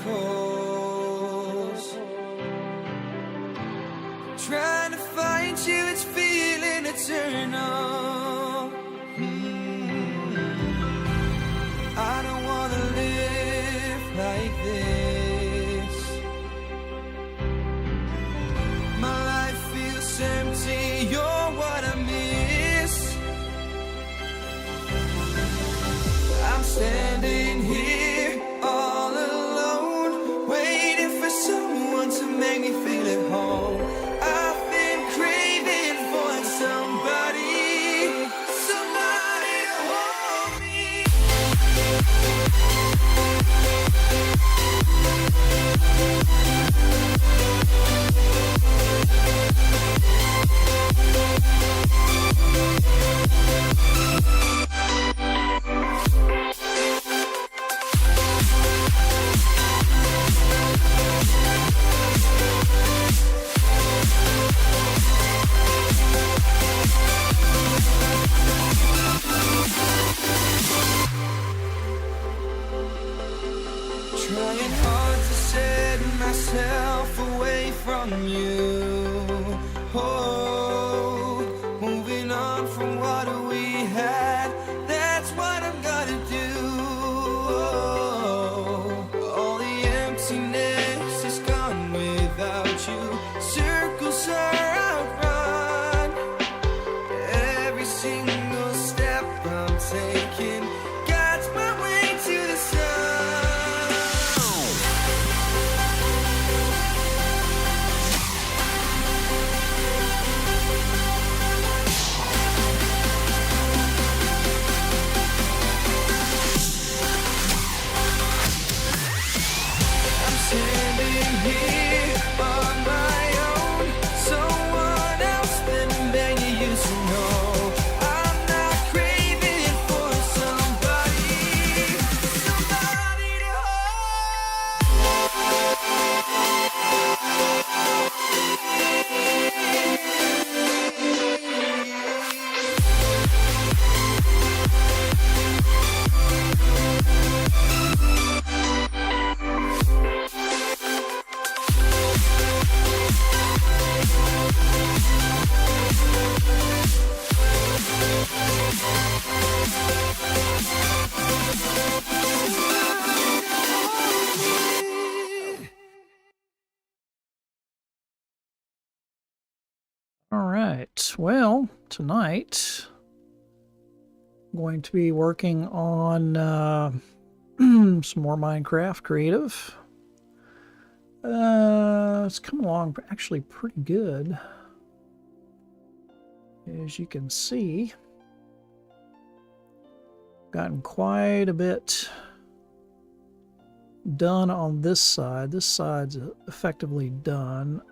miracles. Trying to find you, it's feeling eternal. I don't wanna live like this. My life feels empty, you're what I miss. I'm standing here all alone, waiting for someone to make me feel at home. I've been craving for somebody, somebody to hold me. Trying hard to set myself away from you. Oh, moving on from what we had, that's what I'm gonna do. Oh, all the emptiness is gone without you. Circles are outrun. Every single step I'm taking guides my way to the sun. Standing here on my own, someone else than the man you used to know. I'm not craving for somebody, somebody to All right, well, tonight I'm going to be working on some more Minecraft creative. It's coming along actually pretty good. As you can see, gotten quite a bit done on this side. This side's effectively done.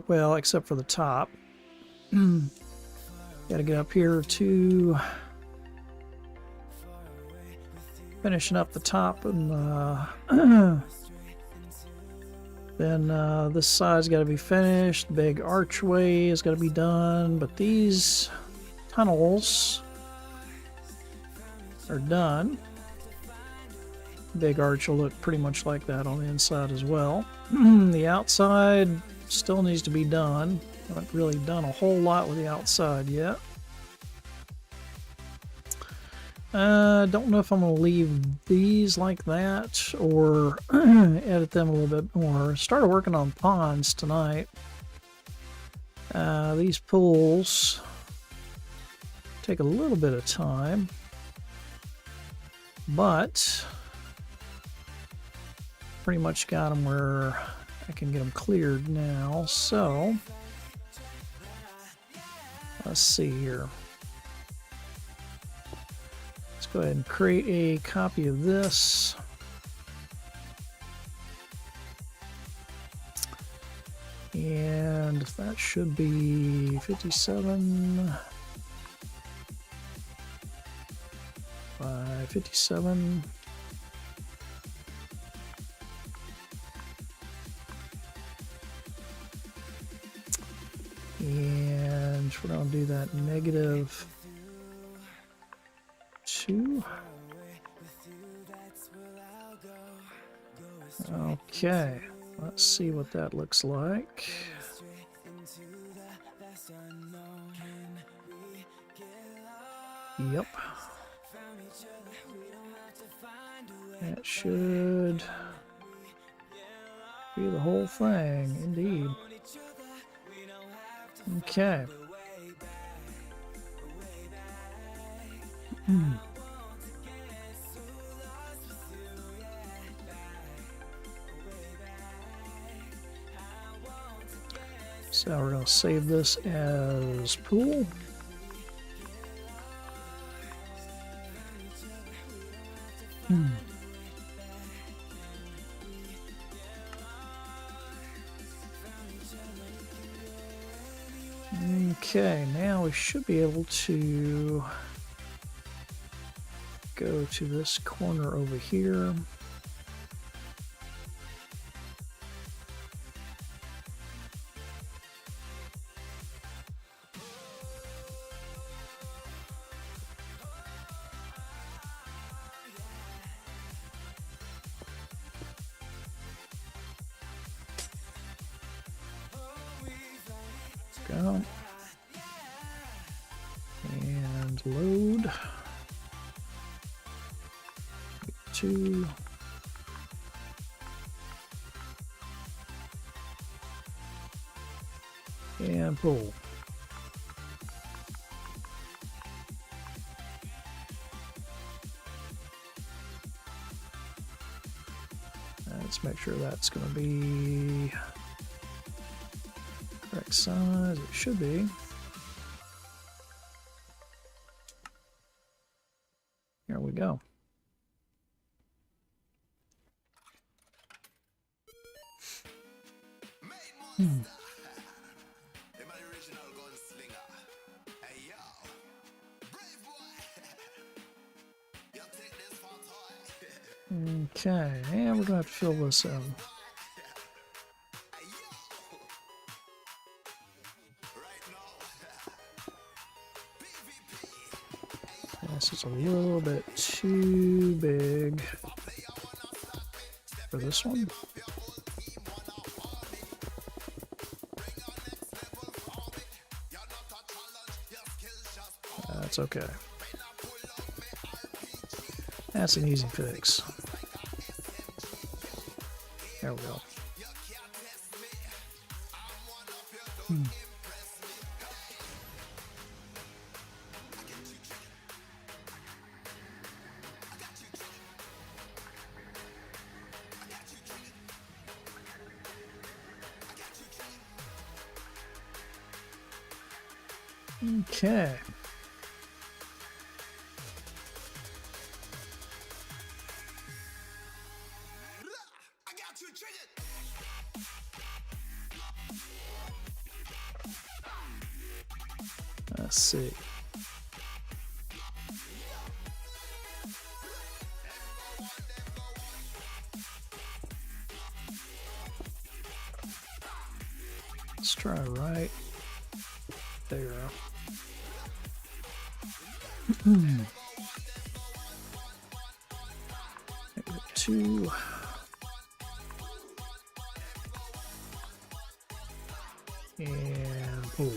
Well, except for the top. Got to get up here to finishing up the top, and then this side's got to be finished. The big archway is got to be done, but these tunnels are done. Big arch will look pretty much like that on the inside as well. The outside still needs to be done. Haven't really done a whole lot with the outside yet. Don't know if I'm going to leave these like that or edit them a little bit more. Started working on ponds tonight. These pools take a little bit of time, but pretty much got them where I can get them cleared now. So let's see here. Let's go ahead and create a copy of this. And that should be 57 by 57. And we're going to do that -2. Okay, let's see what that looks like. Yep. That should be the whole thing, indeed. Okay. So we're going to save this as pool. Okay, now we should be able to go to this corner over here. Go. And load. 2. And pull. Let's make sure that's going to be correct size. It should be. Here we go. Okay, and we're going to have to fill this in. This is a little bit too big for this one. That's okay. That's an easy fix. There we go. Okay. Let's see. Let's try right there. Maybe 2. And pull.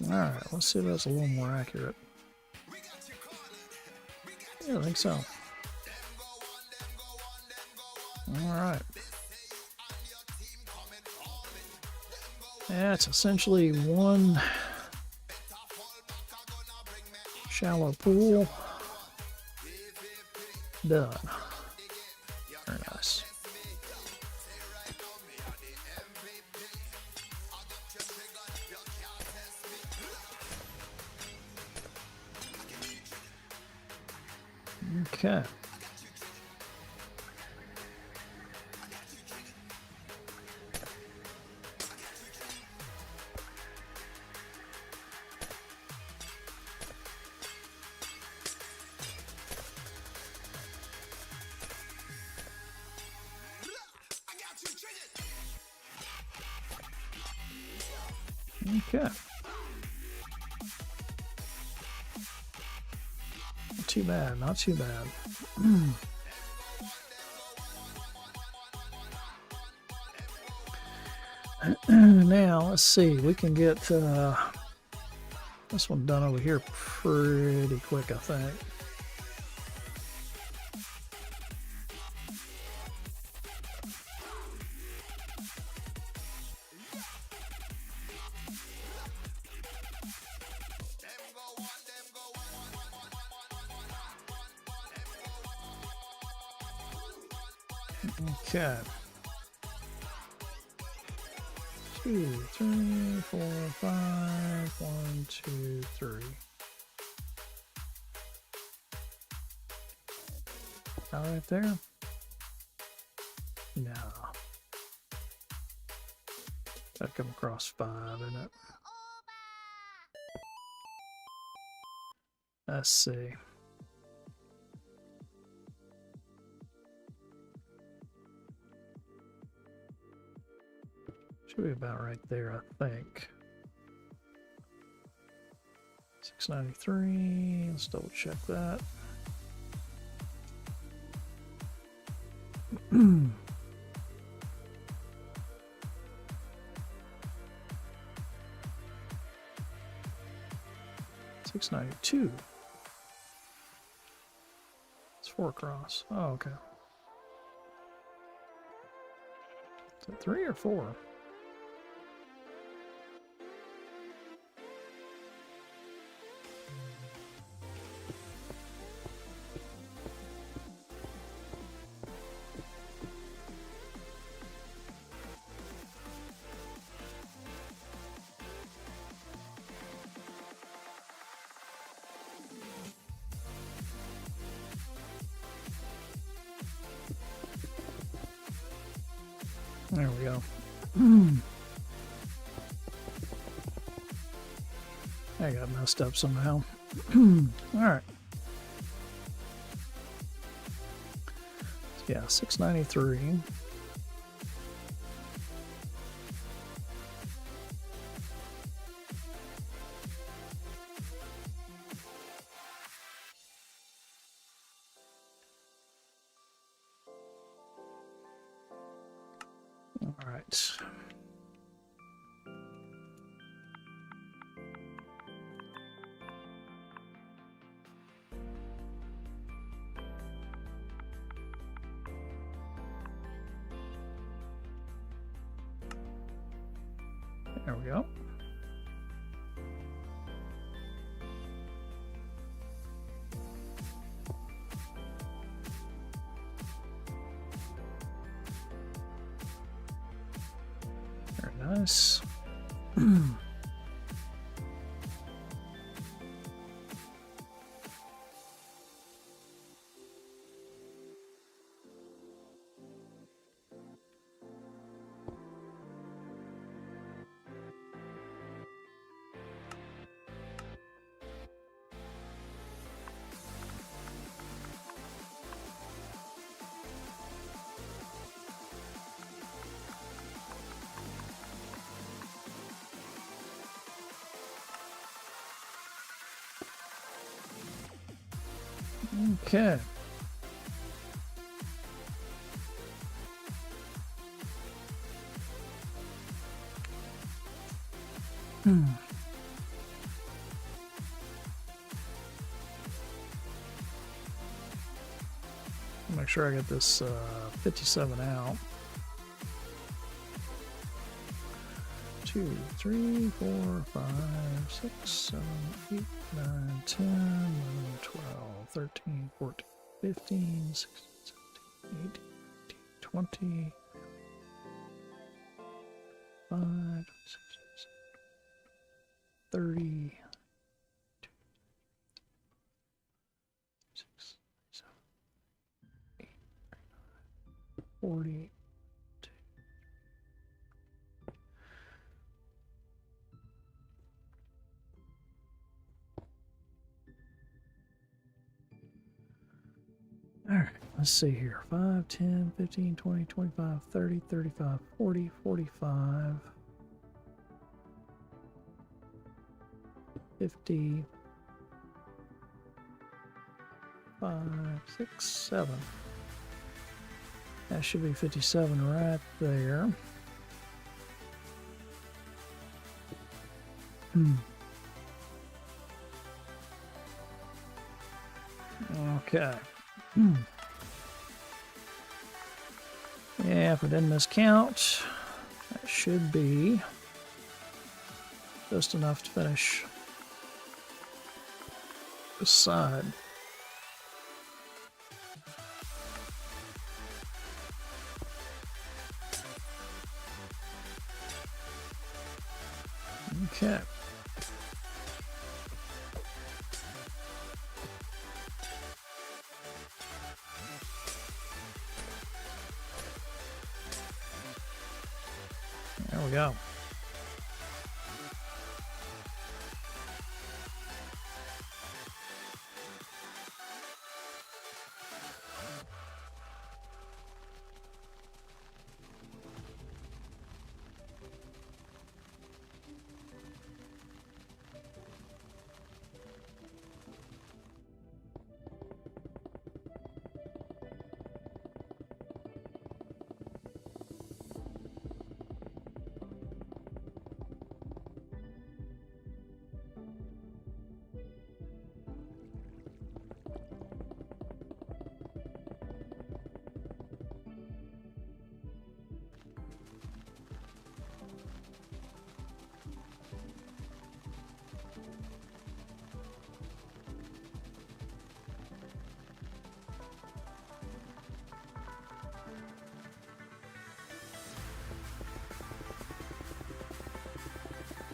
Alright, let's see if that's a little more accurate. Yeah, I think so. Alright. Yeah, it's essentially one shallow pool. Done. Very nice. Okay. Okay. Not too bad, not too bad. Now, let's see. We can get this one done over here pretty quick, I think. Okay. 2, 3, 4, 5. 1, 2, 3. All right there. No. That come across 5, isn't it? Let's see. Should be about right there, I think. 693. Let's double check that. $692. It's 4 across. Oh, okay. Is it 3 or 4? There we go. I got messed up somehow. Alright. Yeah, 693. All right. There we go. Very nice. Okay. Make sure I get this 57 out. 2, 3, 4, 5, 6, 7, 8, 9, 10, 11, 12, 13, 14, 15, 16, 17, 18, 19, 20, 5, 6, 7, 30, 6, 7, 8, 40. All right, let's see here. 5, 10, 15, 20, 25, 30, 35, 40, 45. 50, 5, 6, 7. That should be 57 right there. Okay. Yeah, if we didn't miscount, that should be just enough to finish this side. Okay. There we go.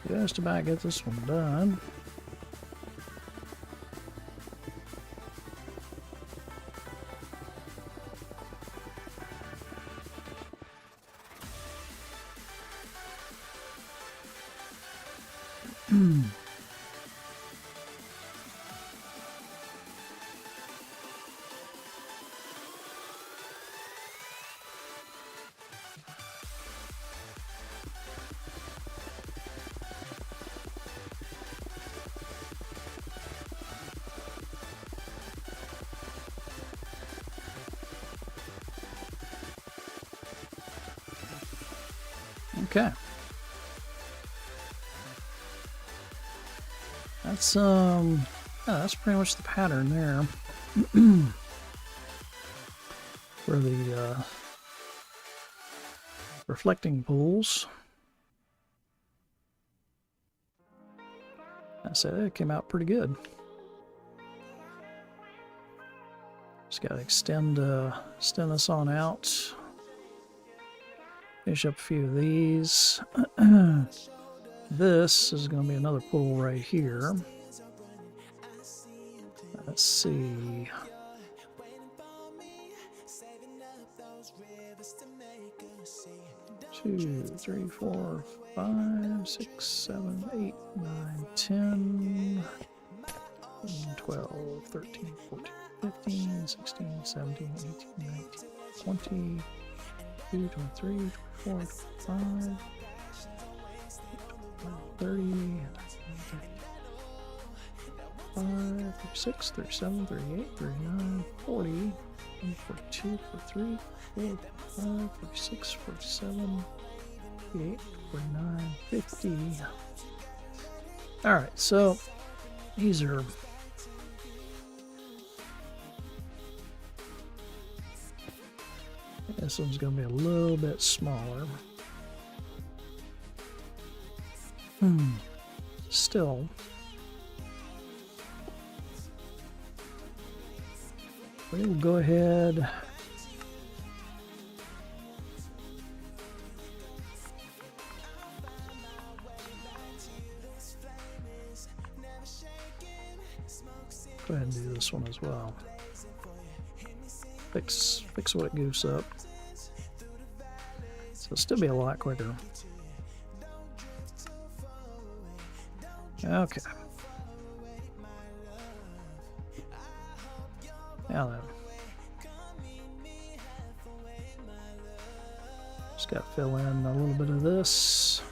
Just about get this one done. Okay. That's pretty much the pattern there. For the reflecting pools. I said it came out pretty good. Just gotta extend this on out. Finish up a few of these. This is going to be another pool right here. Let's see. 2, 3, 4, 5, 6, 7, 8, 9, 10, 12, 13, 14, 15, 16, 17, 18, 19, 20, 22, 23, 24, 25, 30, 35, 36, 37, 38, 39, 40, 42, 43, 45, 46, 47, 48, 49, 50. Alright, so these are this one's going to be a little bit smaller. Still. We'll go ahead. Go ahead and do this one as well. Fix what it goofs up. So it'll still be a lot quicker. Okay. Now then. Just got to fill in a little bit of this.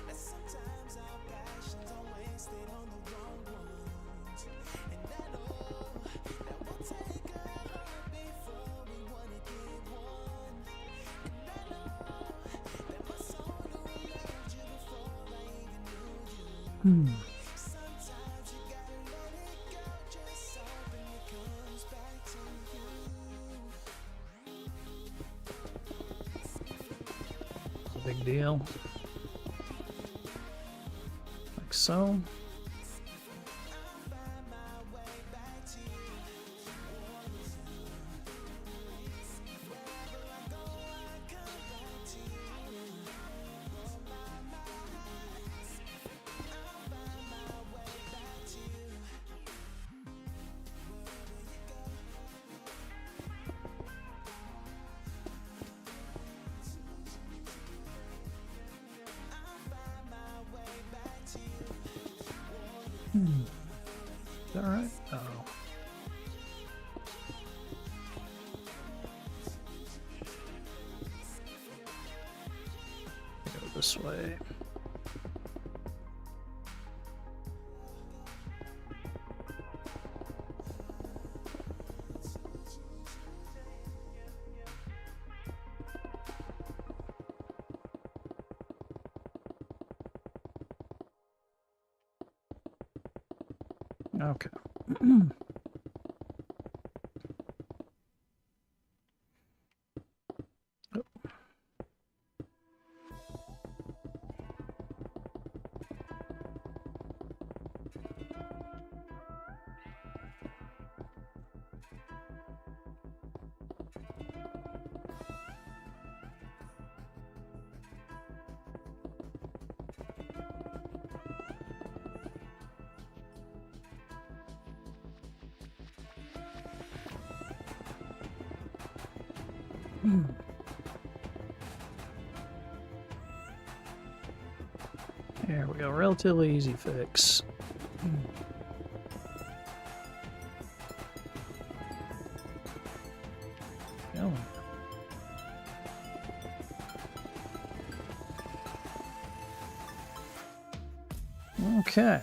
a big deal. Like so. Is that right? Oh. Go this way. Okay. There we go. Relatively easy fix. Going. Okay.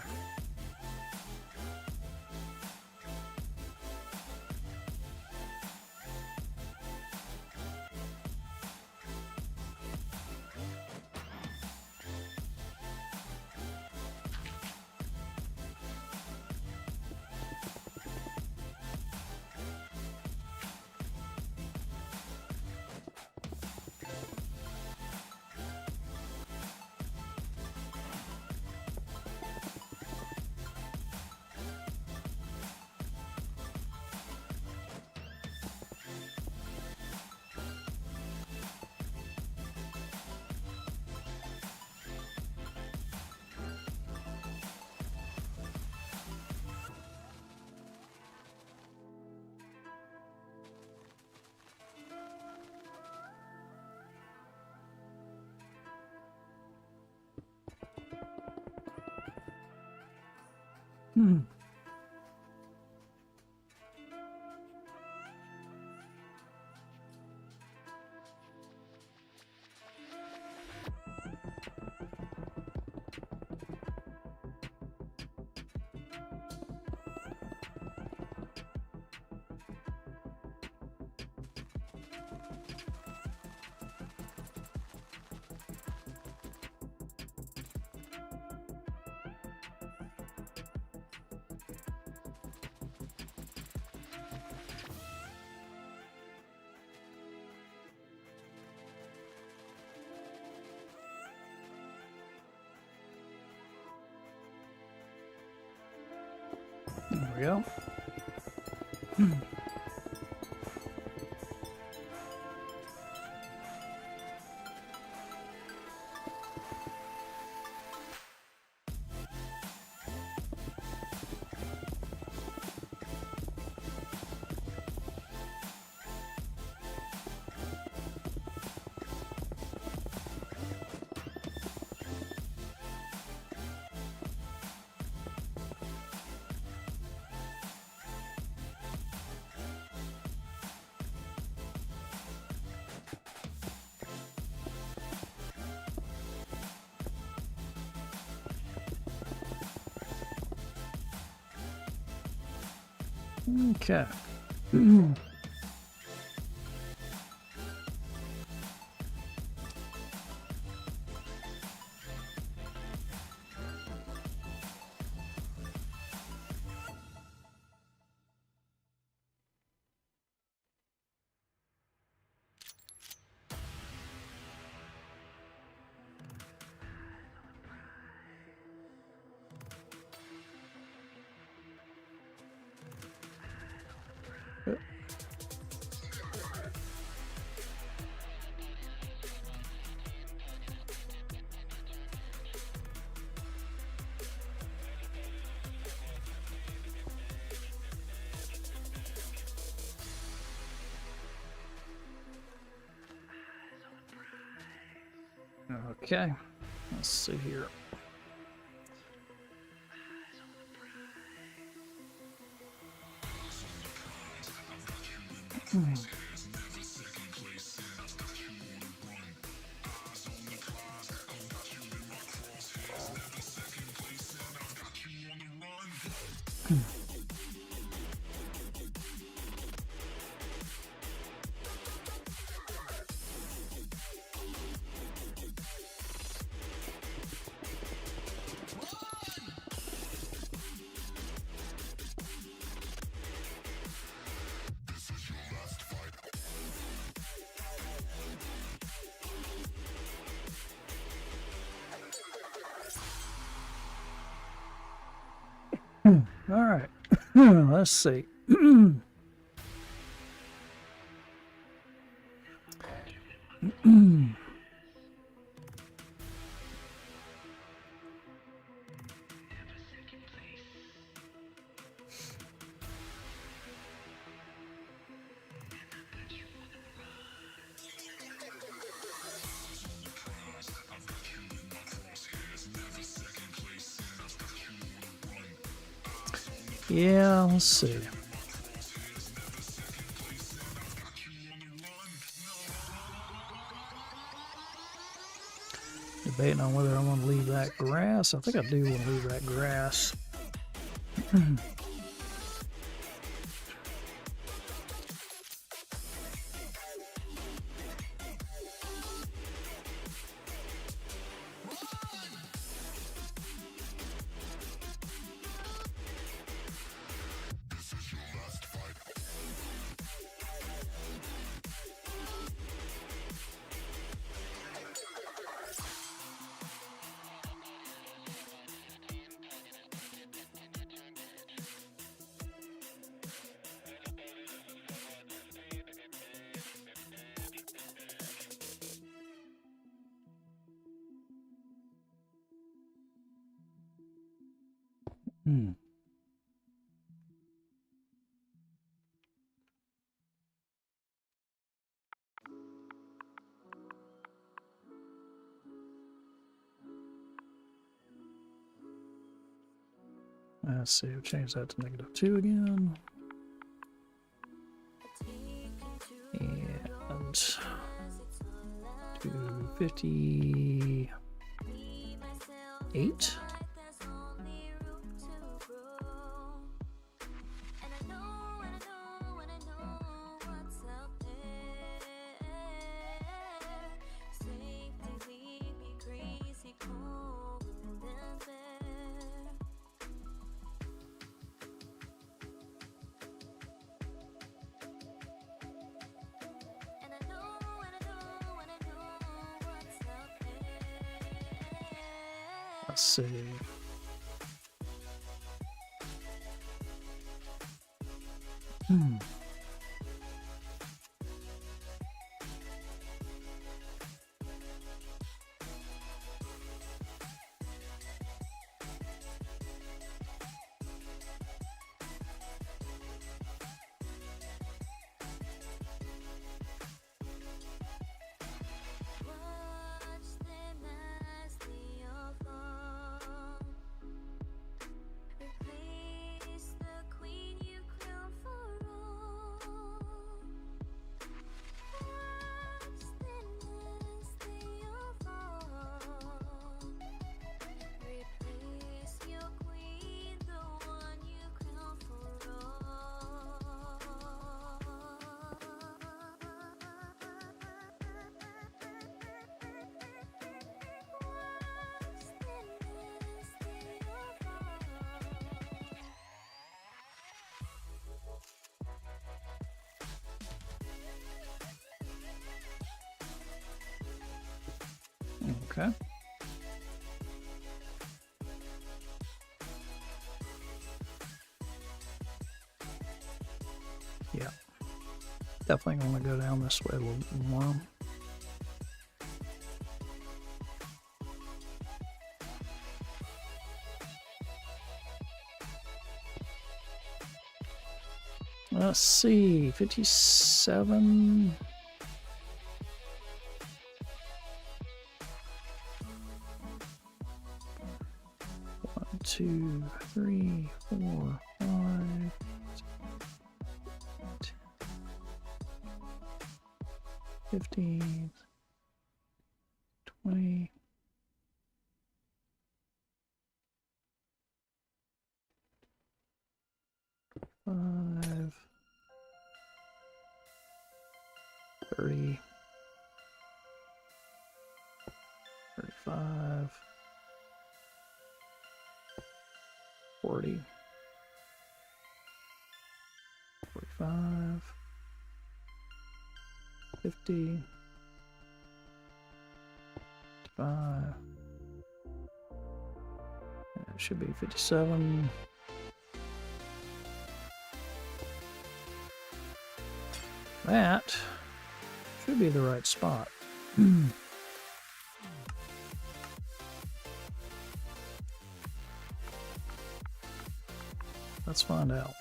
There we go. Okay. Okay, let's see here. All right, let's see. Yeah, let's see. Debating on whether I want to leave that grass. I think I do want to leave that grass. Let's see, we'll change that to -2 again. And to 58. Let's see. Okay. Yeah. Definitely want to go down this way a little bit more. Let's see, 57. 2, 3, 4, 5, 10, 15, 20. Five, 30, 35, 40, 45, 50, 55. That should be 57. That should be the right spot. Let's find out.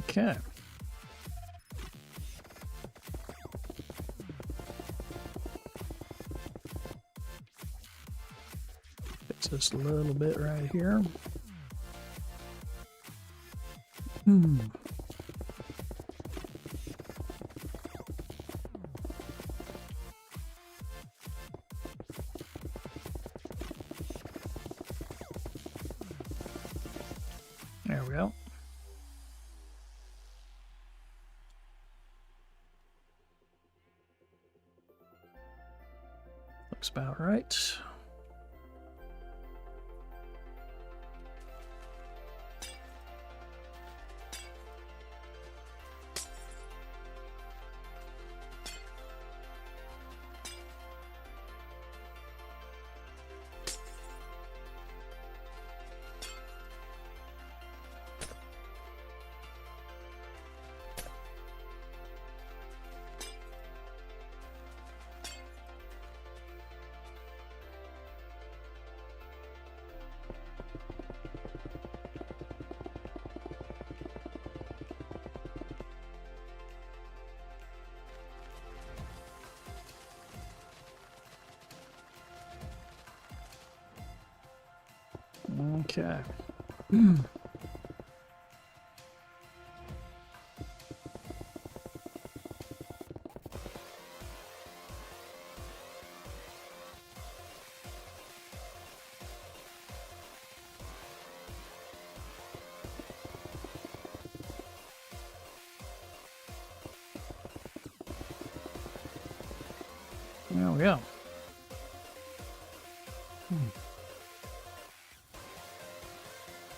Okay. Fix this a little bit right here. There we go. Looks about right. Okay. There we go.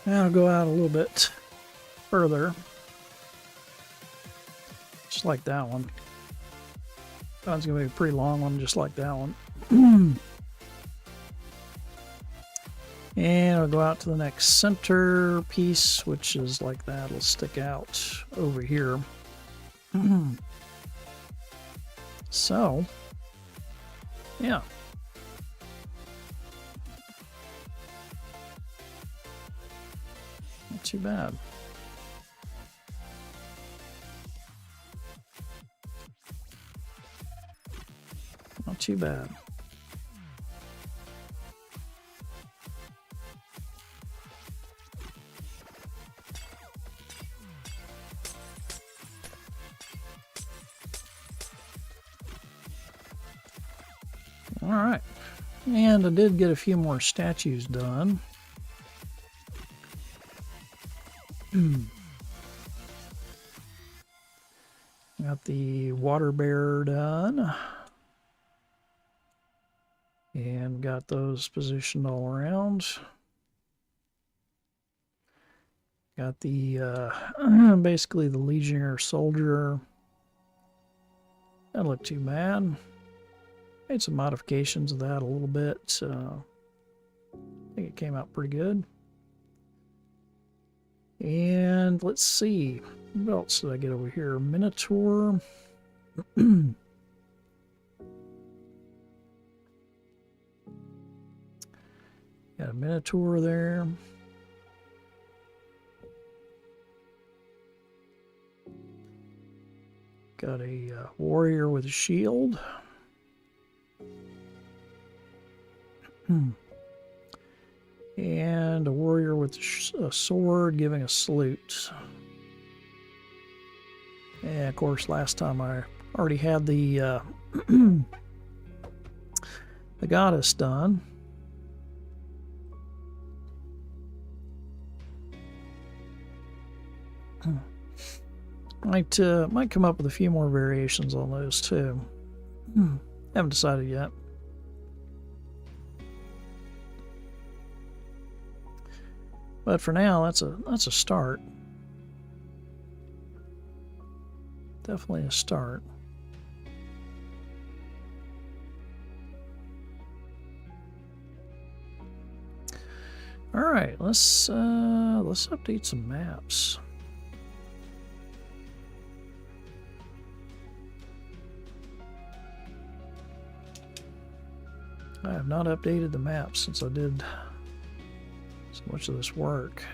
Now I'll go out a little bit further. Just like that one. That one's going to be a pretty long one, just like that one. And I'll go out to the next center piece, which is like that. It'll stick out over here. So, yeah. Not too bad. Not too bad. All right. And I did get a few more statues done. Got the water bear done. And got those positioned all around. Got the, basically the Legionnaire soldier. Doesn't look too bad. Made some modifications of that a little bit. I think it came out pretty good. And let's see. What else did I get over here? Minotaur. Minotaur there. Got a warrior with a shield. And a warrior with a sword giving a salute. And of course, last time I already had the the goddess done. Might come up with a few more variations on those too. Haven't decided yet. But for now, that's a start. Definitely a start. All right, let's update some maps. I have not updated the map since I did so much of this work.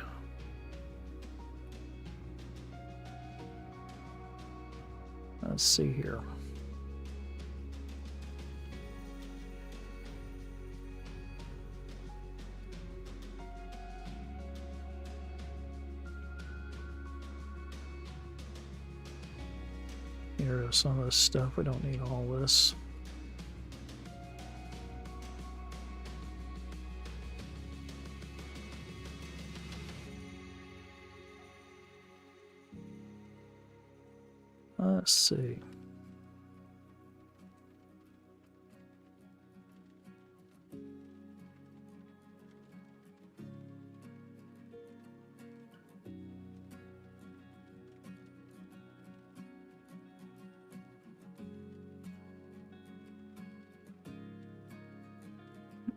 Let's see here. Here is some of this stuff. We don't need all this. Let's see.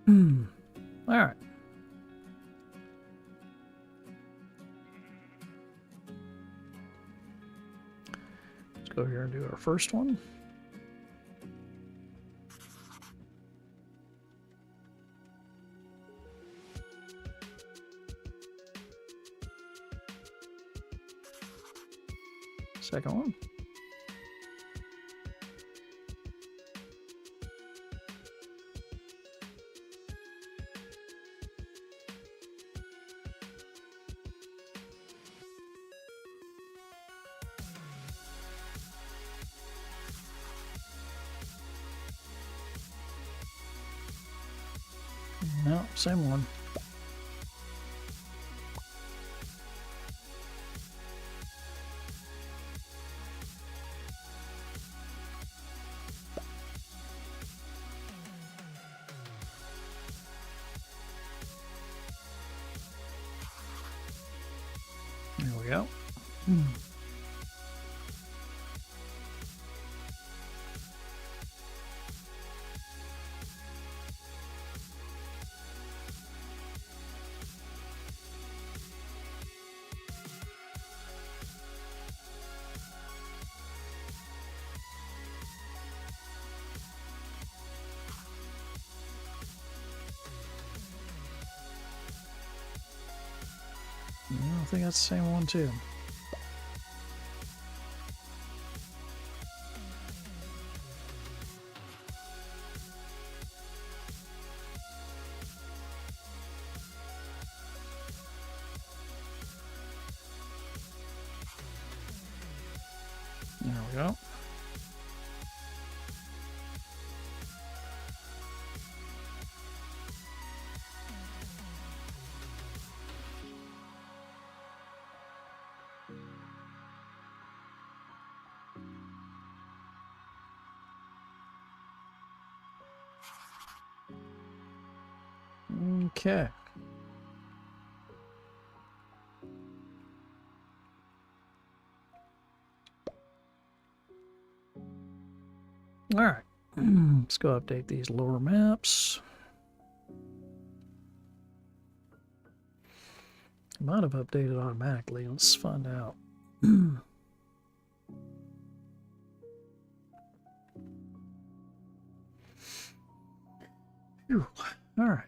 All right. Let's go here and do our first one. Second one. No, same one. There we go. I think that's the same one too. There we go. Okay. All right. Let's go update these lower maps. Might have updated automatically. Let's find out. Phew. All right.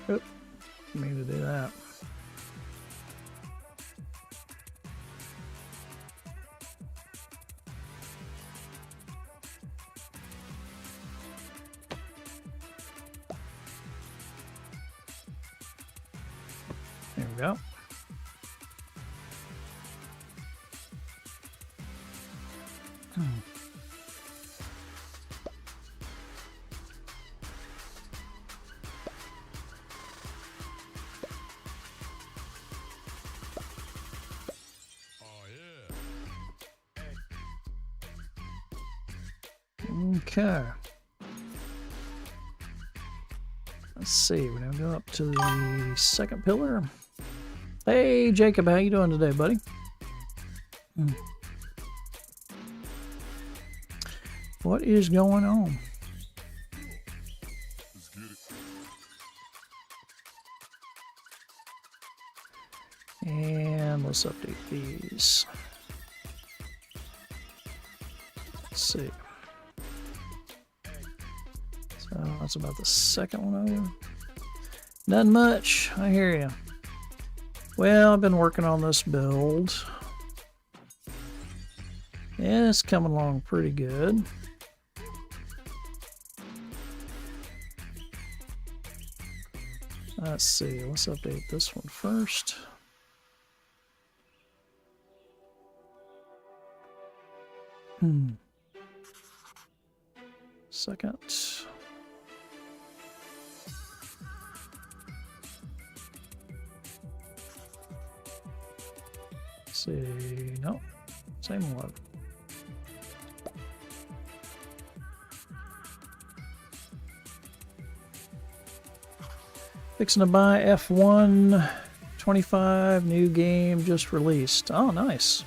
Oop, didn't mean to do that. There we go. Okay. Let's see. We're gonna go up to the second pillar. Hey, Jacob, how you doing today, buddy? What is going on? And let's update these. Let's see. So that's about the second one over. Nothing much. I hear you. Well, I've been working on this build. And it's coming along pretty good. Let's see. Let's update this one first. Second. See, no, same one. Fixing to buy F1 25, new game just released. Oh, nice.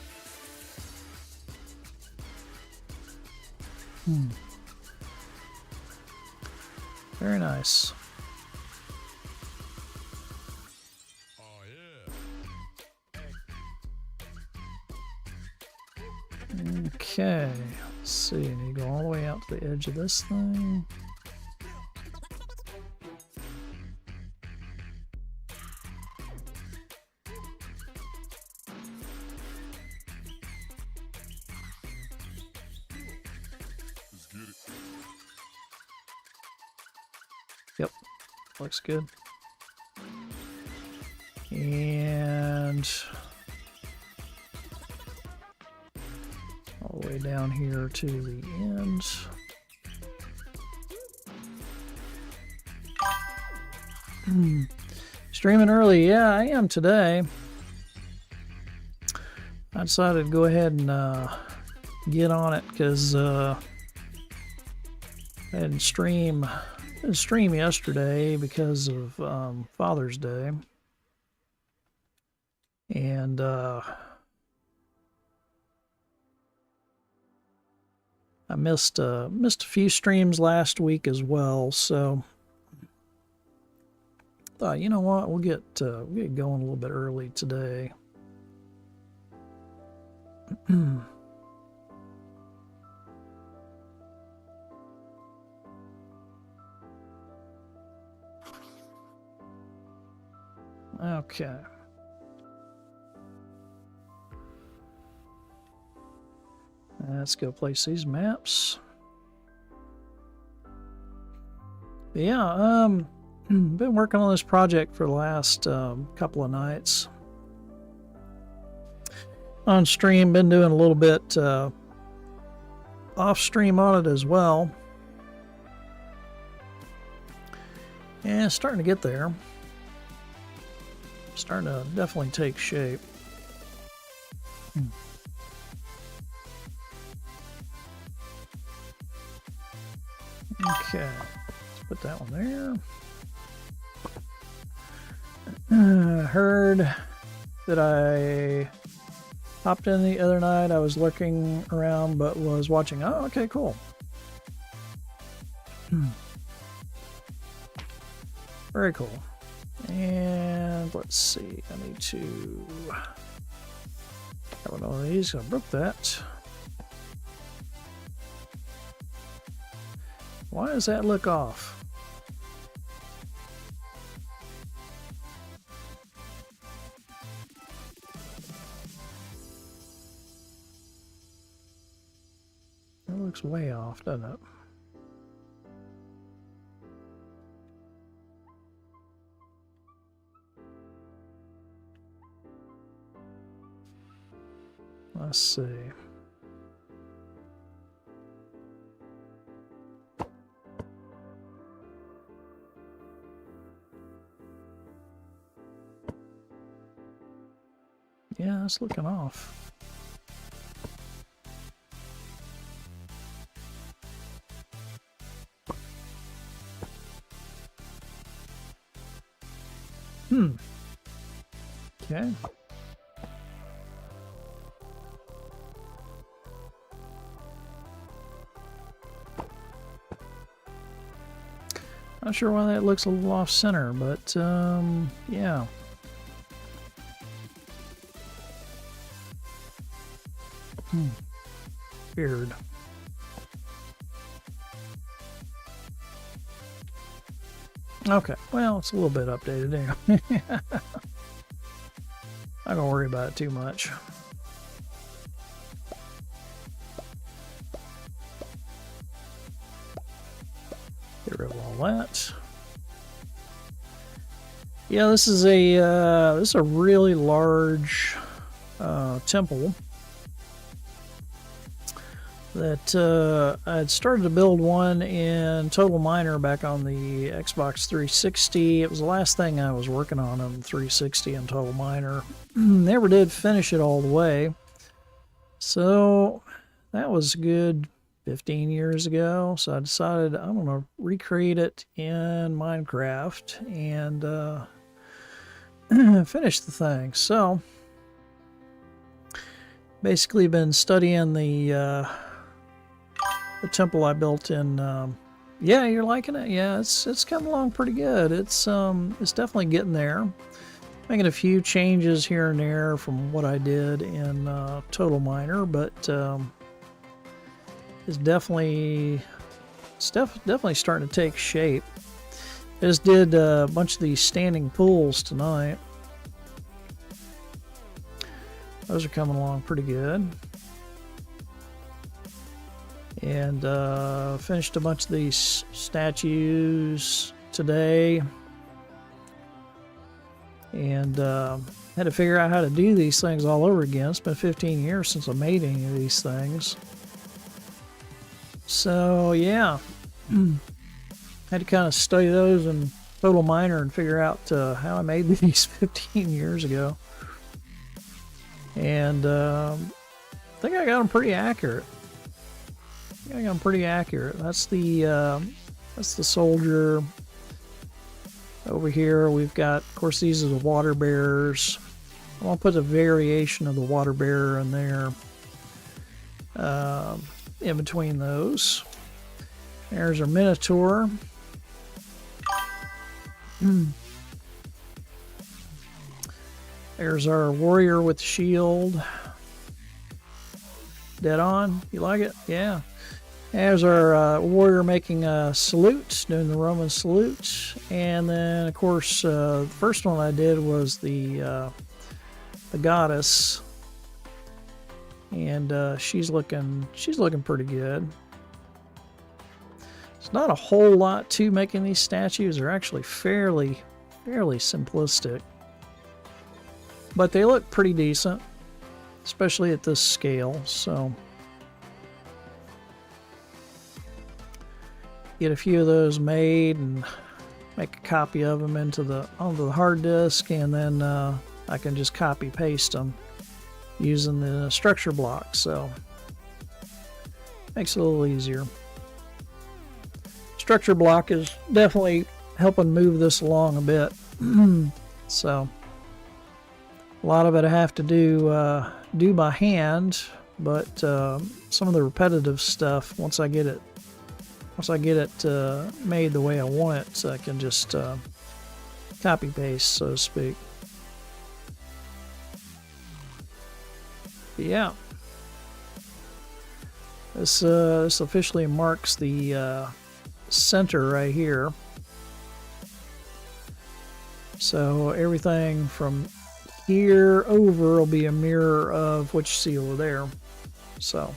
Very nice. Okay, let's see, I need to go all the way out to the edge of this thing. Yep, looks good. And all the way down here to the end. Streaming early, yeah, I am today. I decided to go ahead and get on it because I didn't stream yesterday because of Father's Day, and I missed a few streams last week as well. So thought, you know what, we'll get going a little bit early today. Okay. Let's go place these maps. Yeah, been working on this project for the last couple of nights. On stream, been doing a little bit off stream on it as well. And it's starting to get there. Starting to definitely take shape. Okay, let's put that one there. Heard that I hopped in the other night. I was lurking around but was watching. Oh, okay, cool. Very cool. And let's see, I need to grab one of these. I broke that. Why does that look off? Looks way off, doesn't it? Let's see. Yeah, it's looking off. Okay. Not sure why that looks a little off center, but yeah. Weird. Okay, well, it's a little bit updated anyway. Not gonna worry about it too much. Get rid of all that. Yeah, this is a really large temple that I had started to build one in Total Miner back on the Xbox 360. It was the last thing I was working on 360 and Total Miner. Never did finish it all the way. So that was a good 15 years ago. So I decided I'm going to recreate it in Minecraft and finish the thing. So basically been studying the temple I built in. Yeah, you're liking it. Yeah, it's coming along pretty good. It's definitely getting there. Making a few changes here and there from what I did in Total Miner, but it's definitely starting to take shape. I just did a bunch of these standing pools tonight. Those are coming along pretty good. And finished a bunch of these statues today. And had to figure out how to do these things all over again. It's been 15 years since I made any of these things. So, yeah. Had to kind of study those in Total Miner and figure out how I made these 15 years ago. And I think I got them pretty accurate. I got them pretty accurate. That's the soldier. Over here we've got, of course, these are the water bearers. I'll put a variation of the water bearer in there in between those. There's our Minotaur. There's our warrior with the shield. Dead on. You like it? Yeah. There's our warrior making a salute, doing the Roman salute. And then, of course, the first one I did was the goddess. And she's looking pretty good. It's not a whole lot to making these statues. They're actually fairly simplistic. But they look pretty decent, especially at this scale, so get a few of those made and make a copy of them onto the hard disk, and then I can just copy paste them using the structure block, so makes it a little easier. Structure block is definitely helping move this along a bit. So a lot of it I have to do by hand, but some of the repetitive stuff, once I get it made the way I want it, so I can just copy paste, so to speak. But yeah, this officially marks the center right here. So everything from here over will be a mirror of what you see over there. So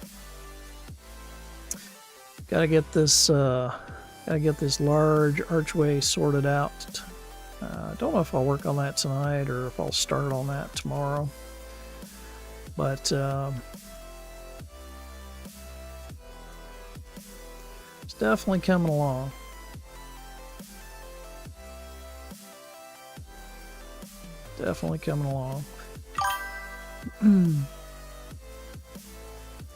Gotta get this large archway sorted out. Don't know if I'll work on that tonight or if I'll start on that tomorrow. But it's definitely coming along. Definitely coming along.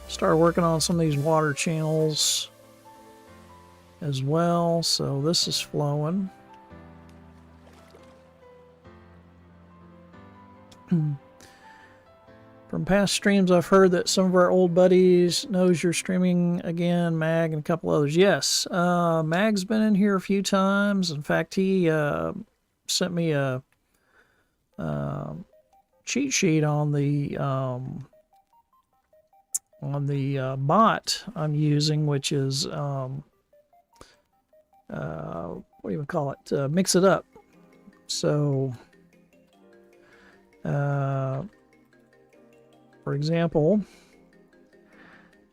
Start working on some of these water channels as well, so this is flowing. From past streams, I've heard that some of our old buddies knows you're streaming again, Mag and a couple others. Yes, Mag's been in here a few times. In fact, he sent me a cheat sheet on the bot I'm using, which is what do you call it? Mix It Up. So, for example,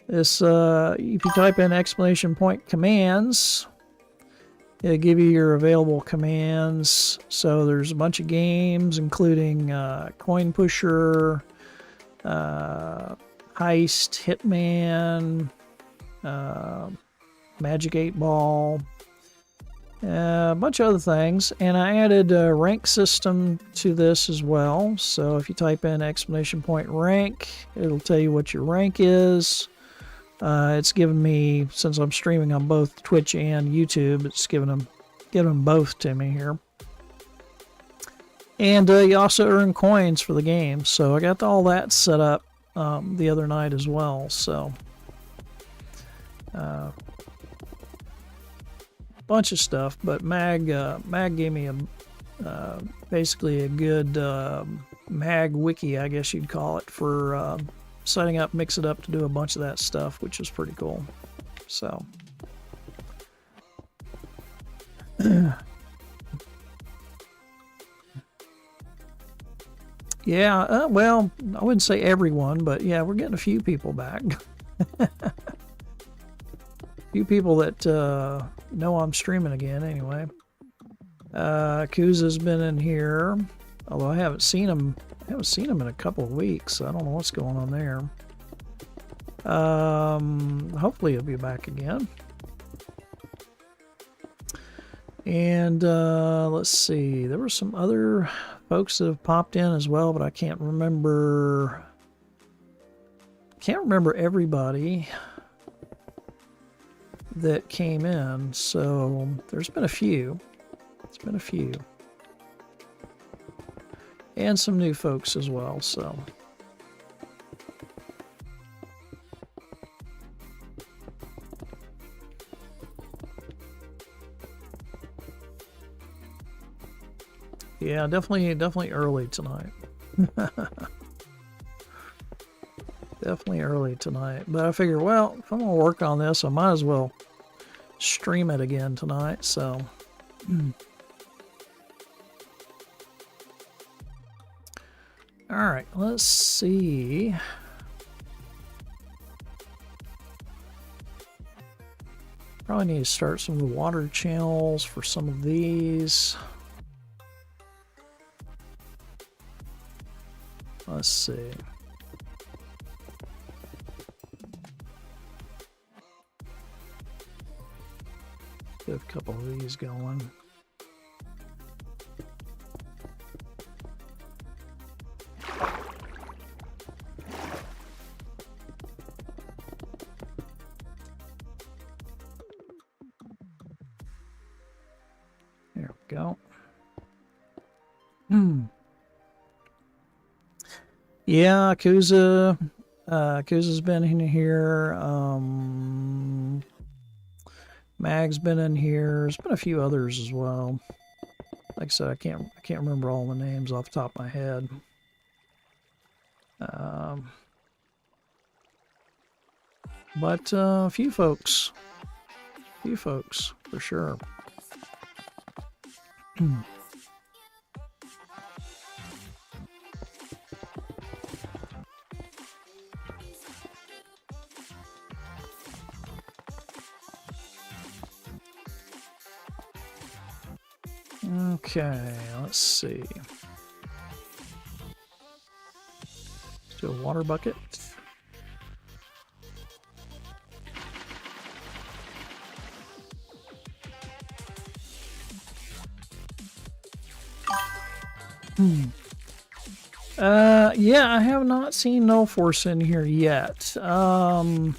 this if you type in exclamation point commands, it'll give you your available commands. So there's a bunch of games, including Coin Pusher, Heist, Hitman, Magic 8 Ball, a bunch of other things. And I added a rank system to this as well. So if you type in exclamation point rank, it'll tell you what your rank is. It's given me, since I'm streaming on both Twitch and YouTube, it's given them both to me here. And you also earn coins for the game. So I got all that set up the other night as well. So bunch of stuff, but Mag gave me basically a good Mag wiki, I guess you'd call it, for setting up Mix It Up to do a bunch of that stuff, which is pretty cool. So yeah, well, I wouldn't say everyone, but yeah, we're getting a few people back. Few people that know I'm streaming again anyway. Kuza's been in here, although I haven't seen him in a couple of weeks. I don't know what's going on there. Hopefully he'll be back again. And let's see, there were some other folks that have popped in as well, but I can't remember everybody that came in. So there's been a few. It's been a few. And some new folks as well, so. Yeah, definitely early tonight. Definitely early tonight. But I figure, well, if I'm going to work on this, I might as well stream it again tonight, so. Alright, let's see. Probably need to start some of the water channels for some of these. Let's see. Get a couple of these going. There we go. Yeah, Kuza's been in here. Mag's been in here. There's been a few others as well. Like I said, I can't remember all the names off the top of my head. But a few folks for sure. Okay, let's see. Let's do a water bucket. Yeah, I have not seen No Force in here yet. Don't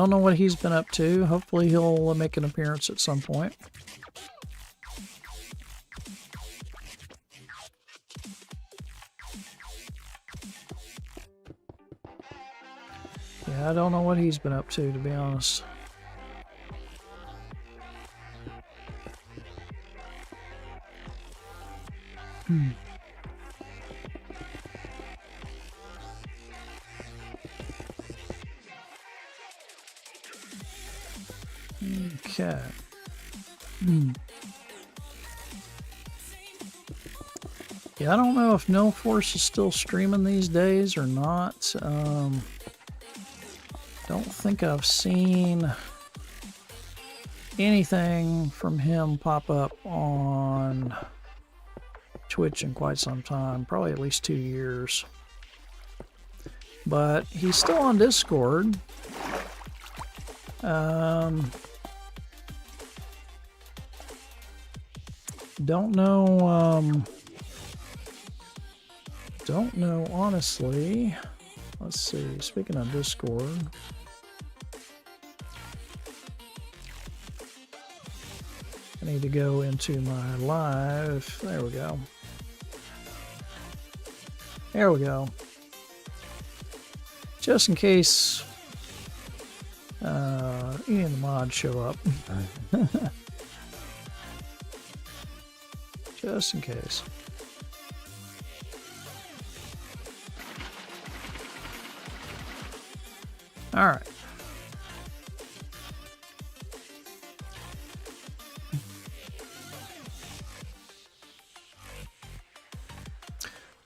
know what he's been up to. Hopefully he'll make an appearance at some point. Yeah, I don't know what he's been up to be honest. Okay. Yeah, I don't know if No Force is still streaming these days or not. Don't think I've seen anything from him pop up on Twitch in quite some time, probably at least 2 years. But he's still on Discord. Don't know honestly. Let's see, speaking of Discord, I need to go into my live. There we go. There we go. Just in case any of the mods show up. Just in case. All right.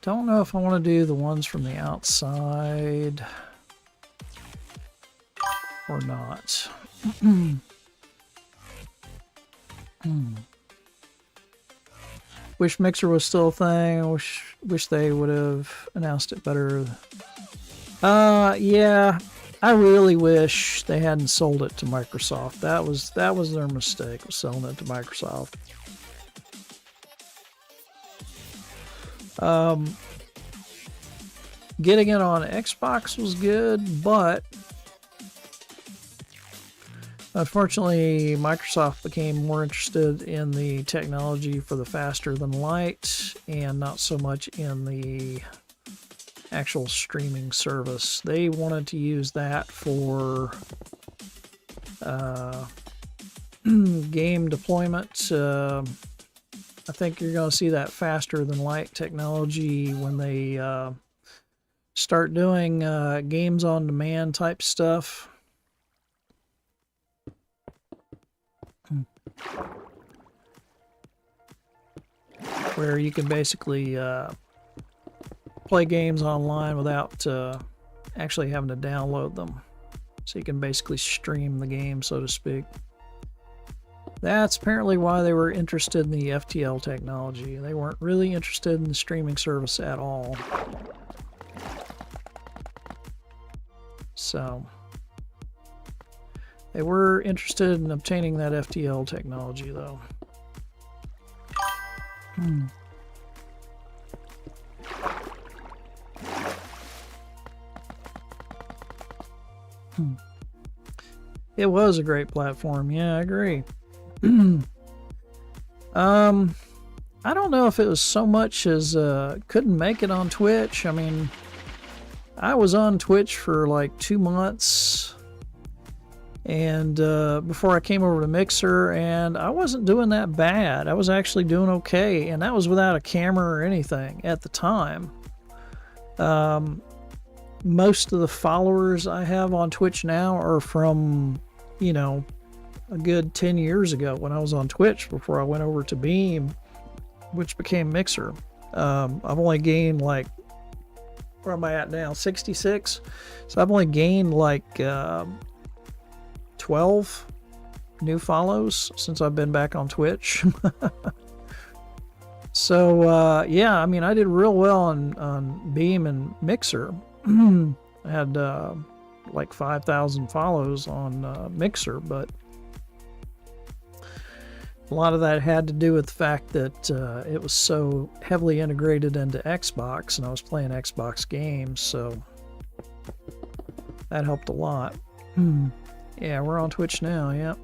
Don't know if I want to do the ones from the outside or not. Wish Mixer was still a thing. I wish they would have announced it better. Yeah, I really wish they hadn't sold it to Microsoft. That was their mistake, was selling it to Microsoft. Getting it on Xbox was good, but unfortunately, Microsoft became more interested in the technology for the faster than light and not so much in the actual streaming service. They wanted to use that for game deployment. I think you're going to see that faster than light technology when they start doing games on demand type stuff. Where you can basically play games online without actually having to download them. So you can basically stream the game, so to speak. That's apparently why they were interested in the FTL technology. They weren't really interested in the streaming service at all. So they were interested in obtaining that FTL technology, though. It was a great platform. Yeah, I agree. I don't know if it was so much as couldn't make it on Twitch. I mean, I was on Twitch for like 2 months, and before I came over to Mixer, and I wasn't doing that bad. I was actually doing okay, and that was without a camera or anything at the time. Most of the followers I have on Twitch now are from, you know, a good 10 years ago when I was on Twitch before I went over to Beam, which became Mixer. I've only gained like, where am I at now? 66. So I've only gained like 12 new follows since I've been back on Twitch. So, yeah, I mean, I did real well on Beam and Mixer. I had like 5,000 follows on Mixer, but a lot of that had to do with the fact that it was so heavily integrated into Xbox, and I was playing Xbox games, so that helped a lot. Yeah, we're on Twitch now, yep.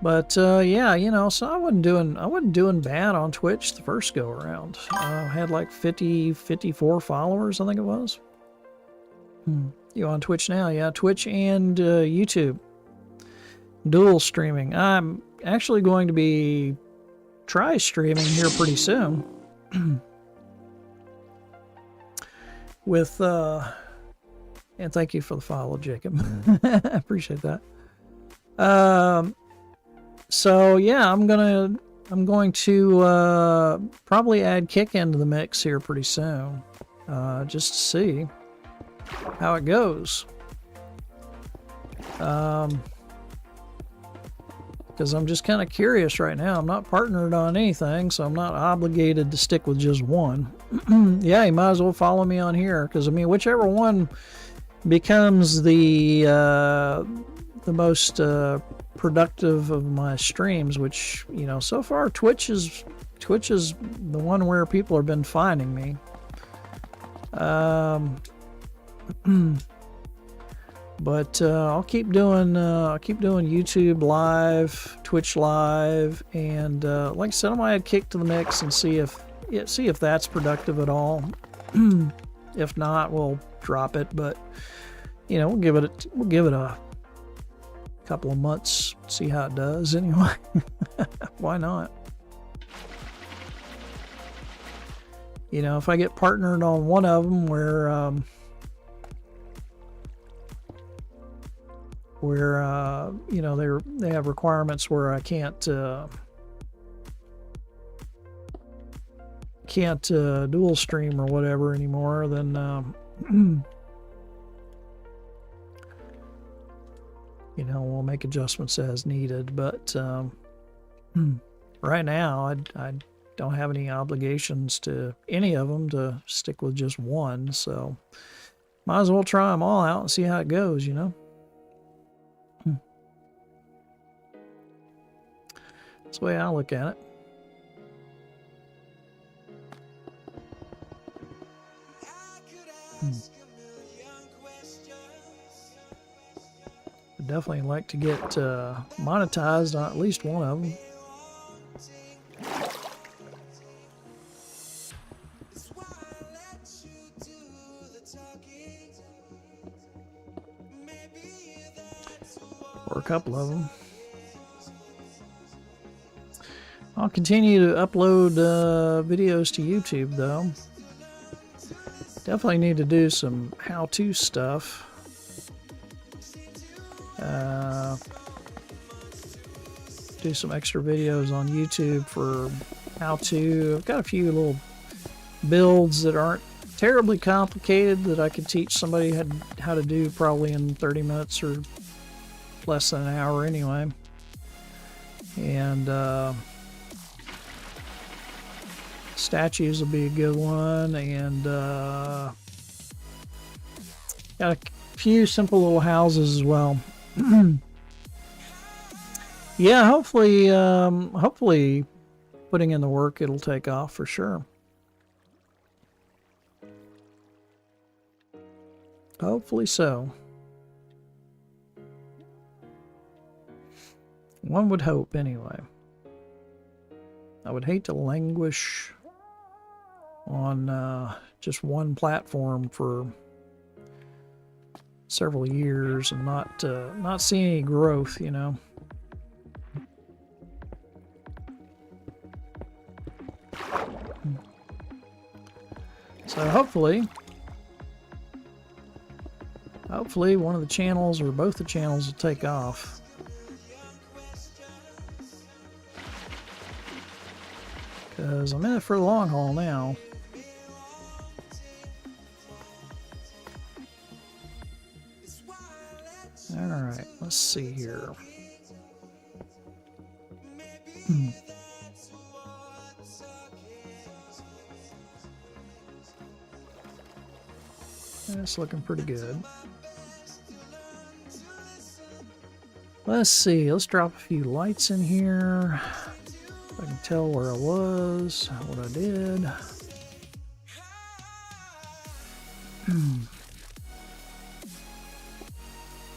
But yeah, you know, so I wasn't doing bad on Twitch the first go around. I had like 54 followers, I think it was. You on Twitch now? Yeah, Twitch and YouTube. Dual streaming. I'm actually going to be try streaming here pretty soon. With and thank you for the follow, Jacob. I appreciate that. So yeah, I'm going to probably add Kick into the mix here pretty soon, just to see how it goes. Because I'm just kind of curious right now. I'm not partnered on anything, so I'm not obligated to stick with just one. Yeah, you might as well follow me on here, because I mean, whichever one becomes the most productive of my streams, which, you know, so far Twitch is the one where people have been finding me. But I'll keep doing YouTube live, Twitch live, and like I said, I might add Kick to the mix and see if that's productive at all. If not, we'll drop it. But you know, we'll give it a couple of months, see how it does. Anyway, why not? You know, if I get partnered on one of them where you know, they have requirements where I can't dual stream or whatever anymore, then you know, we'll make adjustments as needed. But right now I don't have any obligations to any of them to stick with just one, so might as well try them all out and see how it goes, you know. That's the way I look at it. I'd definitely like to get monetized on at least one of them. Or a couple of them. I'll continue to upload videos to YouTube, though. Definitely need to do some how-to stuff. Do some extra videos on YouTube for how-to. I've got a few little builds that aren't terribly complicated that I could teach somebody how to do probably in 30 minutes or less than an hour anyway. And statues will be a good one, and got a few simple little houses as well. Yeah, hopefully putting in the work, it'll take off for sure. Hopefully so. One would hope, anyway. I would hate to languish on just one platform for several years and not see any growth, you know. So hopefully one of the channels or both the channels will take off. Because I'm in it for the long haul now. Alright, let's see here. That's looking pretty good. Let's see, let's drop a few lights in here. I can tell where I was, what I did.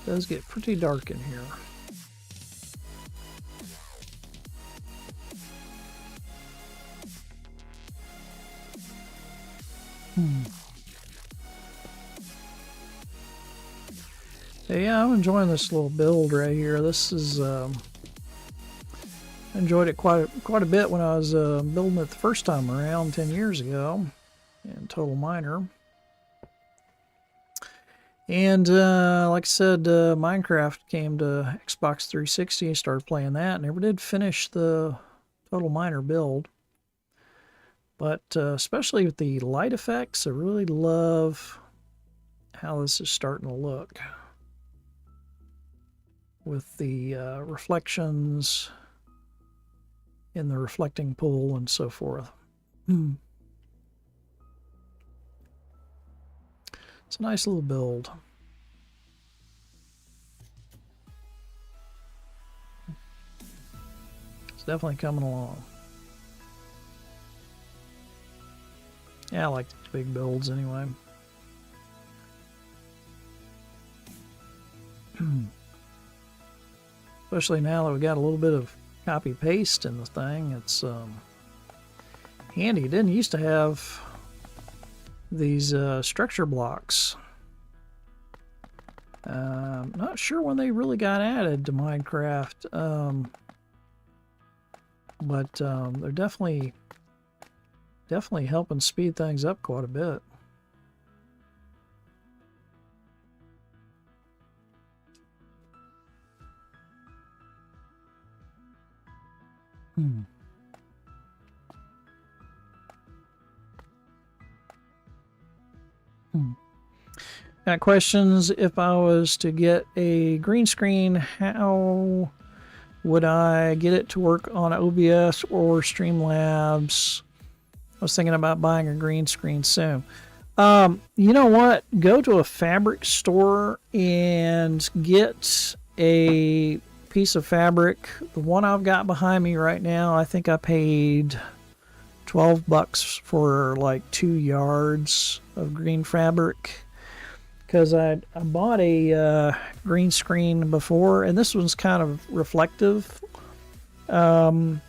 It does get pretty dark in here. Yeah, I'm enjoying this little build right here. This is I enjoyed it quite a bit when I was building it the first time around 10 years ago in Total Miner. And like I said, Minecraft came to Xbox 360. I started playing that. Never did finish the Total Miner build. But especially with the light effects, I really love how this is starting to look. With the reflections in the reflecting pool and so forth. It's a nice little build. It's definitely coming along. Yeah, I like these big builds anyway. Especially now that we got a little bit of copy paste in the thing, it's handy. It didn't used to have these structure blocks. Not sure when they really got added to Minecraft, but they're definitely helping speed things up quite a bit. Got questions. If I was to get a green screen, how would I get it to work on OBS or Streamlabs? I was thinking about buying a green screen soon. You know what? Go to a fabric store and get a piece of fabric. The one I've got behind me right now, I think I paid $12 for like 2 yards of green fabric. Because I bought a green screen before, and this one's kind of reflective. I'll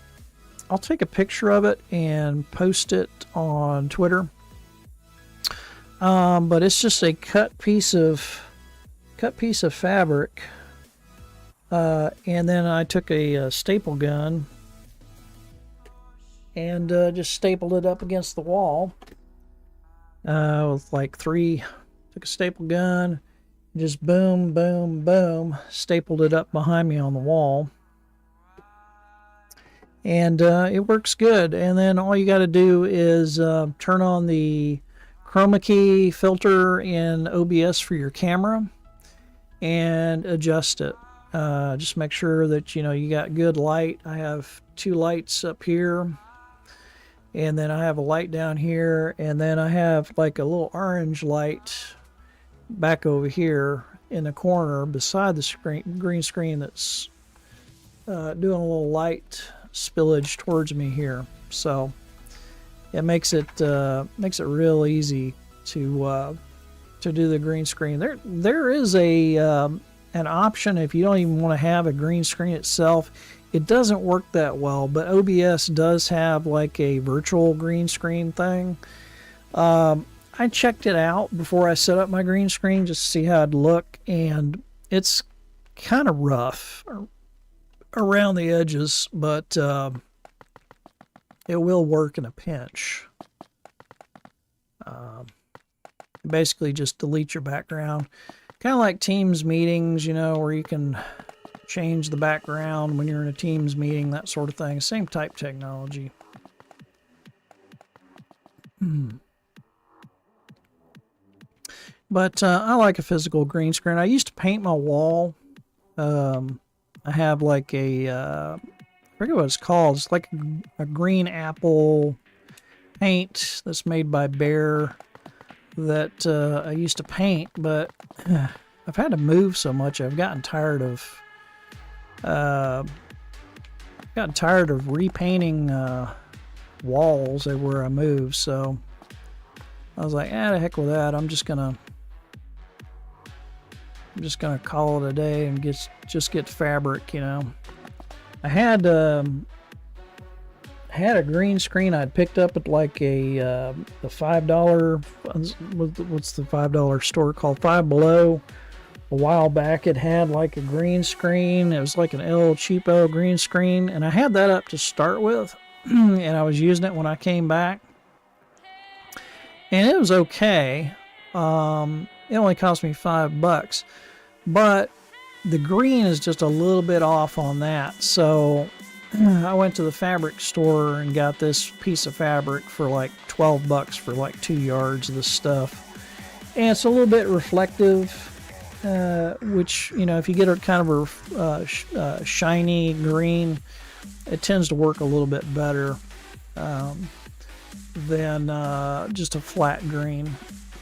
take a picture of it and post it on Twitter. But it's just a cut piece of fabric, and then I took a staple gun and just stapled it up against the wall with like took a staple gun, just boom, boom, boom, stapled it up behind me on the wall. And it works good. And then all you got to do is turn on the chroma key filter in OBS for your camera and adjust it. Just make sure that you got good light. I have 2 lights up here, and then I have a light down here, and then I have like a little orange light back over here in the corner beside the green screen that's doing a little light spillage towards me here. So it makes it real easy to do the green screen. There is an option if you don't even want to have a green screen itself. It doesn't work that well, but OBS does have like a virtual green screen thing. I checked it out before I set up my green screen just to see how it'd look, and it's kind of rough around the edges, but it will work in a pinch. Basically just delete your background, kind of like Teams meetings, where you can change the background when you're in a Teams meeting, that sort of thing. Same type technology. But I like a physical green screen. I used to paint my wall. I have like I forget what it's called. It's like a green apple paint that's made by Bear that I used to paint, but I've had to move so much. I've gotten tired of repainting walls everywhere I move. So I was like, the heck with that. I'm just gonna call it a day and just get fabric, you know. I had a green screen I'd picked up at like the $5, what's the $5 store called? Five Below. A while back, it had like a green screen. It was like an El Cheapo green screen, and I had that up to start with, and I was using it when I came back, and it was okay. It only cost me $5, but the green is just a little bit off on that. So I went to the fabric store and got this piece of fabric for like $12 for like 2 yards of this stuff, and it's a little bit reflective. Which, you know, if you get a kind of a shiny green, it tends to work a little bit better than just a flat green.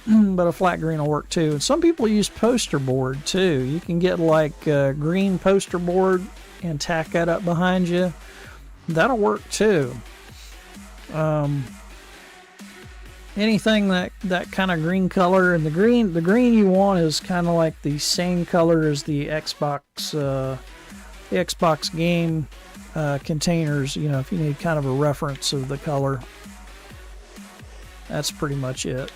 But a flat green will work too. And some people use poster board too. You can get like green poster board and tack that up behind you. That'll work too. Anything that kind of green color, and the green you want is kind of like the same color as the Xbox game containers. You know, if you need kind of a reference of the color, that's pretty much it.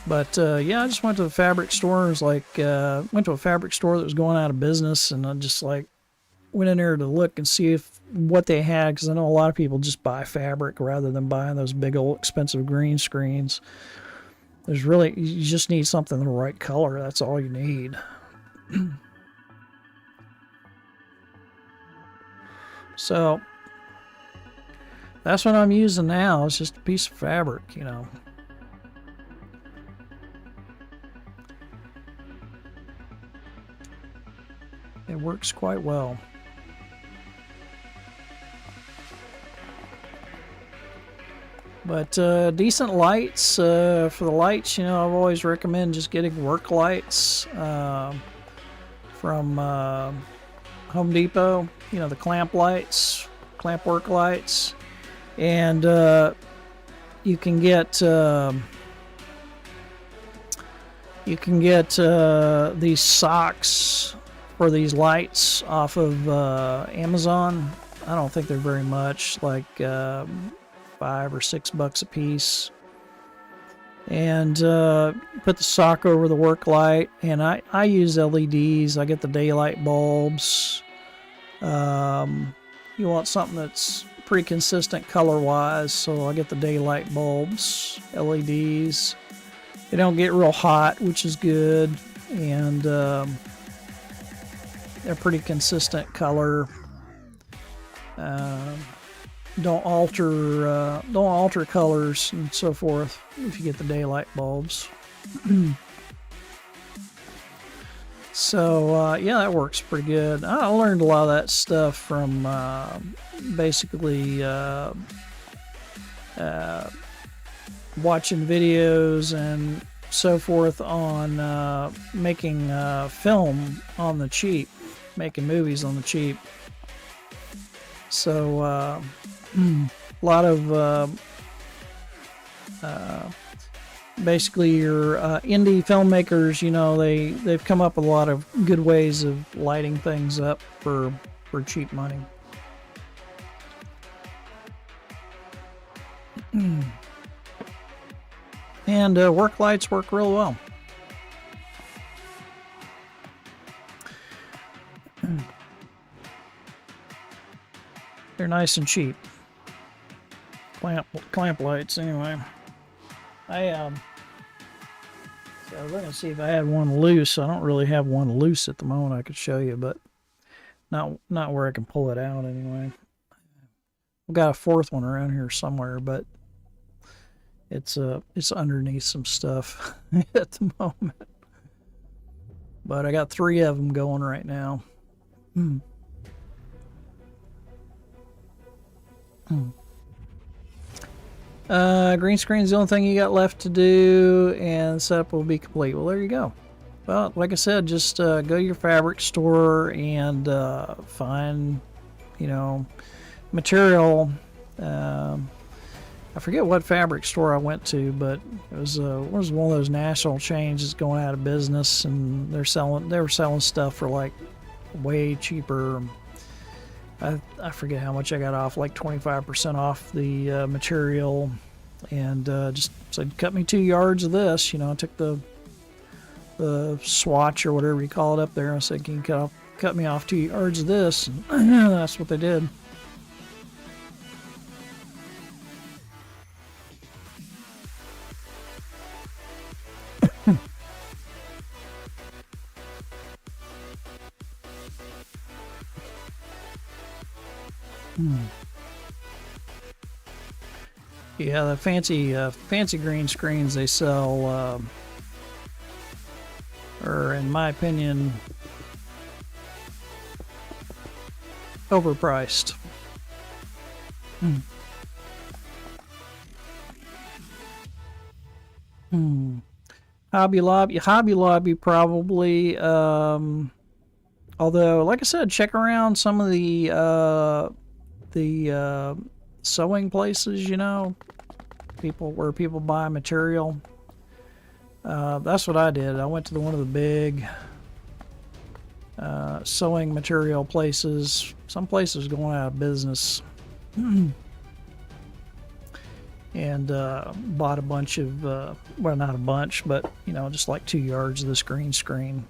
But yeah, I just went to the fabric store. It was like went to a fabric store that was going out of business, and I just like went in there to look and see what they had, because I know a lot of people just buy fabric rather than buying those big old expensive green screens. You just need something the right color. That's all you need. So that's what I'm using now. It's just a piece of fabric, you know. It works quite well. But decent lights. For the lights, you know, I've always recommend just getting work lights from Home Depot. You know, the clamp lights, clamp work lights. And you can get these socks for these lights off of Amazon. I don't think they're very much, like $5 or $6 a piece. And put the sock over the work light, and I use LEDs. I get the daylight bulbs. You want something that's pretty consistent color wise, so I get the daylight bulbs, LEDs. They don't get real hot, which is good, and they're pretty consistent color. Don't alter colors and so forth if you get the daylight bulbs. So yeah, that works pretty good. I learned a lot of that stuff from basically watching videos and so forth on making film on the cheap, making movies on the cheap. So a lot of basically your indie filmmakers, you know, they've come up with a lot of good ways of lighting things up for cheap money. And work lights work real well. They're nice and cheap. Clamp lights, anyway. So I was looking to see if I had one loose. I don't really have one loose at the moment I could show you, but not where I can pull it out anyway. I've got a fourth one around here somewhere, but It's underneath some stuff at the moment. But I got 3 of them going right now. Green screen's the only thing you got left to do, and setup will be complete. Well, there you go. Well, like I said, just go to your fabric store and find, material. I forget what fabric store I went to, but it was one of those national chains that's going out of business, and they were selling stuff for like way cheaper. I forget how much I got off, like 25% off the material, and just said, cut me 2 yards of this. I took the swatch or whatever you call it up there. I said, can you cut me off 2 yards of this? And that's what they did. Yeah, the fancy green screens they sell are, in my opinion, overpriced. Hobby Lobby probably. Although, like I said, check around some of the sewing places. Where people buy material. That's what I did. I went to one of the big sewing material places. Some places going out of business. And bought a bunch of, well, not a bunch, but, just like 2 yards of this green screen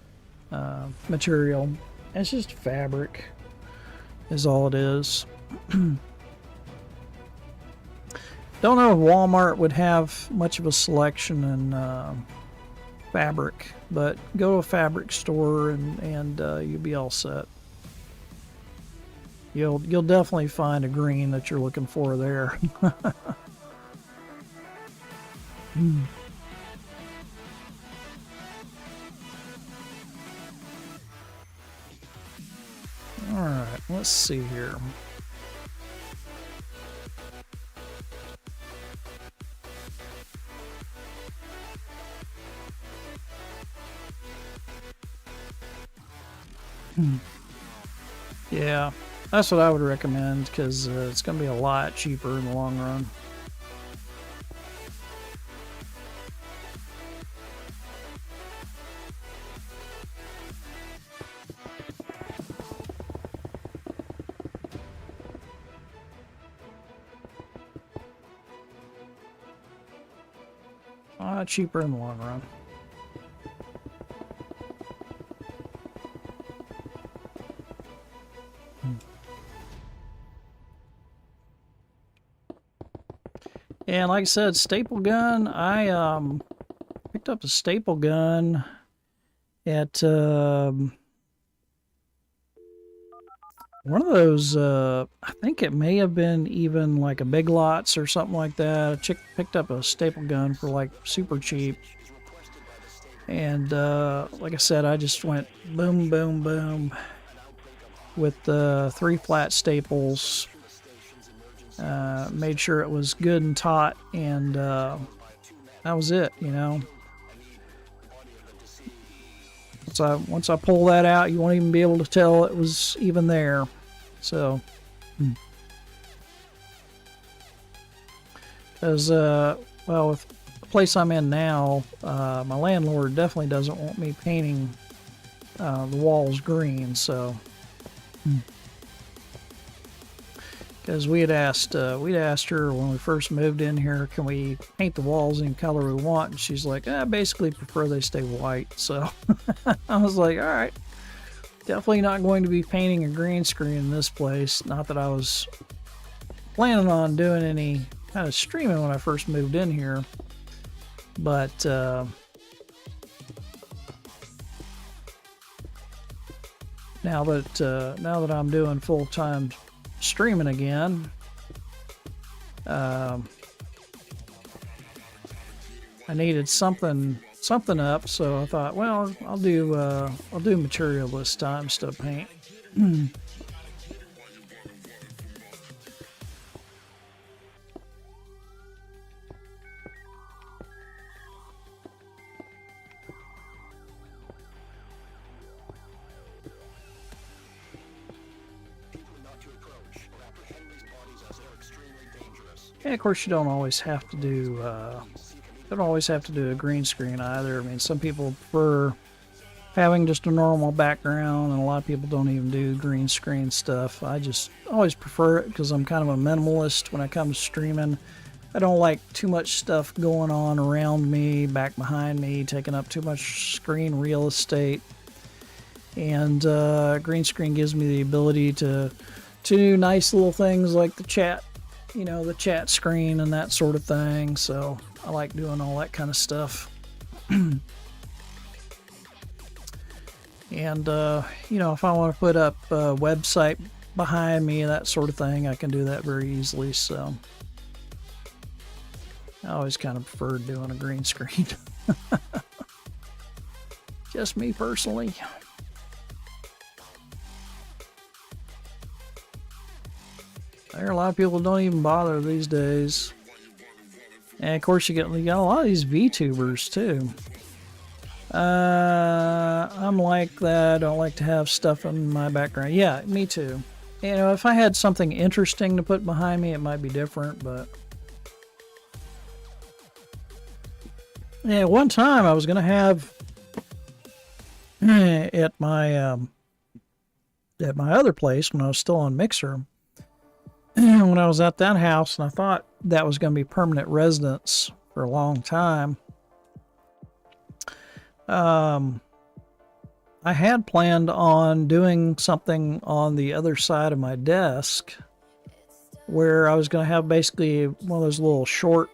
material. And it's just fabric is all it is. Don't know if Walmart would have much of a selection in fabric, but go to a fabric store and you'll be all set. You'll definitely find a green that you're looking for there. All right, let's see here. Yeah, that's what I would recommend, because it's going to be a lot cheaper in the long run. Cheaper in the long run. And like I said, staple gun, I picked up a staple gun at one of those, I think it may have been even like a Big Lots or something like that. I picked up a staple gun for like super cheap. And like I said, I just went boom, boom, boom with 3 flat staples. Made sure it was good and taut, and that was it, Once I pull that out, you won't even be able to tell it was even there. So, because well, with the place I'm in now, my landlord definitely doesn't want me painting the walls green. So, because we'd asked her when we first moved in here, can we paint the walls any color we want? And she's like, I basically prefer they stay white. So I was like, all right, definitely not going to be painting a green screen in this place. Not that I was planning on doing any kind of streaming when I first moved in here, but now that I'm doing full-time streaming again, I needed something up, so I thought, well, I'll do material this time instead of paint. And of course, you don't always have to do a green screen either. I mean, some people prefer having just a normal background, and a lot of people don't even do green screen stuff. I just always prefer it because I'm kind of a minimalist when it comes to streaming. I don't like too much stuff going on around me, back behind me, taking up too much screen real estate. And green screen gives me the ability to do nice little things like the chat, the chat screen and that sort of thing. So I like doing all that kind of stuff. And, if I want to put up a website behind me, that sort of thing, I can do that very easily. So I always kind of preferred doing a green screen. Just me personally. There are a lot of people who don't even bother these days. And of course you got a lot of these VTubers too. I'm like that. I don't like to have stuff in my background. Yeah, me too. If I had something interesting to put behind me, it might be different, but yeah, one time I was gonna have at my other place when I was still on Mixer, when I was at that house, and I thought that was going to be permanent residence for a long time. I had planned on doing something on the other side of my desk where I was going to have basically one of those little short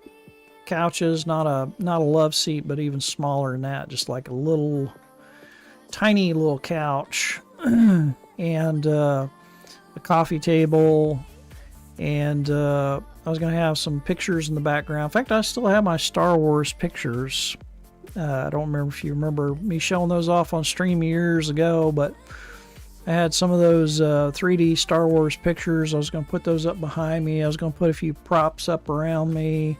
couches, not a love seat, but even smaller than that, just like a little tiny little couch and a coffee table. And I was going to have some pictures in the background. In fact, I still have my Star Wars pictures. I don't remember if you remember me showing those off on stream years ago, but I had some of those 3D Star Wars pictures. I was going to put those up behind me. I was going to put a few props up around me.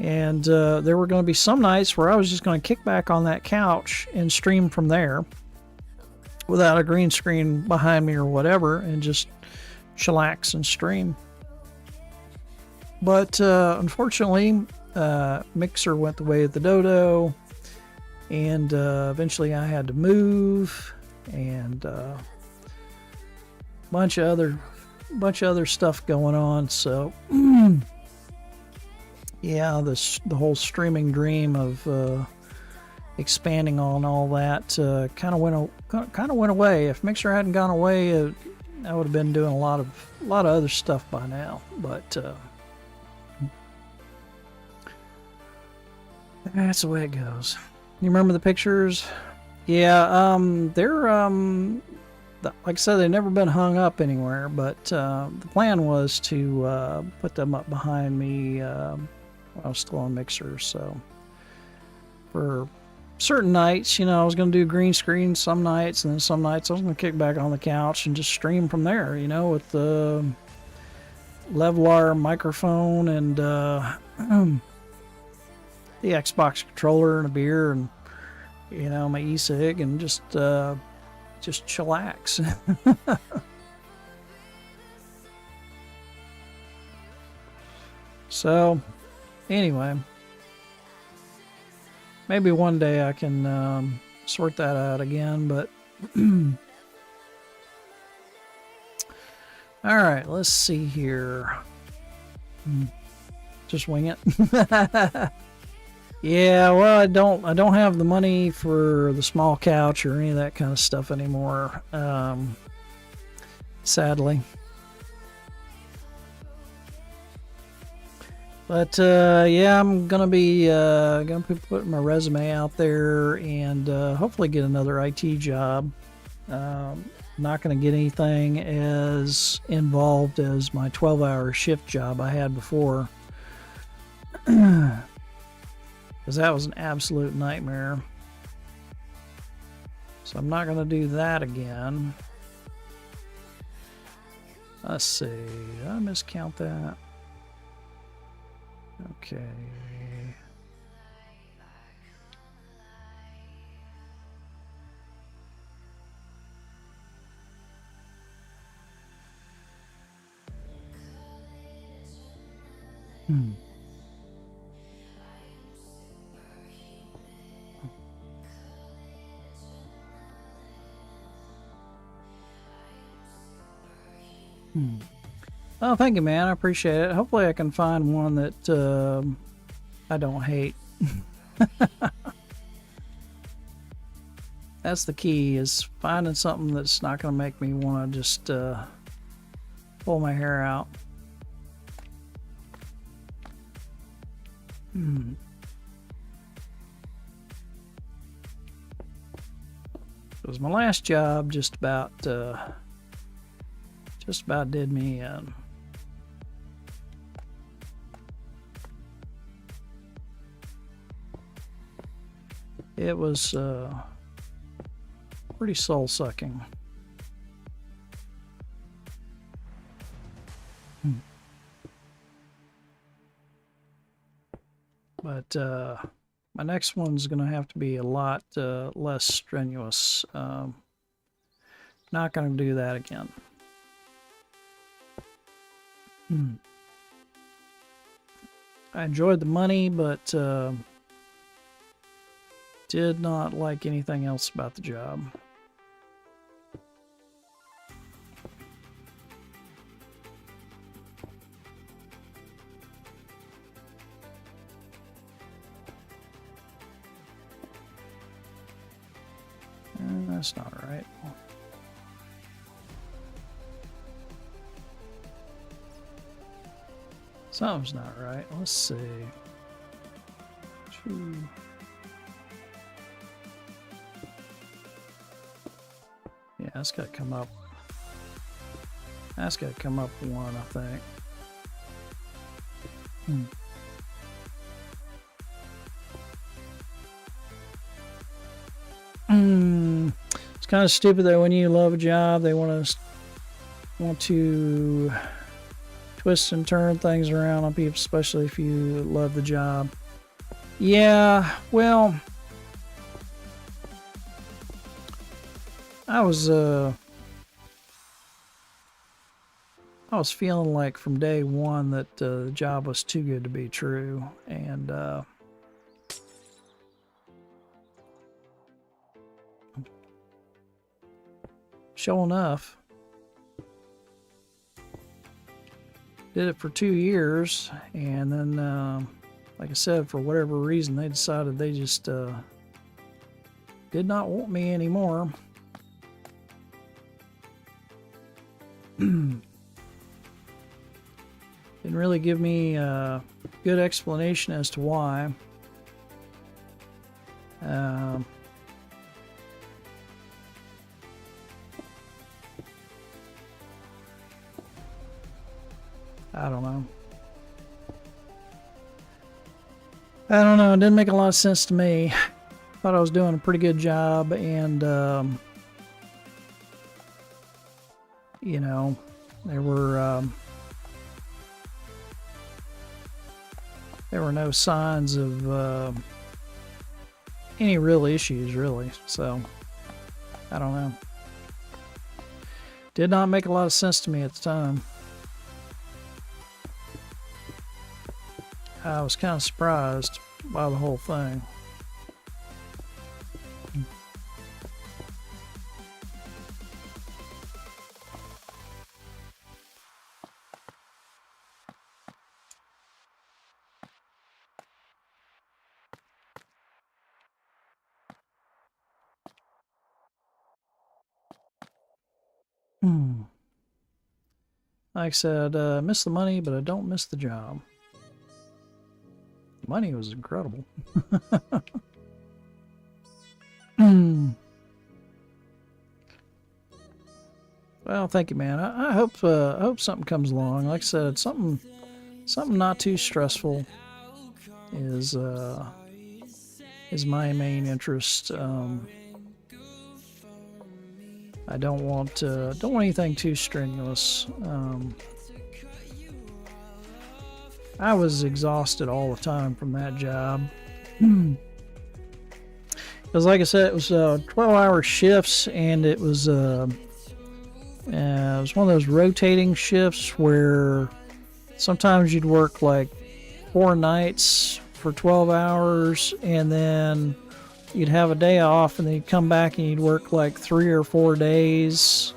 And there were going to be some nights where I was just going to kick back on that couch and stream from there without a green screen behind me or whatever, and just chillax and stream. But unfortunately, Mixer went the way of the dodo, and eventually I had to move, and bunch of other stuff going on. So yeah, the whole streaming dream of expanding on all that kind of went away. If Mixer hadn't gone away, I would have been doing a lot of other stuff by now. But that's the way it goes. You remember the pictures? Yeah, they're like I said, they've never been hung up anywhere, but the plan was to put them up behind me when I was still on Mixer. So for certain nights, I was going to do green screen some nights, and then some nights I was going to kick back on the couch and just stream from there, with the Levelar microphone and the Xbox controller and a beer and my e-cig, and just chillax. So anyway, maybe one day I can sort that out again, but all right, let's see here. Just wing it. Yeah, well, I don't have the money for the small couch or any of that kind of stuff anymore, sadly. But yeah, I'm gonna be putting my resume out there and hopefully get another IT job. Not gonna get anything as involved as my 12-hour shift job I had before. because that was an absolute nightmare. So I'm not going to do that again. Let's see. Did I miscount that? Okay. Hmm. Oh, thank you, man. I appreciate it. Hopefully I can find one that I don't hate. That's the key, is finding something that's not going to make me want to just pull my hair out. It was my last job, just about did me in. It was pretty soul-sucking. But my next one's going to have to be a lot less strenuous. Not going to do that again. I enjoyed the money, but did not like anything else about the job. That's not right. Something's not right. Let's see. Yeah, that's got to come up. That's got to come up one, I think. It's kind of stupid that when you love a job, they want to twist and turn things around on people, especially if you love the job. Yeah, well, I was feeling like from day one that the job was too good to be true, and sure enough, did it for 2 years, and then, like I said, for whatever reason, they decided they just did not want me anymore. Didn't really give me a good explanation as to why. I don't know. It didn't make a lot of sense to me. Thought I was doing a pretty good job, and you know, there were no signs of any real issues, really. So I don't know. Did not make a lot of sense to me at the time. I was kind of surprised by the whole thing. Like I said, miss the money, but I don't miss the job. The money was incredible. Well, thank you, man. I hope something comes along. Like I said, something not too stressful is is my main interest. I don't want anything too strenuous. I was exhausted all the time from that job. Because, like I said, it was 12-hour shifts, and it was one of those rotating shifts where sometimes you'd work like 4 nights for 12 hours, and then you'd have a day off, and then you'd come back and you'd work like 3 or 4 days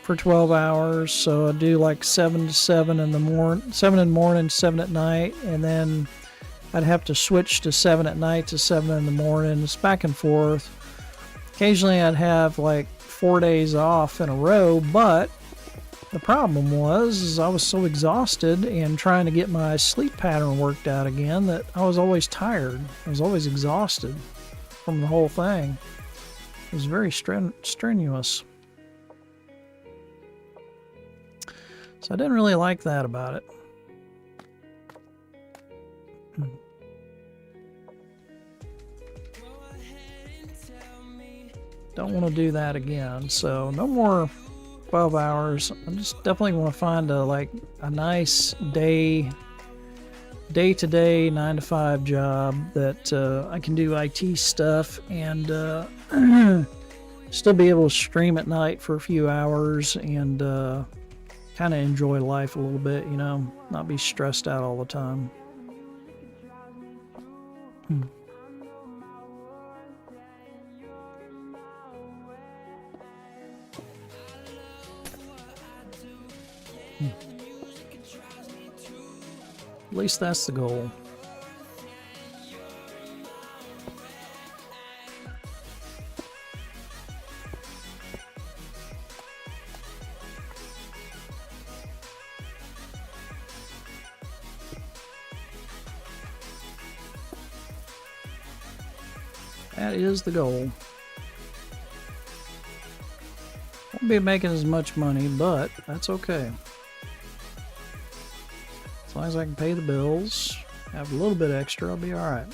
for 12 hours. So I'd do like 7 to 7 in the morning, 7 in the morning, 7 at night, and then I'd have to switch to 7 at night to 7 in the morning. It's back and forth. Occasionally I'd have like 4 days off in a row, but the problem was I was so exhausted and trying to get my sleep pattern worked out again that I was always tired. I was always exhausted from the whole thing. It was very strenuous. So I didn't really like that about it. Don't want to do that again. So no more 12 hours. I just definitely want to find a nice day-to-day 9 to 5 job that I can do IT stuff and still be able to stream at night for a few hours and kind of enjoy life a little bit, you know, not be stressed out all the time. At least that's the goal. That is the goal. Won't be making as much money, but that's okay. As long as I can pay the bills, have a little bit extra, I'll be alright.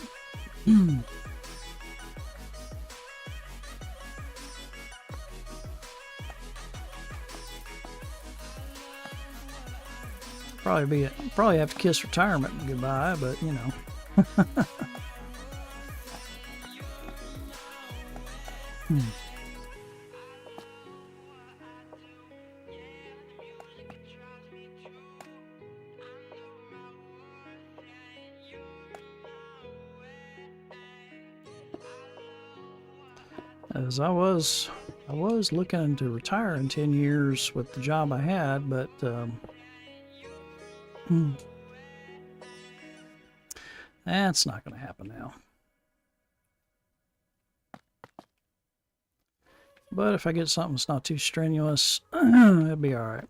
Probably have to kiss retirement goodbye, but you know. As I was looking to retire in 10 years with the job I had, but that's not going to happen now. But if I get something that's not too strenuous, it'll be all right.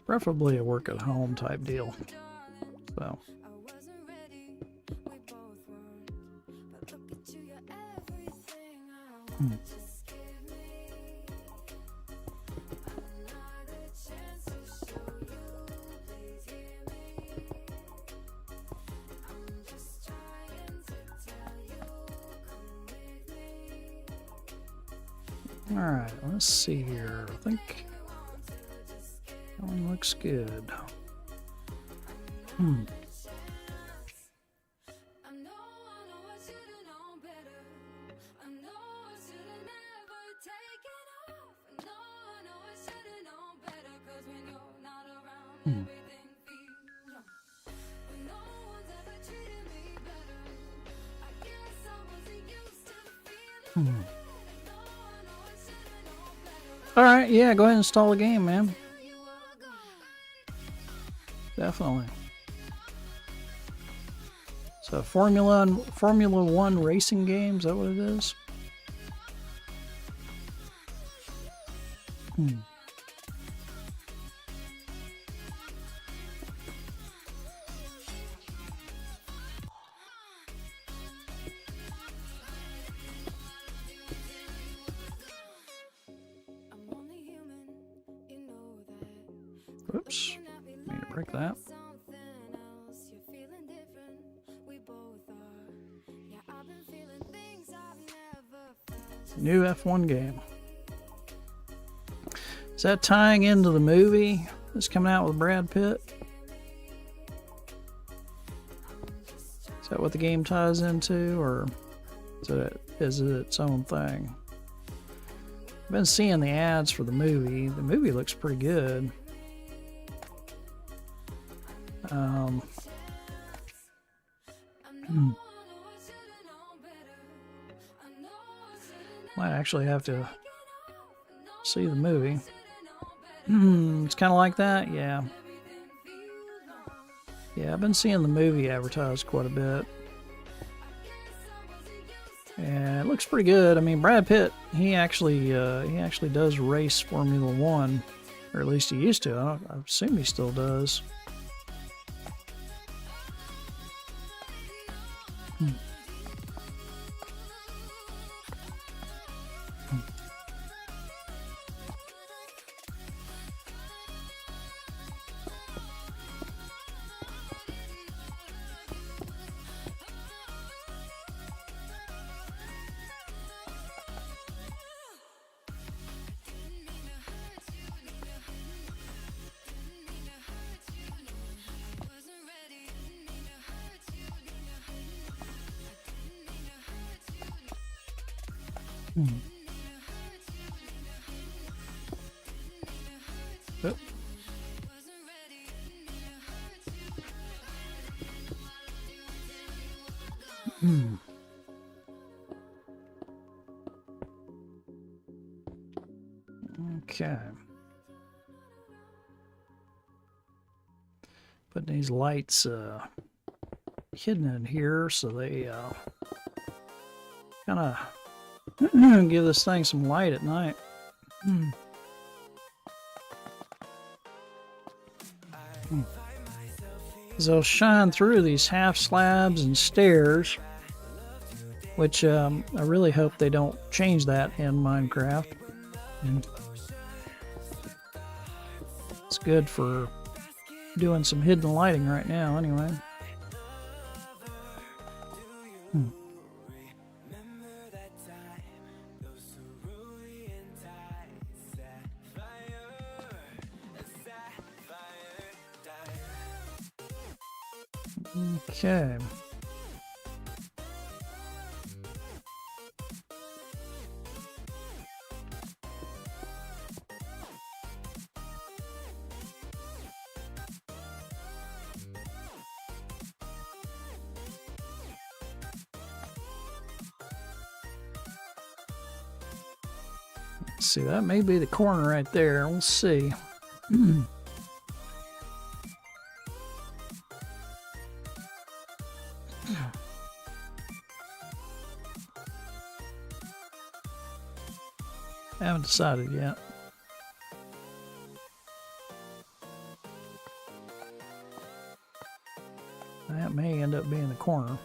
Preferably a work at home type deal. So. All right, let's see here. I think that one looks good. Alright, yeah, go ahead and install the game, man. Definitely. So, Formula 1 racing game, is that what it is? Oops. Need to break that. New F1 game. Is that tying into the movie that's coming out with Brad Pitt? Is that what the game ties into, or is it its own thing? I've been seeing the ads for the movie. The movie looks pretty good. Might actually have to see the movie. It's kind of like that, yeah. Yeah, I've been seeing the movie advertised quite a bit. And it looks pretty good. I mean, Brad Pitt, he actually does race Formula One, or at least he used to. I assume he still does. Yep. Okay. Putting these lights hidden in here so they kind of give this thing some light at night. They'll shine through these half slabs and stairs, which I really hope they don't change that in Minecraft. And it's good for doing some hidden lighting right now anyway. Okay. Let's see, that may be the corner right there. We'll see. I haven't decided yet. That may end up being the corner.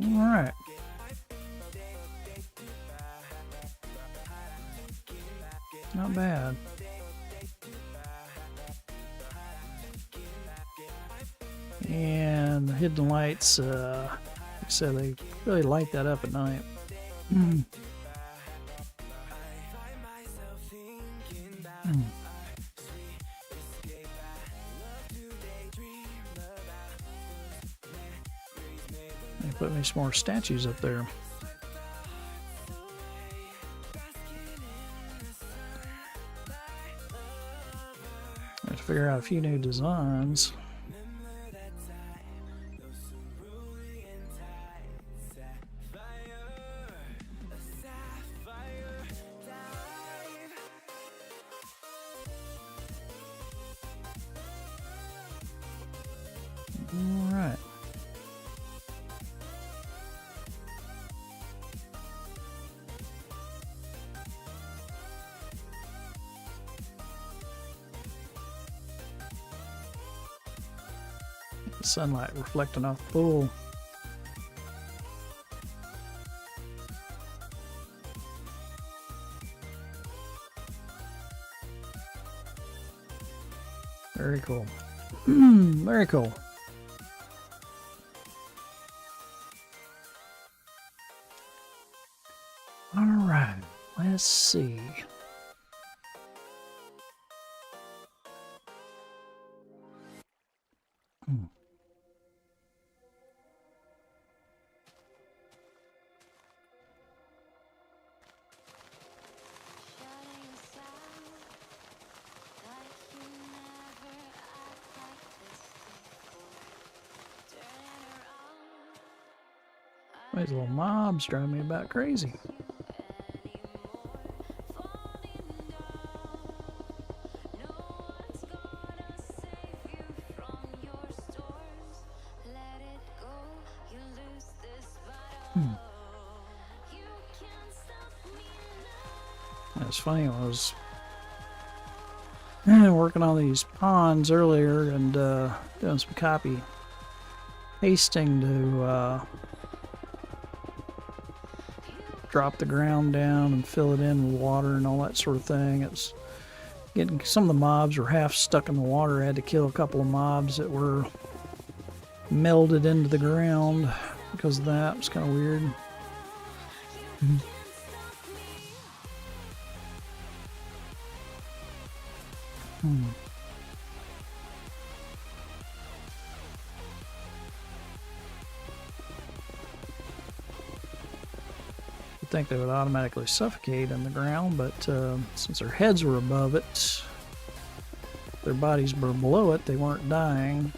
All right. Not bad. And the hidden lights, like I said, they really light that up at night. They put me some more statues up there. I have to figure out a few new designs. All right. The sunlight reflecting off the pool. Very cool. Very cool. All right, let's see. These little mobs drive me about crazy. It's funny, I was working on these ponds earlier and doing some copy pasting to drop the ground down and fill it in with water and all that sort of thing. It's getting, some of the mobs were half stuck in the water. I had to kill a couple of mobs that were melded into the ground because of that. It was kind of weird. You'd think they would automatically suffocate in the ground, but since their heads were above it, their bodies were below it, they weren't dying.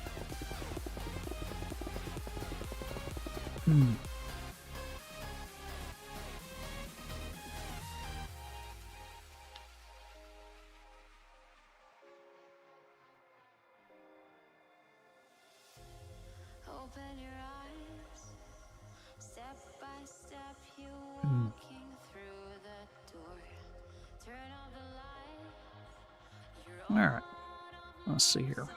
Open your eyes. Step by step, you walking through the door. Turn off the light. All right, let's see here.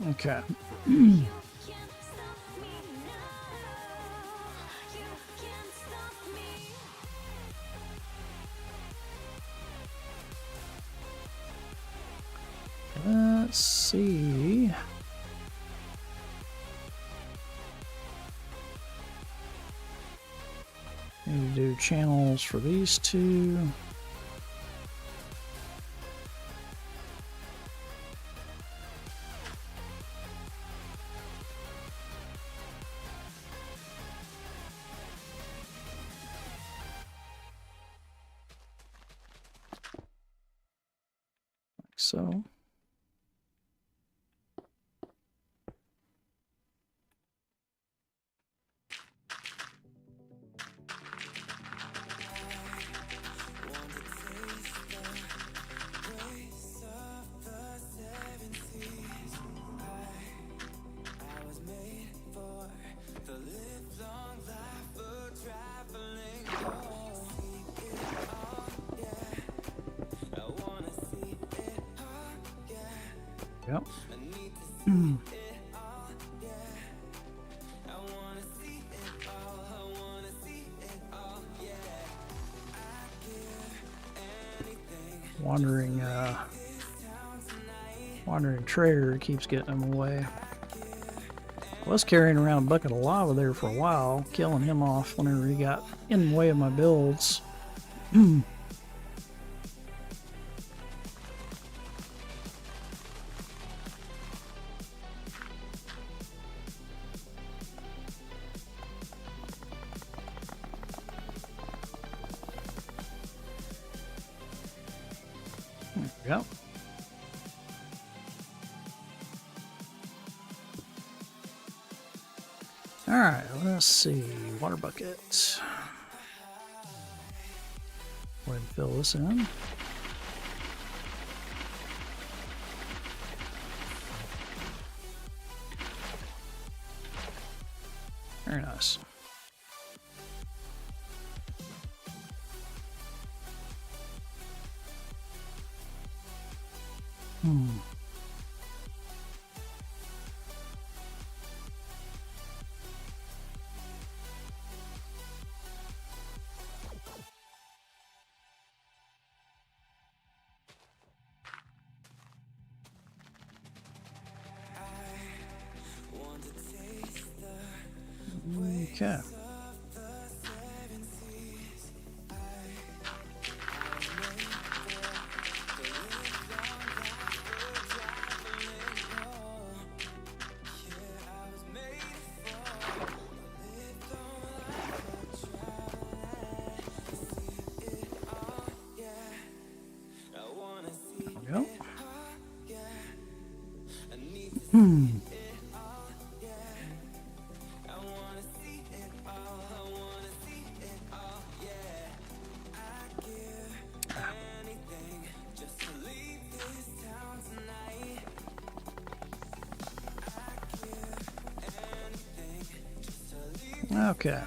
Okay. Let's see. Need to do channels for these two. Like so. Yep. Wandering trader keeps getting him away. I was carrying around a bucket of lava there for a while, killing him off whenever he got in the way of my builds. go. Alright, let's see. Water bucket. Go ahead and fill this in. Very nice. Okay. There we go. Okay.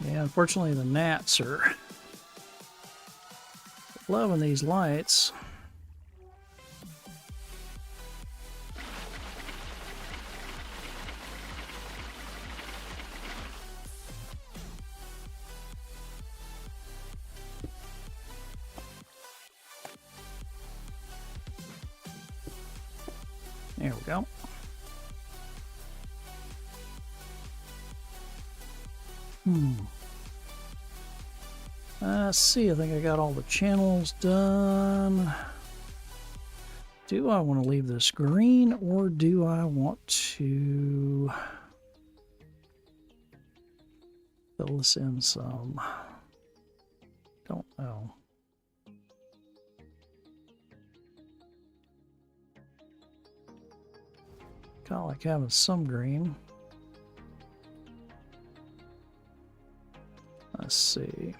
Yeah, unfortunately the gnats are loving these lights. There we go. Let's see, I think I got all the channels done. Do I want to leave this green or do I want to fill this in some? Don't know. Kind of like having some green. Let's see.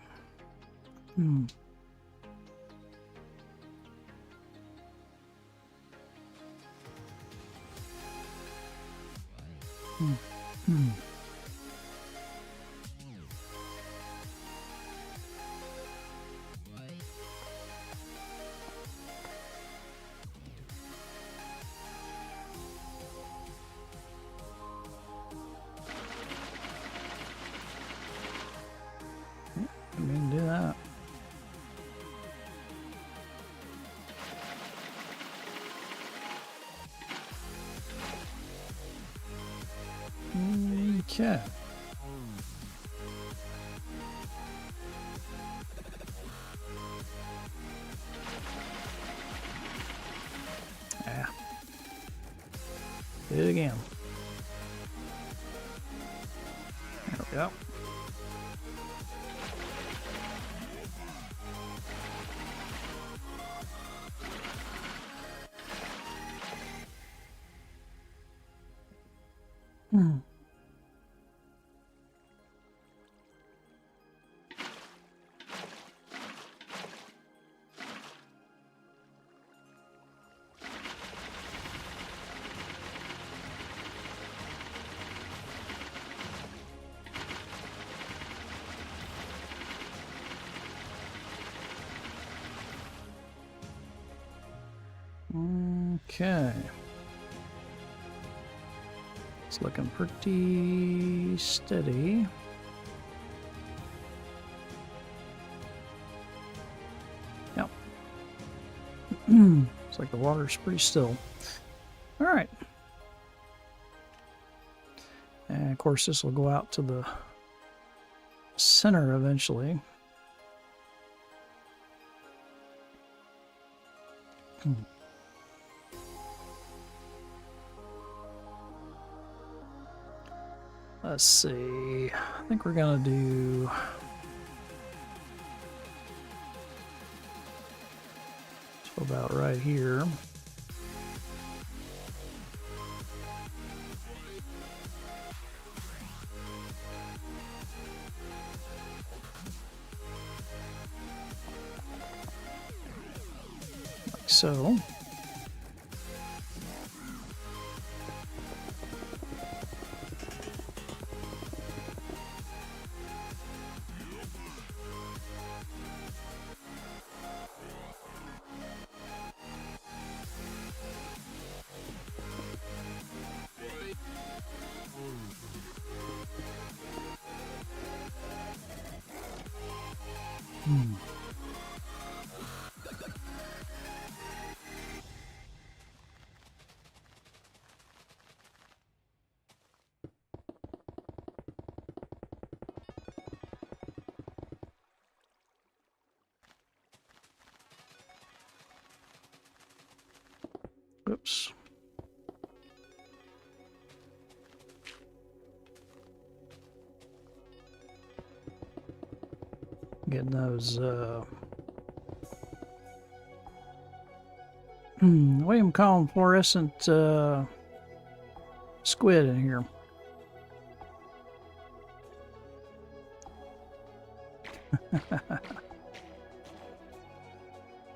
We can do that. Okay. Ah. Do it again. There we go. Okay. It's looking pretty steady. Yep. Looks like the water's pretty still. All right. And of course, this will go out to the center eventually. Let's see. I think we're gonna do. So about right here. Like so. Oops. Getting those what do you call them, fluorescent squid in here.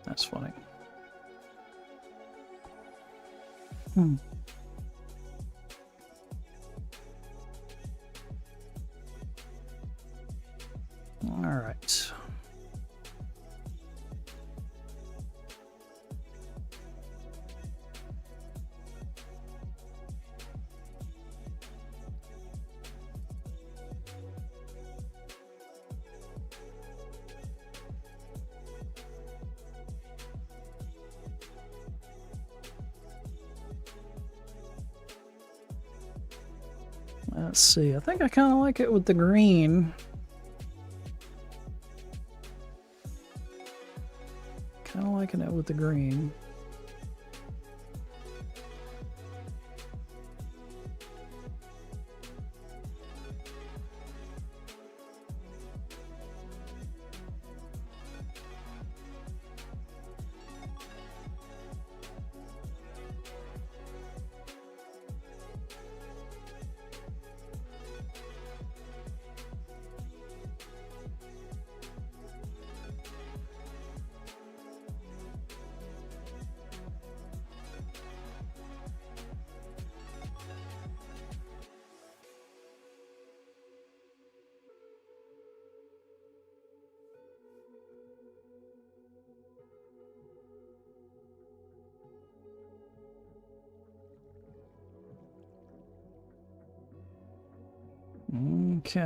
That's funny. All right. Let's see. I think I kind of like it with the green. Kind of liking it with the green. Okay.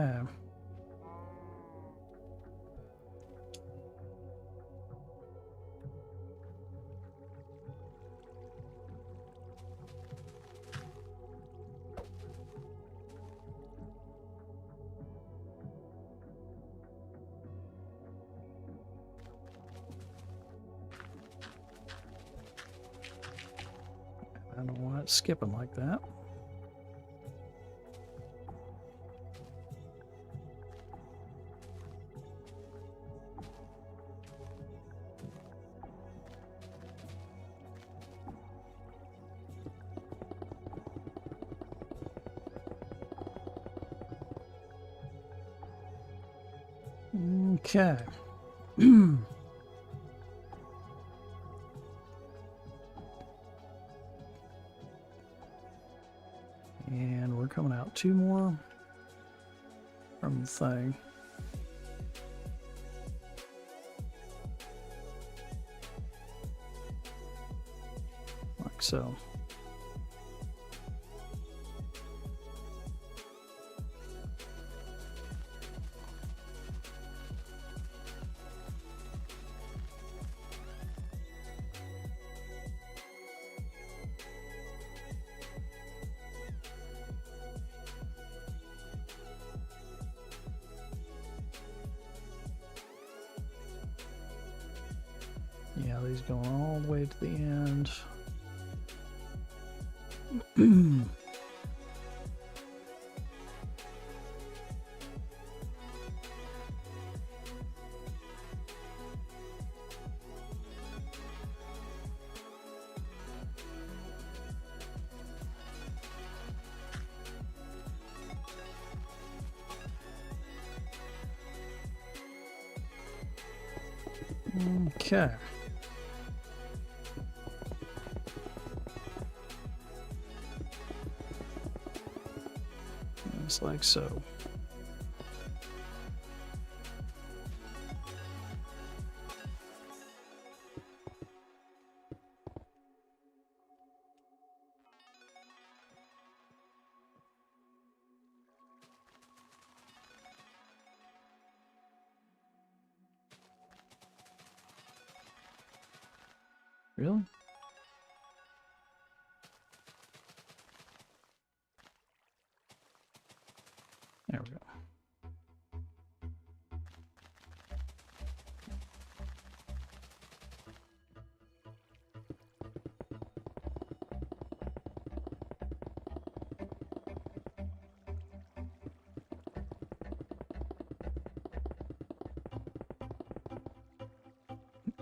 I don't know why it's skipping like that. Okay. And we're coming out 2 more from the thing. Like so. he's going all the way to the end. Okay. Just like so. Really? There we go.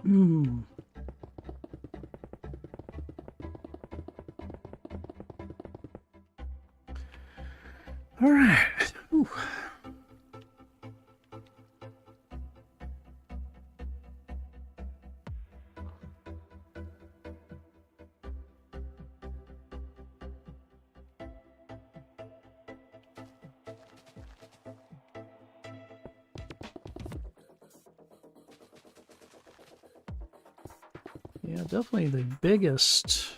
Hmm. All right. Whew. Yeah, definitely the biggest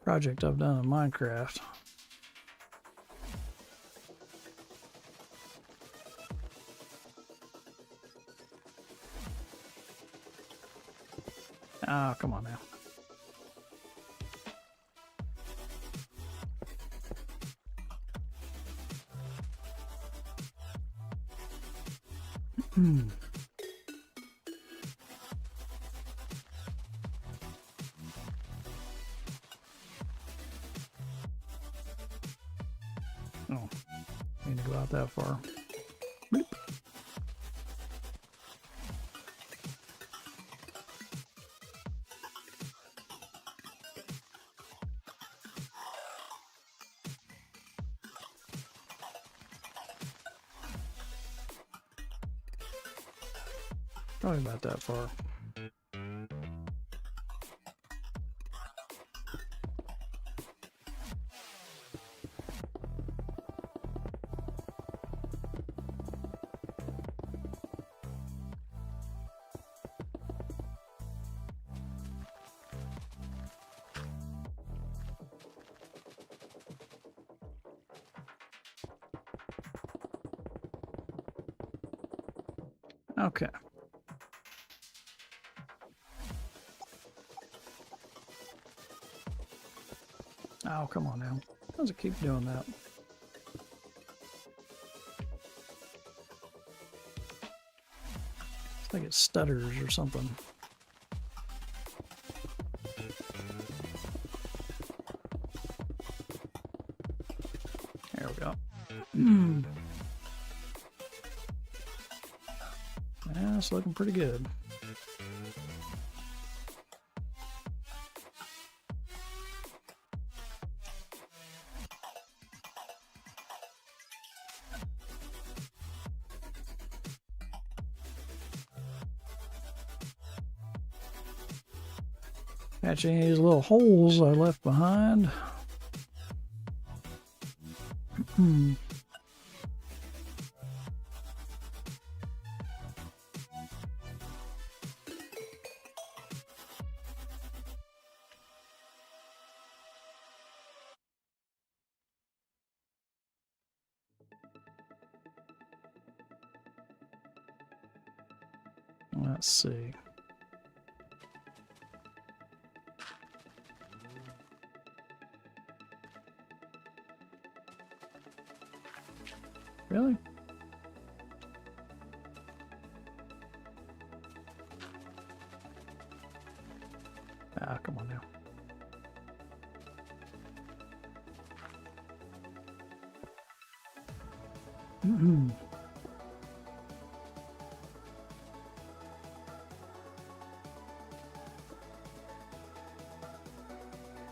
project I've done in Minecraft. Ah, come on now. Hmm. Oh, I need to go out that far. Bloop. Probably about that far. Okay. Oh, come on now. How does it keep doing that? It's like it stutters or something. There we go. Yeah, it's looking pretty good. Catch any of these little holes I left behind. Let's see. Really? Ah, come on now.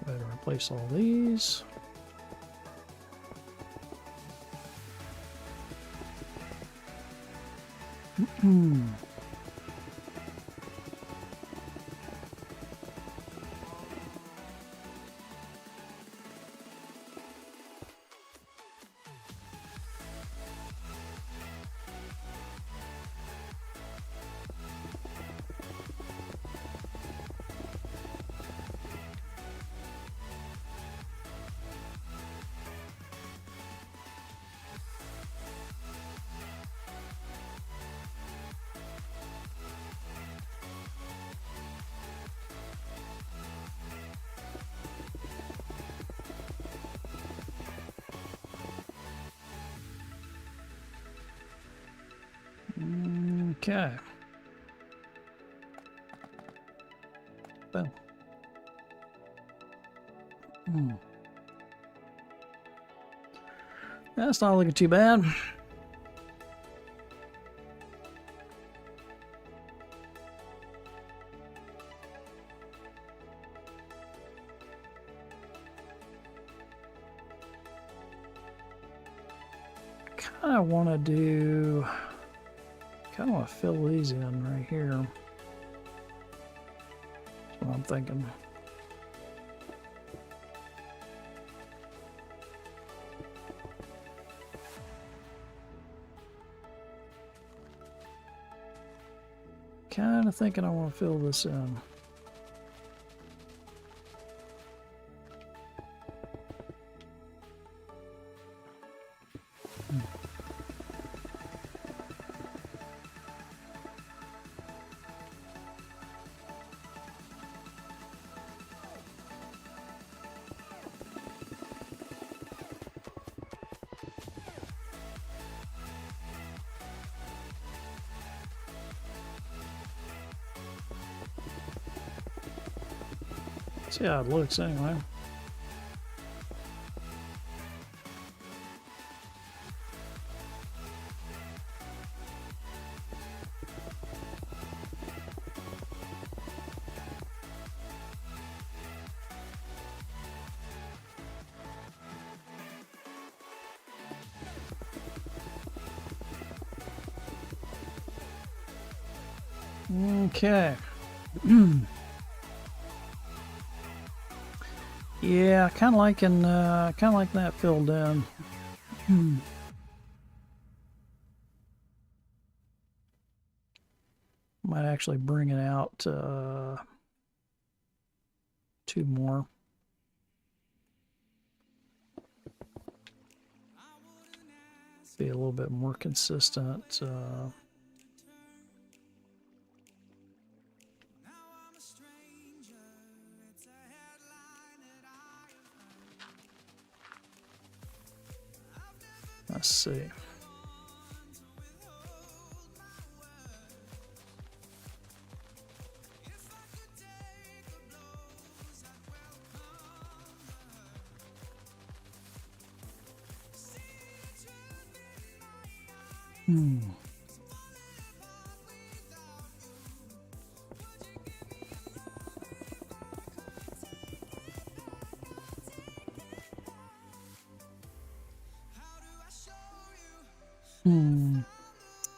Better replace all these. Okay. Boom. That's not looking too bad. Kind of want to fill these in right here. That's what I'm thinking. Kind of thinking I want to fill this in. See how it looks anyway. Okay. Yeah, kind of liking that filled in. Might actually bring it out 2 more. Be a little bit more consistent. Let's see.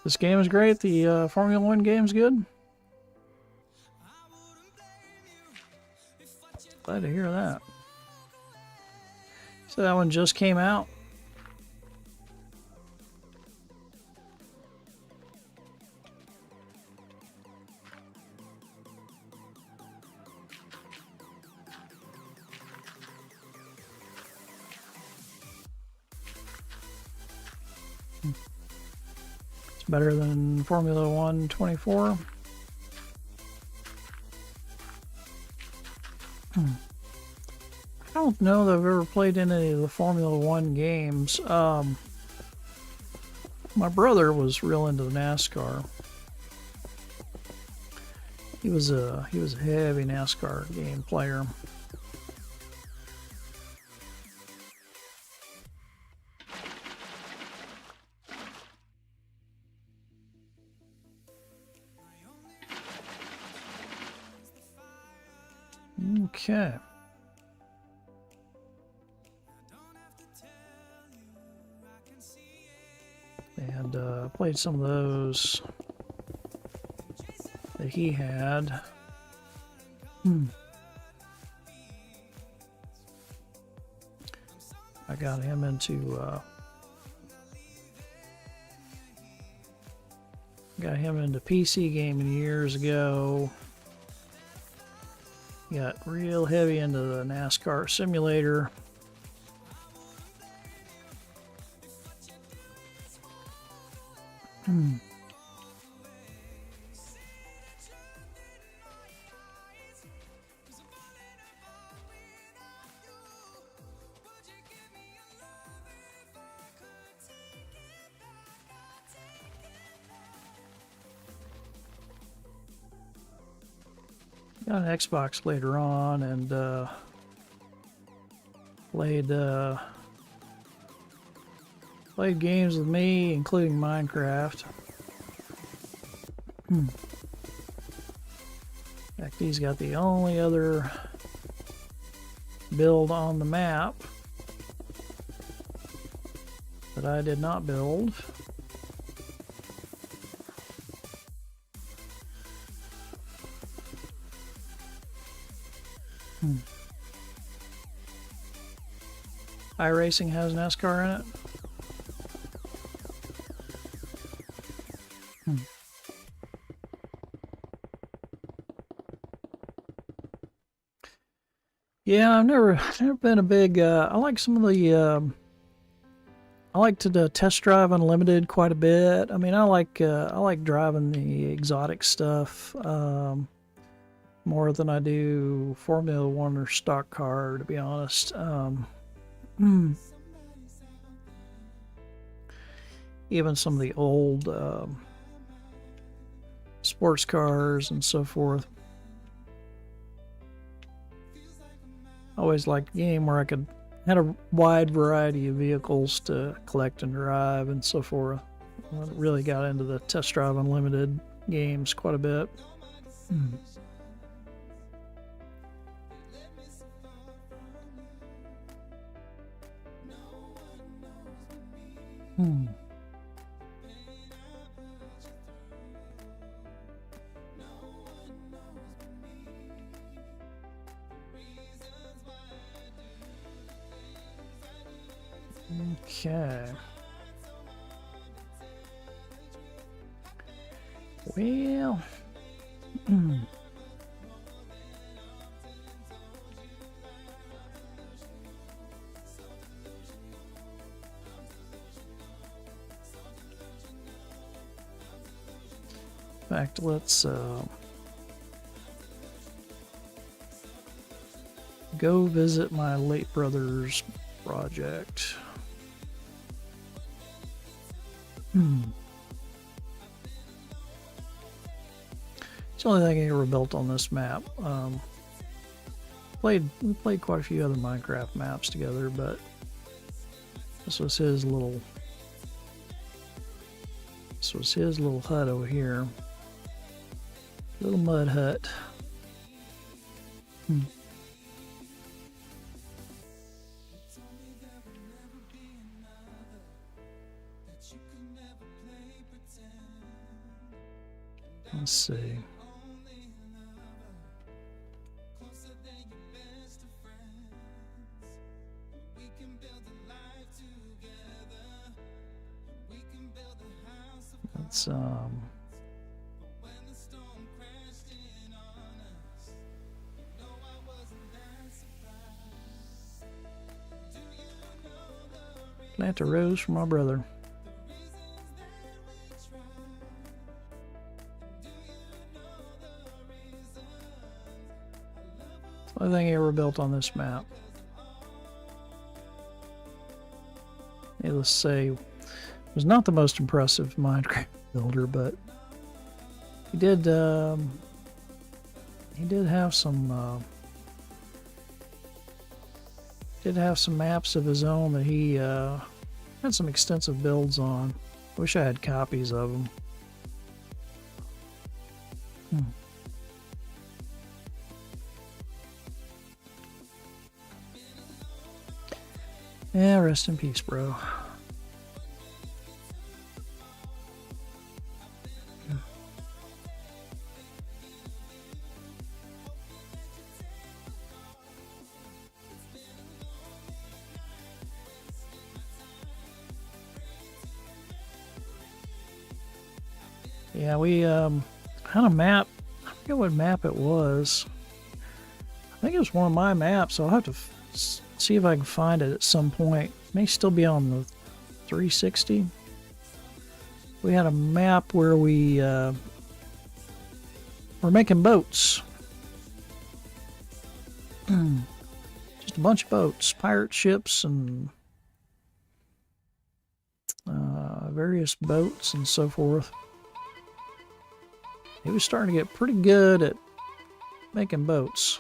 This game is great. The Formula 1 game's good. Glad to hear that. So that one just came out. Better than Formula 1 24. I don't know that I've ever played any of the Formula 1 games. My brother was real into the NASCAR. He was a heavy NASCAR game player. Okay. And played some of those that he had. I got him into PC gaming years ago. Got real heavy into the NASCAR simulator. Got an Xbox later on and played games with me, including Minecraft. In fact, he's got the only other build on the map that I did not build. iRacing has NASCAR in it. Yeah, I've never been a big. I like some of the. I like to test drive Unlimited quite a bit. I mean, I like driving the exotic stuff more than I do Formula One or stock car, to be honest. Even some of the old sports cars and so forth. I always liked a game where I had a wide variety of vehicles to collect and drive and so forth. I really got into the Test Drive Unlimited games quite a bit. Okay. Well, in fact, let's go visit my late brother's project. It's the only thing I ever built on this map. We played quite a few other Minecraft maps together, but this was his little hut over here. Little mud hut. Let's see. Let's plant a rose for my brother. The only thing he ever built on this map. Needless to say, was not the most impressive Minecraft builder, but he did He did have some maps of his own that he had some extensive builds on. Wish I had copies of them. Yeah, rest in peace, bro. Yeah, we had a map. I forget what map it was. I think it was one of my maps, so I'll have to see if I can find it at some point. It may still be on the 360. We had a map where we were making boats. Just a bunch of boats, pirate ships, and various boats and so forth. He was starting to get pretty good at making boats.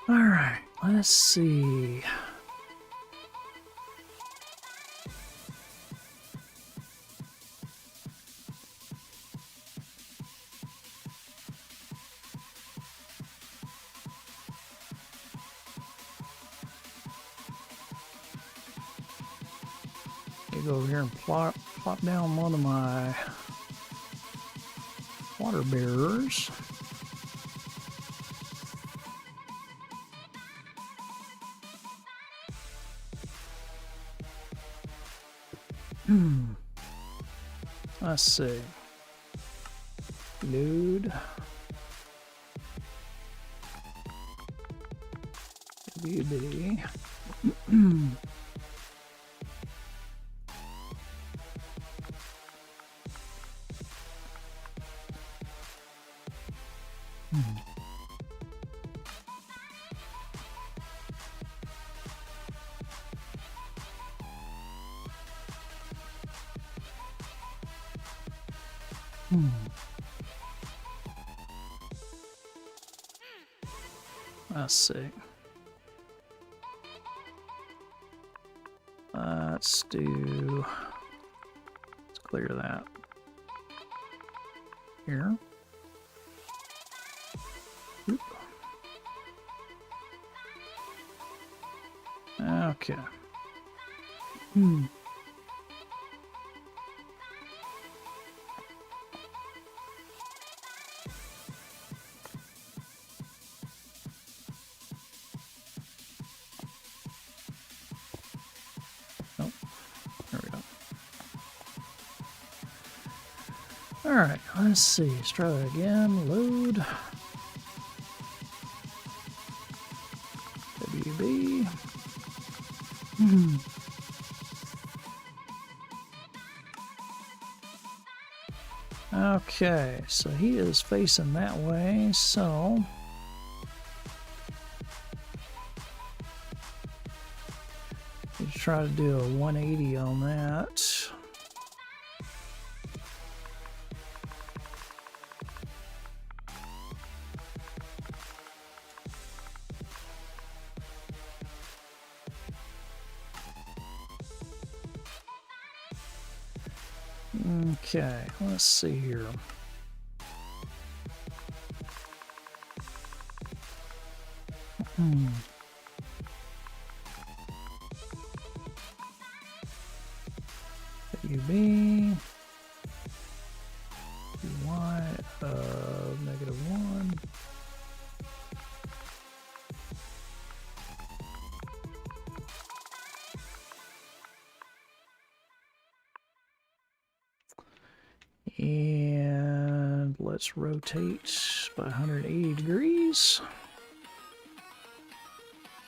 All right, let's see. Go over here and plop down one of my water bearers. Let's see. Load. WB. Let's see. Let's clear that here. Oop. Okay. Alright, let's see. Let's try that again. Load. WB. Okay, so he is facing that way, so let's try to do a 180 on that. Okay, let's see here. UB Y of -1. And let's rotate by 180 degrees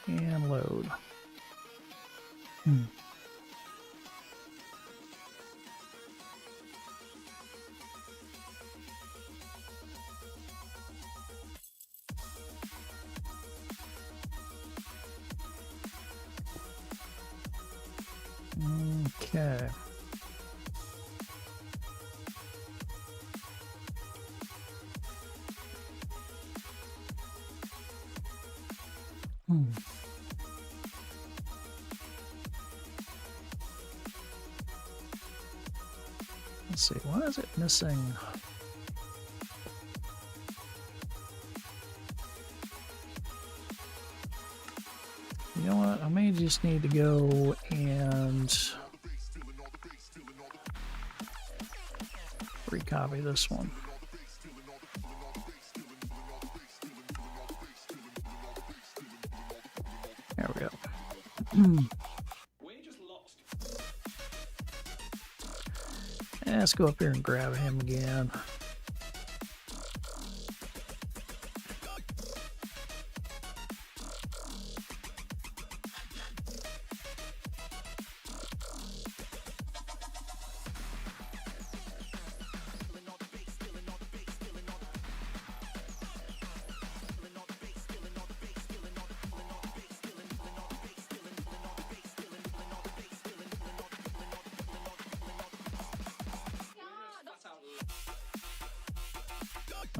and load. Let's see, why is it missing? You know what? I may just need to go and recopy this one. There we go. Let's go up here and grab him again.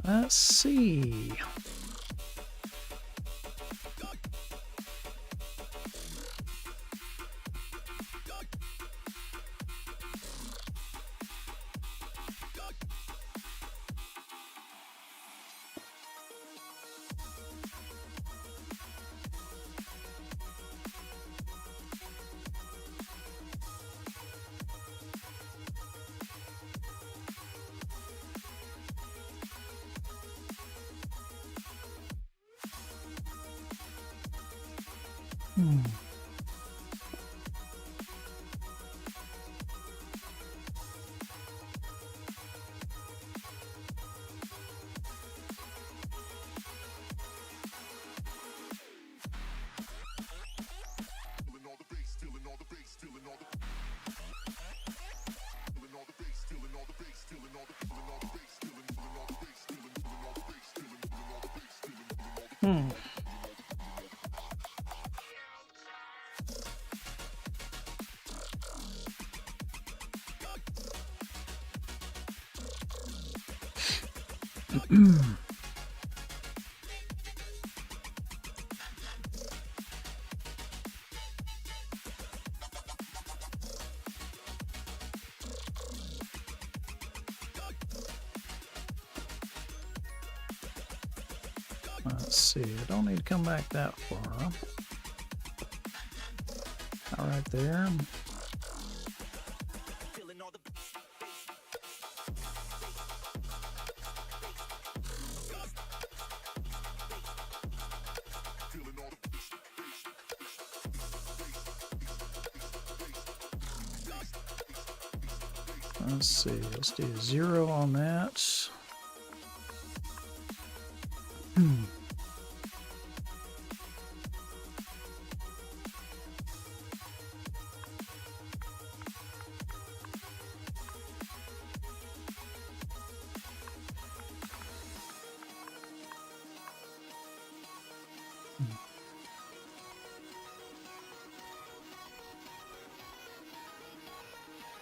Let's see. Let's see, I don't need to come back that far. All right there. Let's see, let's do 0 on that.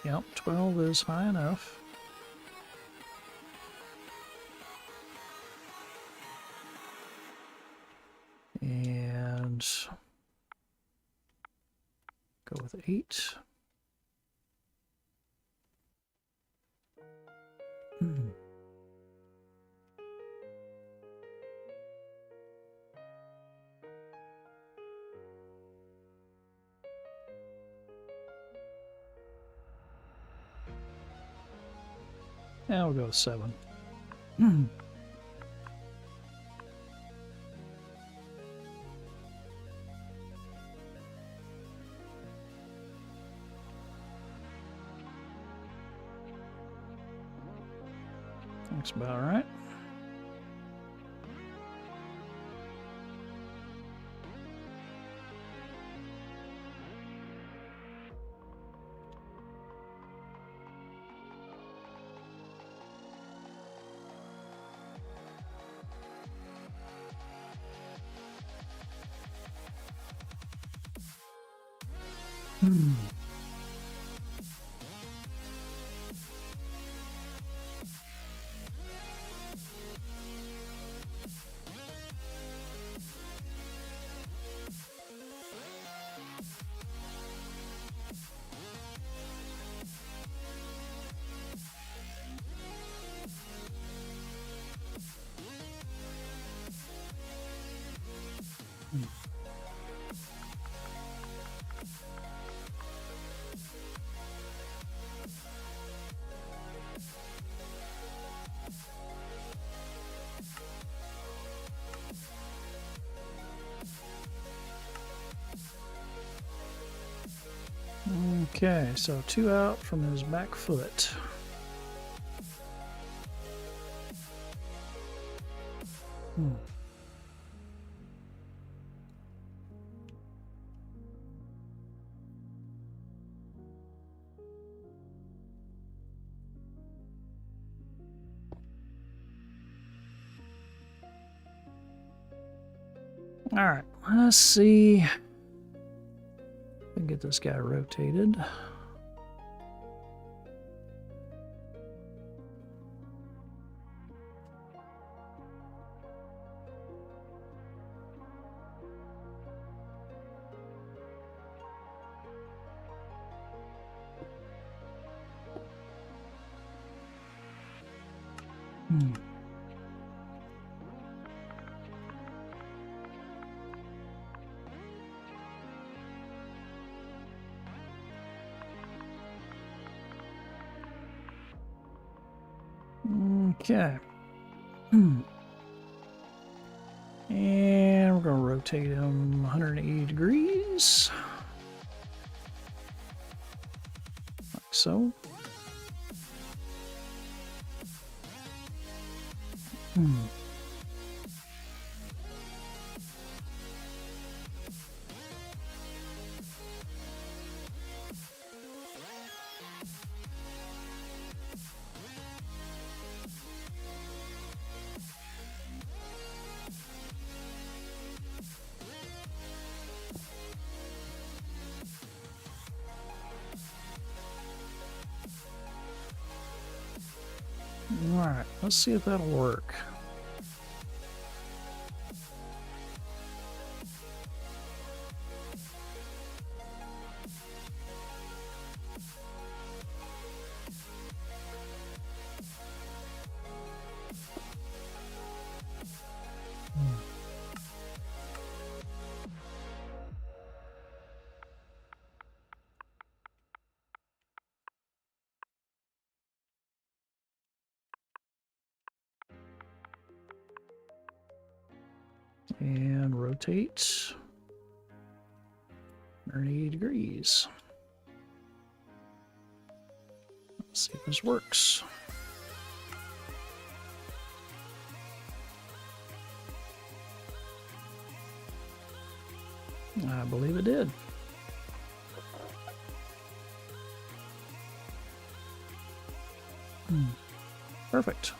Yep, 12 is high enough. And go with 8. Now we'll go 7. Looks about right. Okay, so 2 out from his back foot. All right, let's see. If I can get this guy rotated. Okay. And we're going to rotate him 180 degrees. Like so. Alright, let's see if that'll work. And rotate 180 degrees. Let's see if this works. I believe it did. Perfect.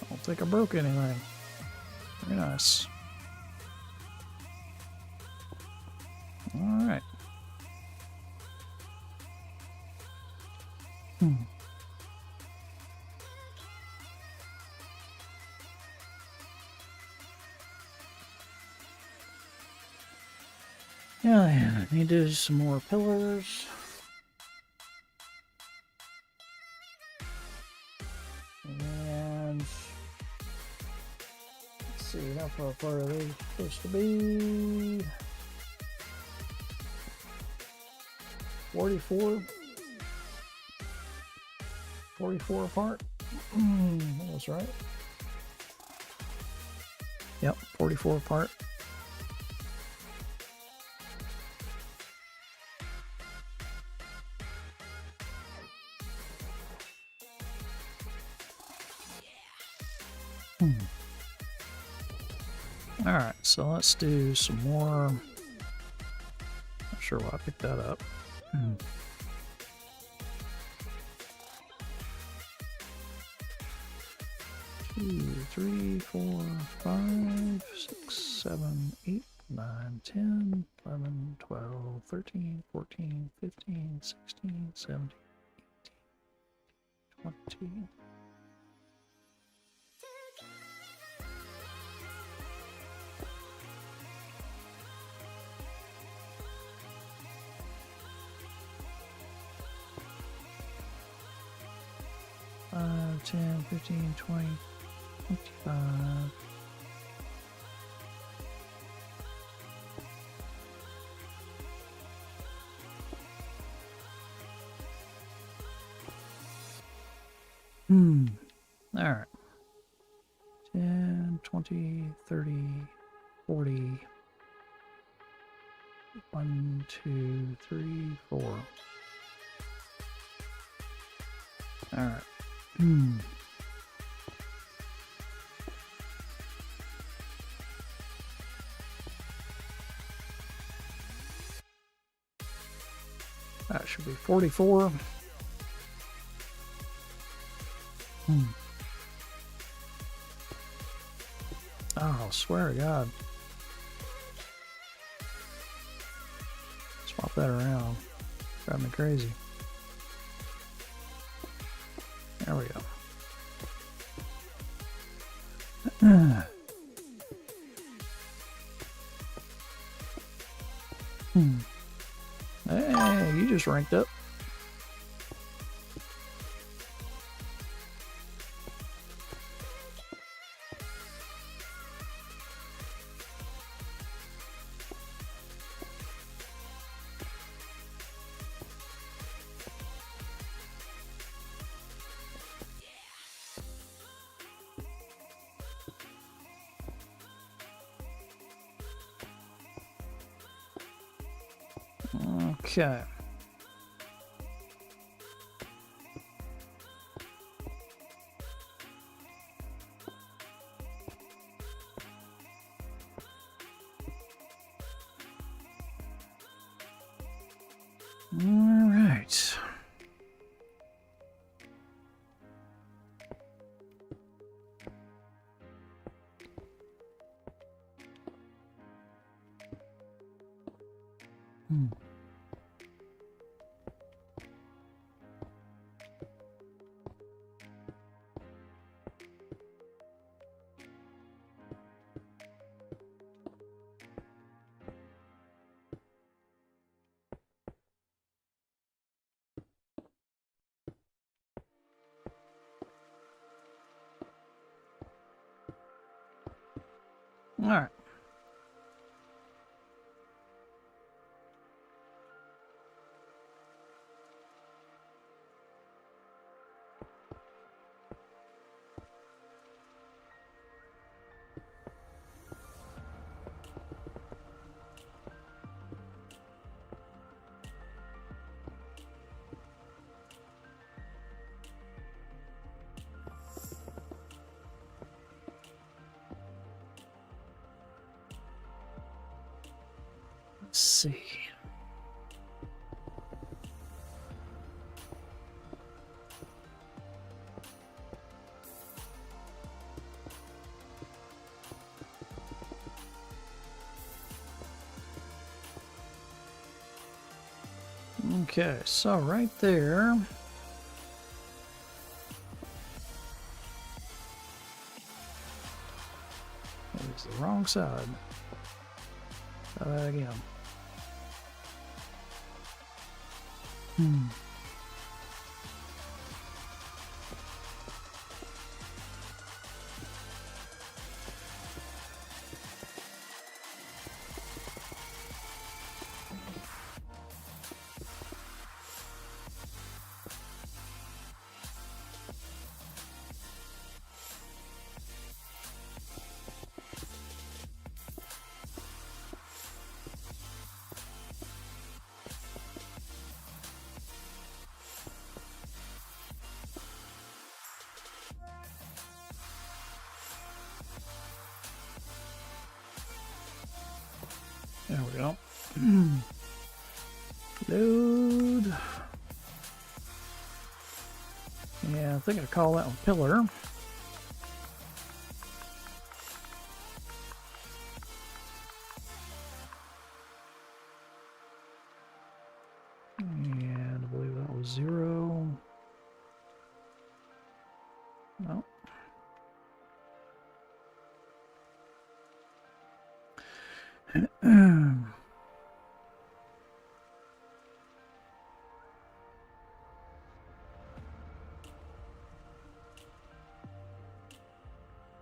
I don't think I broke anything. Very nice. All right. Yeah, I need to do some more pillars. And let's see, how far apart are they supposed to be? 44? 44 apart? That was right. Yep, 44 apart. Alright, so let's do some more. Not sure why I picked that up. 2, 3, 4, 5, 6, 7, 8, 9, 10, 11, 12, 13, 14, 15, 16, 17, 18, 20. Five, 10, 15, 20, 25. All right. 10, 20. 20, 30, 40. 1, 2, 3, 4. All right. That should be 44. Oh, swear to God. Swap that around. Drive me crazy. There we go. Hey, you just ranked up. Okay. All right. All right. Let's see. Okay, so right there. It's the wrong side. Try that again. There we go. Load. Yeah, I think I call that one pillar. And I believe that was 0. No.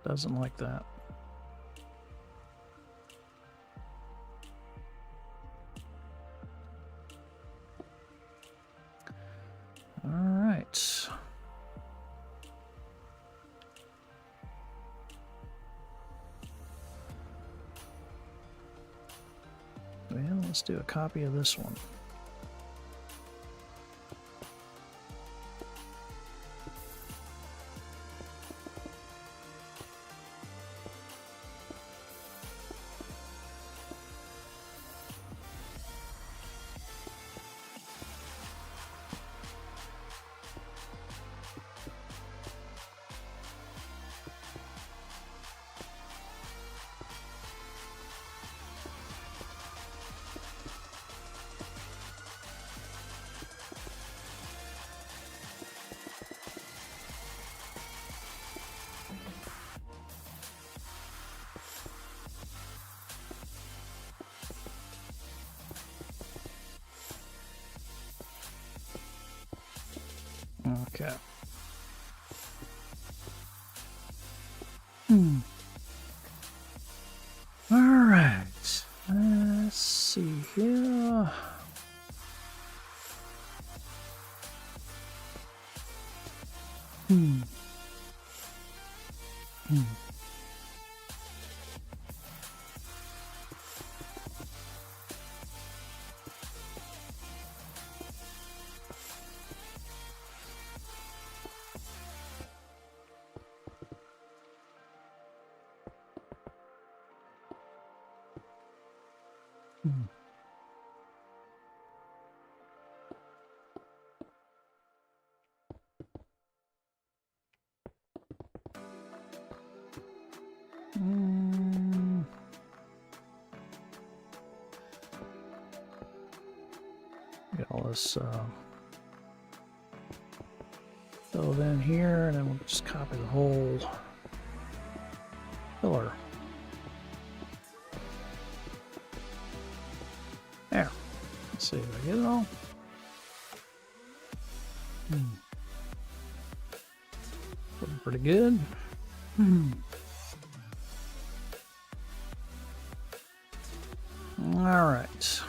Doesn't like that. All right. Let's do a copy of this one. Okay. All right. Let's see here. Get all this filled in here, and then we'll just copy the whole pillar. There. Let's see if I get it all. Looking pretty good. All right.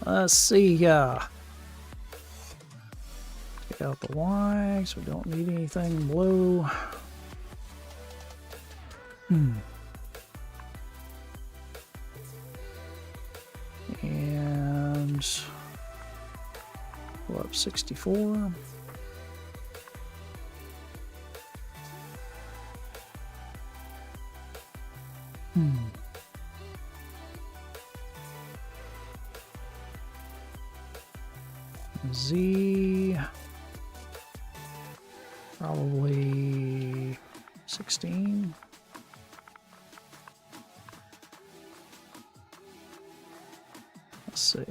Let's see. Take out the Y, so we don't need anything blue. And pull up 64. Z, probably 16. Let's see.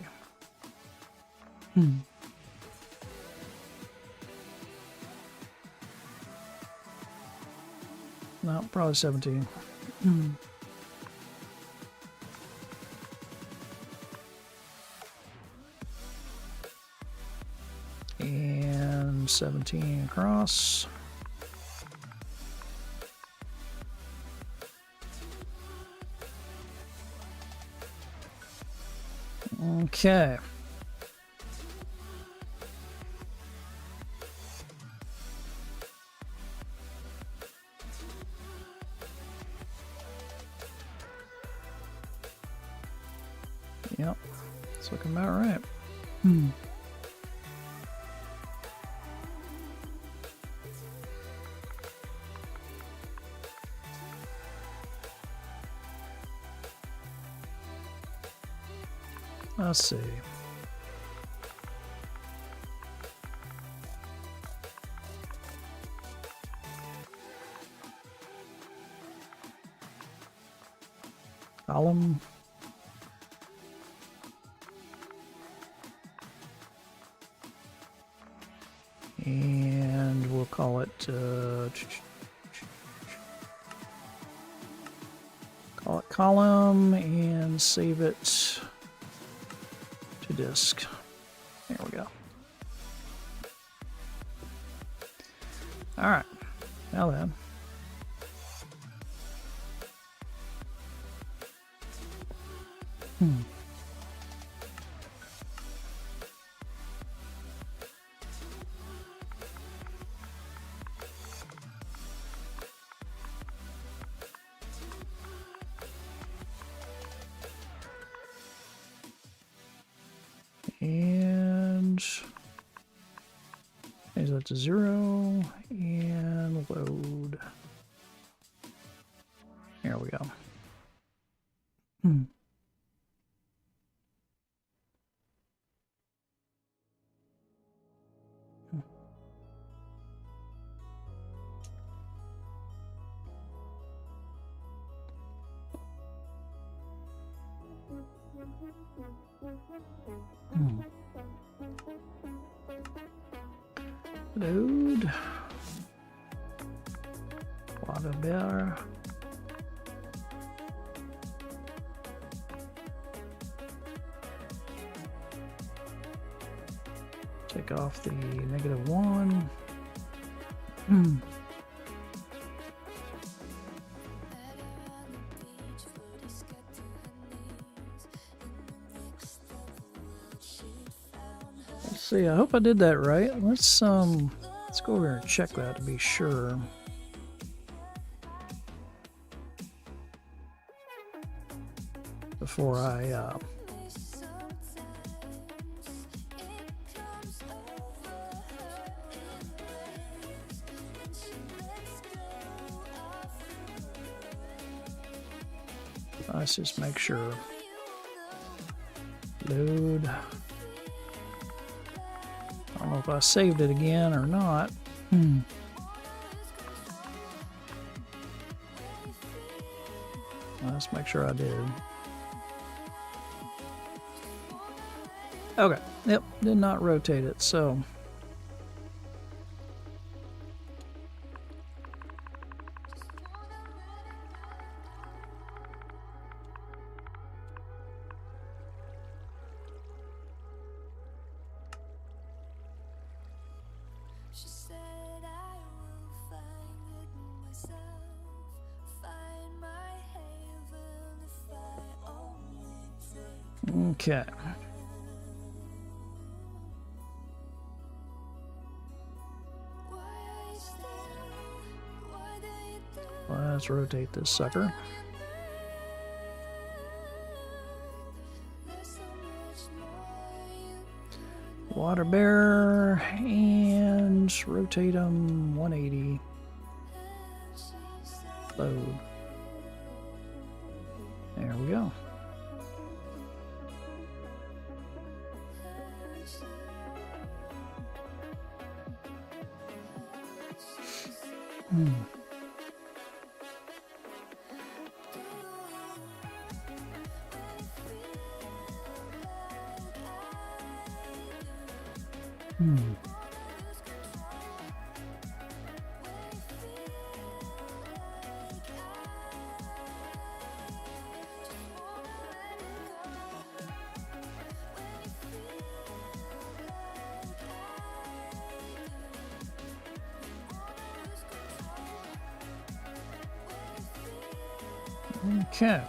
No, probably 17. And 17 across. Okay. Yep, it's looking about right. Let's see. Column. And we'll call it column and save it to disk. There we go. All right, now then. And change that to 0 and load. There we go. Load. Water bear. Take off the -1. Let's see. I hope I did that right. Let's go over and check that to be sure. Before I let's just make sure. Load. I don't know if I saved it again or not. Let's make sure I did. Okay. Yep. Did not rotate it, so. She said I will find it myself, find my haven if I only take. Okay. Let's rotate this sucker. Water bear and rotate them 180. Load. There we go. Okay.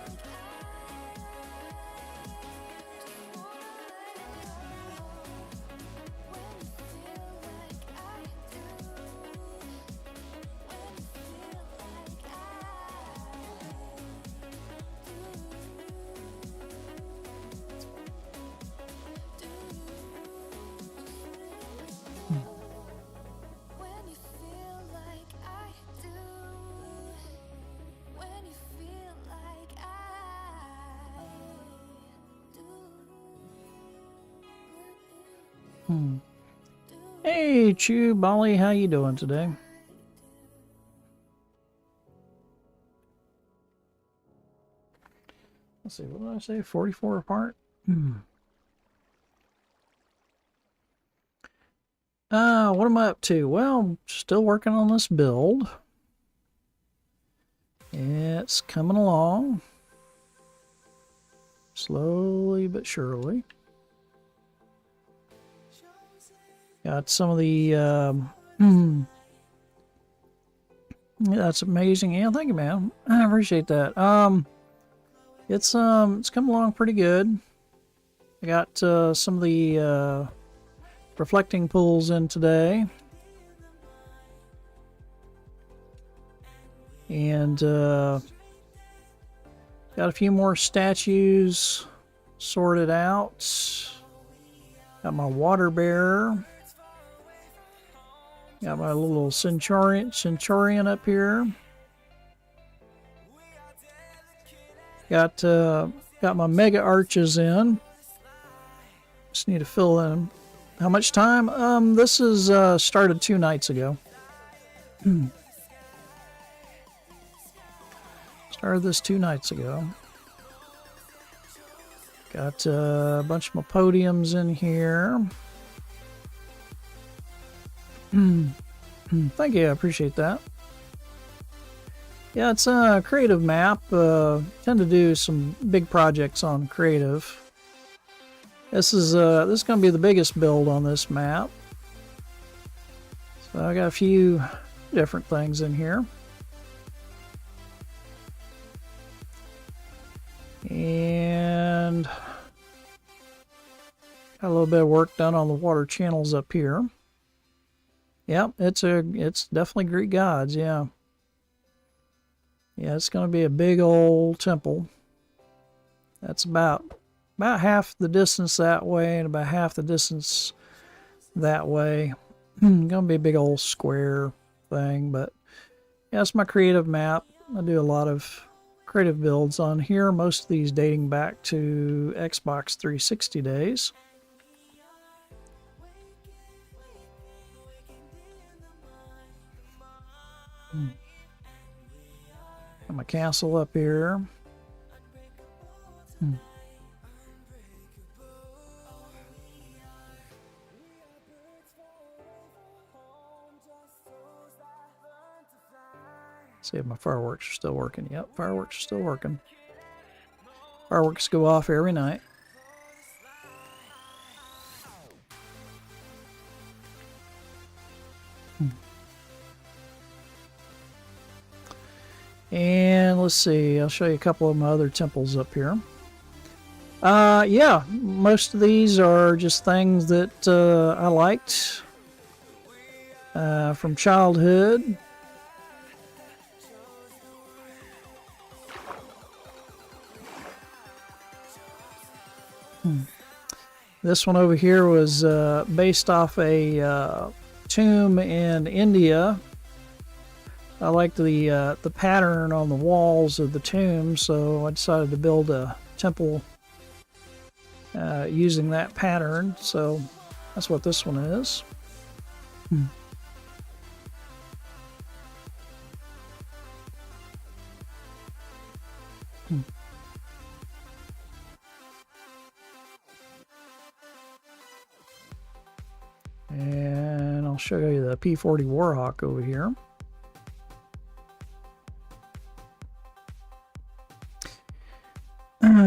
Hey, Chew Bolly, how you doing today? Let's see, what did I say? 44 apart? What am I up to? Well, still working on this build. It's coming along. Slowly but surely. Got some of the, that's amazing. Yeah, thank you, man. I appreciate that. It's come along pretty good. I got, some of the, reflecting pools in today. And, got a few more statues sorted out. Got my water bearer. Got my little centurion up here. Got my mega arches in. Just need to fill in. How much time? This is started 2 nights ago. Started this 2 nights ago. Got a bunch of my podiums in here. Thank you, I appreciate that. Yeah, it's a creative map. Tend to do some big projects on creative. This is going to be the biggest build on this map. So I got a few different things in here. And got a little bit of work done on the water channels up here. Yep, it's definitely Greek gods, yeah. Yeah, it's going to be a big old temple. That's about half the distance that way and about half the distance that way. Going to be a big old square thing, but yeah, it's my creative map. I do a lot of creative builds on here, most of these dating back to Xbox 360 days. Got my castle up here. See if my fireworks are still working. Yep, fireworks are still working. Fireworks go off every night. And let's see, I'll show you a couple of my other temples up here. Yeah, most of these are just things that I liked from childhood. This one over here was based off a tomb in India. I liked the pattern on the walls of the tomb, so I decided to build a temple using that pattern. So that's what this one is. And I'll show you the P40 Warhawk over here.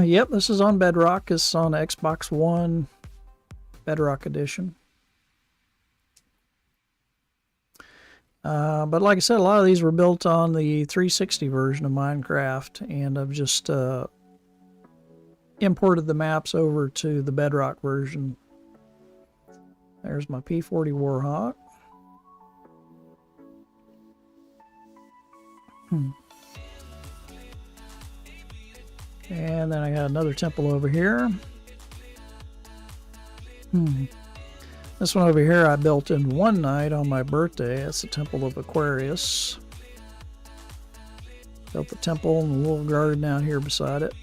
Yep, this is on Bedrock. It's on Xbox One Bedrock Edition. But like I said, a lot of these were built on the 360 version of Minecraft, and I've just imported the maps over to the Bedrock version. There's my P40 Warhawk. And then I got another temple over here. This one over here I built in one night on my birthday. That's the Temple of Aquarius. Built the temple and a little garden out here beside it.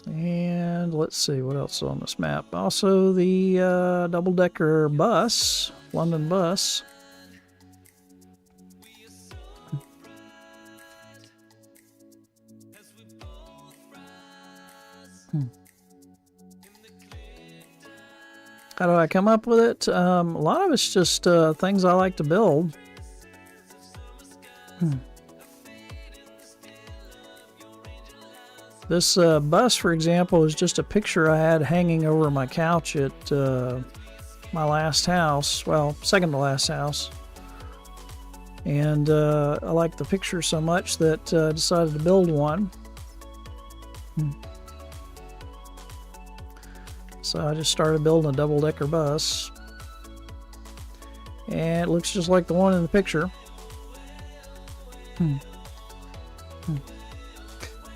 And let's see what else is on this map. Also the double-decker bus, London bus. How do I come up with it? A lot of it's just things I like to build. This bus, for example, is just a picture I had hanging over my couch at my last house. Well, second to last house. And I liked the picture so much that I decided to build one. So I just started building a double-decker bus. And it looks just like the one in the picture.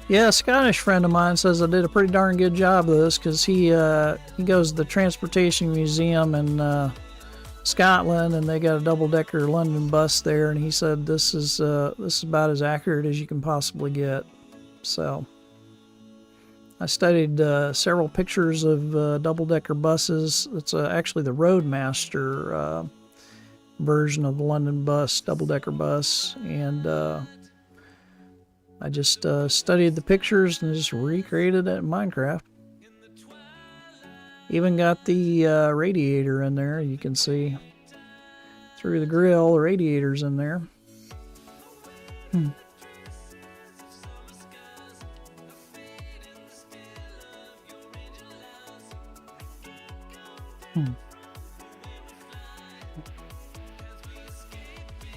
Yeah, a Scottish friend of mine says I did a pretty darn good job of this, because he goes to the Transportation Museum in Scotland, and they got a double-decker London bus there, and he said this is about as accurate as you can possibly get. So I studied several pictures of double-decker buses. It's actually the Roadmaster version of the London bus, double-decker bus, and I just studied the pictures and just recreated it in Minecraft. Even got the radiator in there. You can see through the grill, the radiator's in there.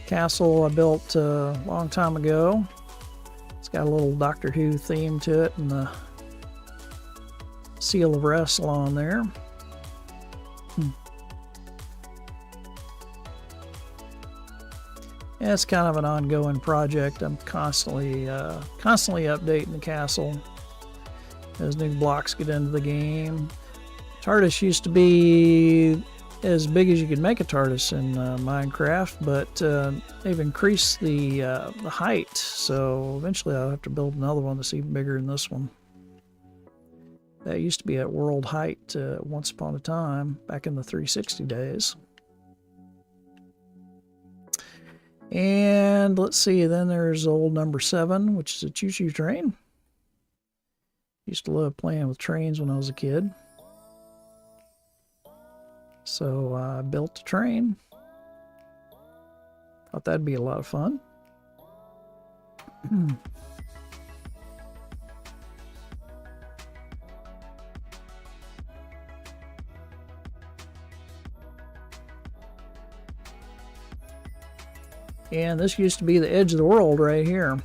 Castle I built a long time ago. It's got a little Doctor Who theme to it, and the seal of Wrestle on there. Yeah, it's kind of an ongoing project. I'm constantly updating the castle as new blocks get into the game. TARDIS used to be as big as you could make a TARDIS in Minecraft, but they've increased the height, so eventually I'll have to build another one that's even bigger than this one. That used to be at world height once upon a time, back in the 360 days. And let's see, then there's old number 7, which is a choo-choo train. Used to love playing with trains when I was a kid. So I built a train. Thought that'd be a lot of fun. And this used to be the edge of the world right here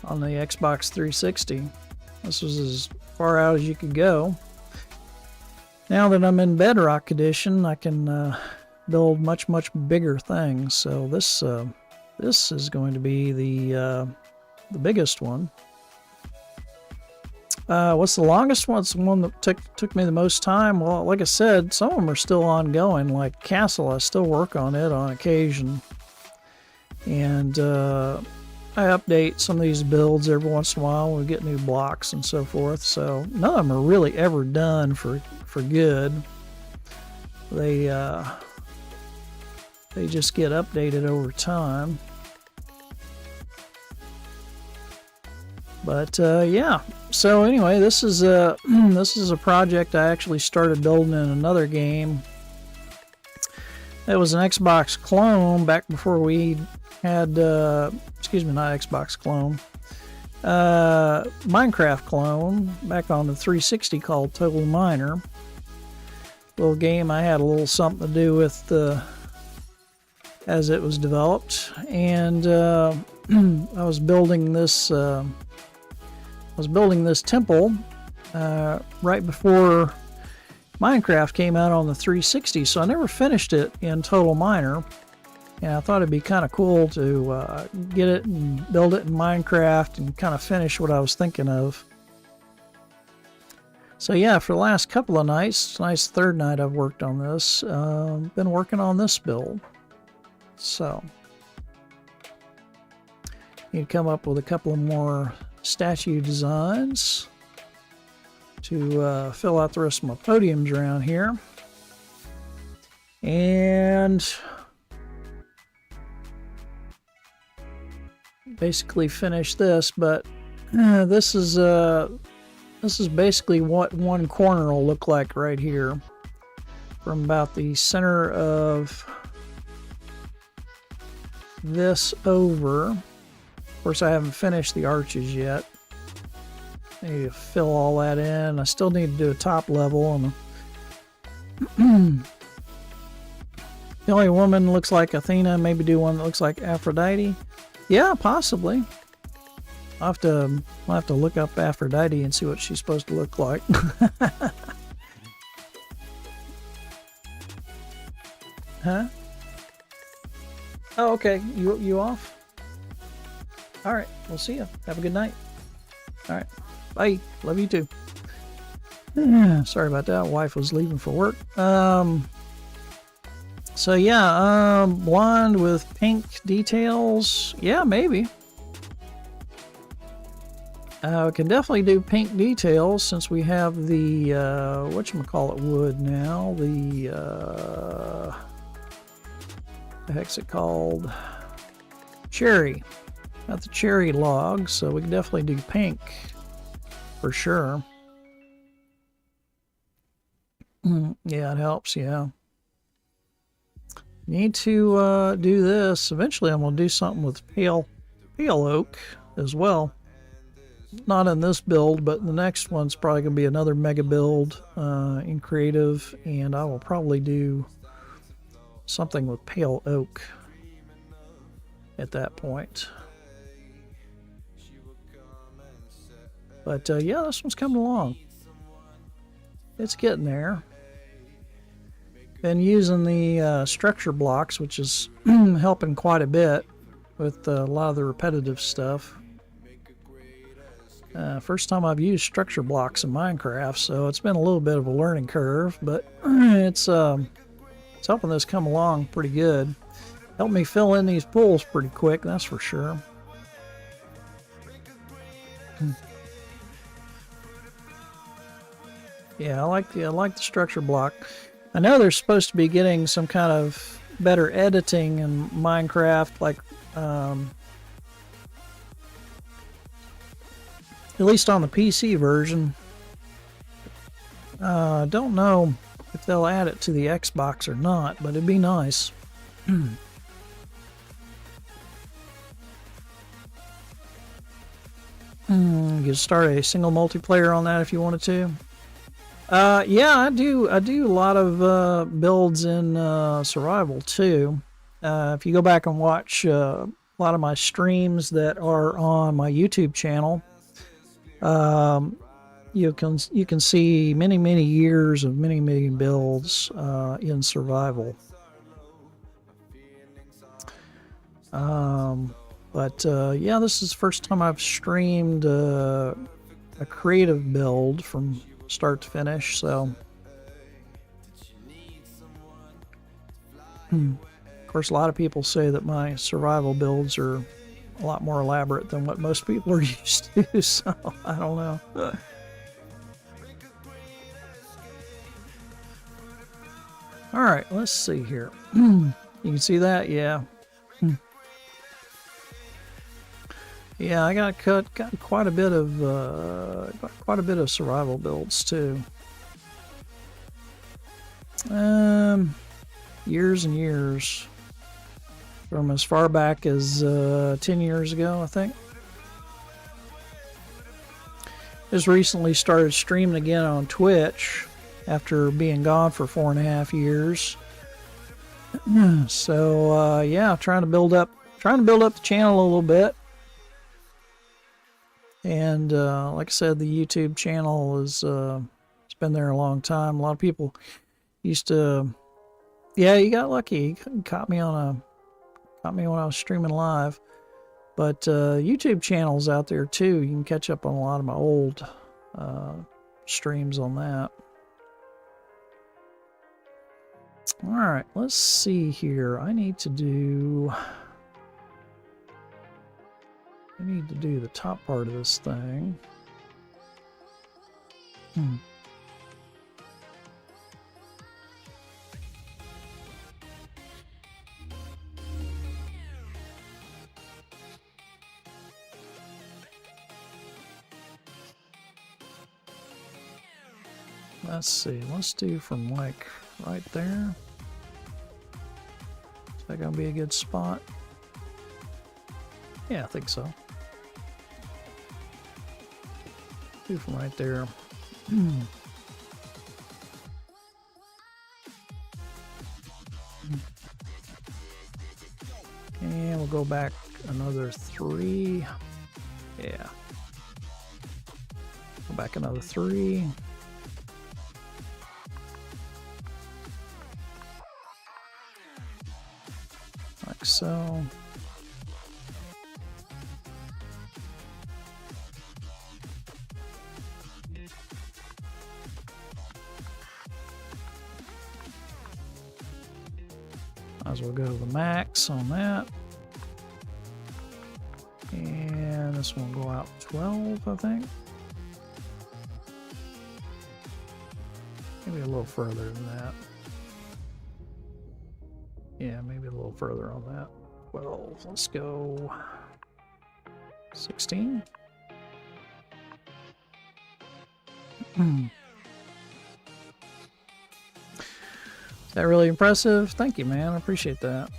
on the Xbox 360. This was as far out as you could go. Now that I'm in Bedrock Edition, I can build much bigger things. So this is going to be the biggest one. What's the longest one? It's the one that took me the most time. Well, like I said, some of them are still ongoing. Like Castle, I still work on it on occasion. And I update some of these builds every once in a while when we get new blocks and so forth. So none of them are really ever done for good. They just get updated over time. But yeah. So anyway, this is a project I actually started building in another game. It was an Xbox clone back before we had, excuse me, not Xbox clone, Minecraft clone back on the 360 called Total Miner. Little game I had a little something to do with as it was developed, and I was building this temple right before Minecraft came out on the 360, so I never finished it in Total Miner. And I thought it'd be kind of cool to get it and build it in Minecraft and kind of finish what I was thinking of. So yeah, for the last couple of nights, tonight's the third night I've worked on this. Been working on this build. So need to come up with a couple of more statue designs to fill out the rest of my podiums around here. And basically finish this, but this is basically what one corner will look like right here, from about the center of this over. Of course, I haven't finished the arches yet. I need to fill all that in. I still need to do a top level and The only woman looks like Athena. Maybe do one that looks like Aphrodite. Yeah, possibly. I'll have to look up Aphrodite and see what she's supposed to look like. Huh? Oh, okay. You off? All right. We'll see you. Have a good night. All right. Bye. Love you too. Sorry about that. Wife was leaving for work. So yeah, blonde with pink details. Yeah, maybe. We can definitely do pink details since we have the whatchamacallit wood now. The heck's it called? Cherry. Got the cherry log, so we can definitely do pink for sure. Yeah, it helps, yeah. Need to do this. Eventually I'm going to do something with pale oak as well. Not in this build, but the next one's probably going to be another mega build in creative, and I will probably do something with pale oak at that point. But yeah, this one's coming along. It's getting there. Been using the structure blocks, which is helping quite a bit with a lot of the repetitive stuff. First time I've used structure blocks in Minecraft, so it's been a little bit of a learning curve, but it's helping this come along pretty good. Helped me fill in these pools pretty quick, that's for sure. Yeah, I like the structure block. I know they're supposed to be getting some kind of better editing in Minecraft, like at least on the PC version. Don't know if they'll add it to the Xbox or not, but it'd be nice. You could start a single multiplayer on that if you wanted to. Yeah, I do a lot of builds in survival too. If you go back and watch a lot of my streams that are on my YouTube channel, you can see many years of many builds in survival. But yeah, this is the first time I've streamed a creative build from start to finish, so of course a lot of people say that my survival builds are a lot more elaborate than what most people are used to, so I don't know. Alright, let's see here. You can see that? Yeah. Yeah, I got quite a bit of survival builds too. Years and years, from as far back as 10 years ago, I think. Just recently started streaming again on Twitch after being gone for 4.5 years. So yeah, trying to build up the channel a little bit. And like I said, the YouTube channel is it's been there a long time. A lot of people used to, yeah, you got lucky. You caught me when I was streaming live. But YouTube channel's out there too. You can catch up on a lot of my old streams on that. All right, let's see here. I need to do the top part of this thing. Let's see. Let's do from like right there. Is that gonna be a good spot? Yeah, I think so. Do from right there. And we'll go back another 3. Yeah. Go back another 3. Like so. Might as well go to the max on that. And this one will go out 12, I think. Maybe a little further than that. Yeah, maybe a little further on that. 12. Let's go 16. Is that really impressive? Thank you, man. I appreciate that.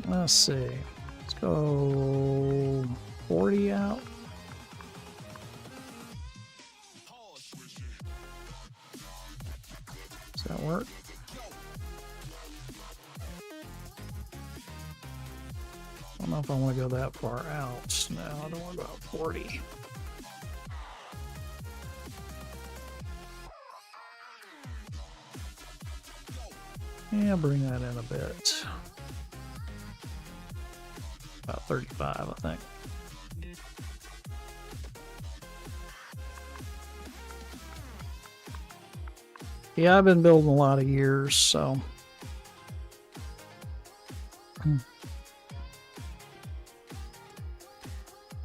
Let's see. Let's go 40 out. Does that work? I don't know if I want to go that far out. No, I don't want about 40. Yeah, bring that in a bit. About 35, I think. Yeah, I've been building a lot of years, so.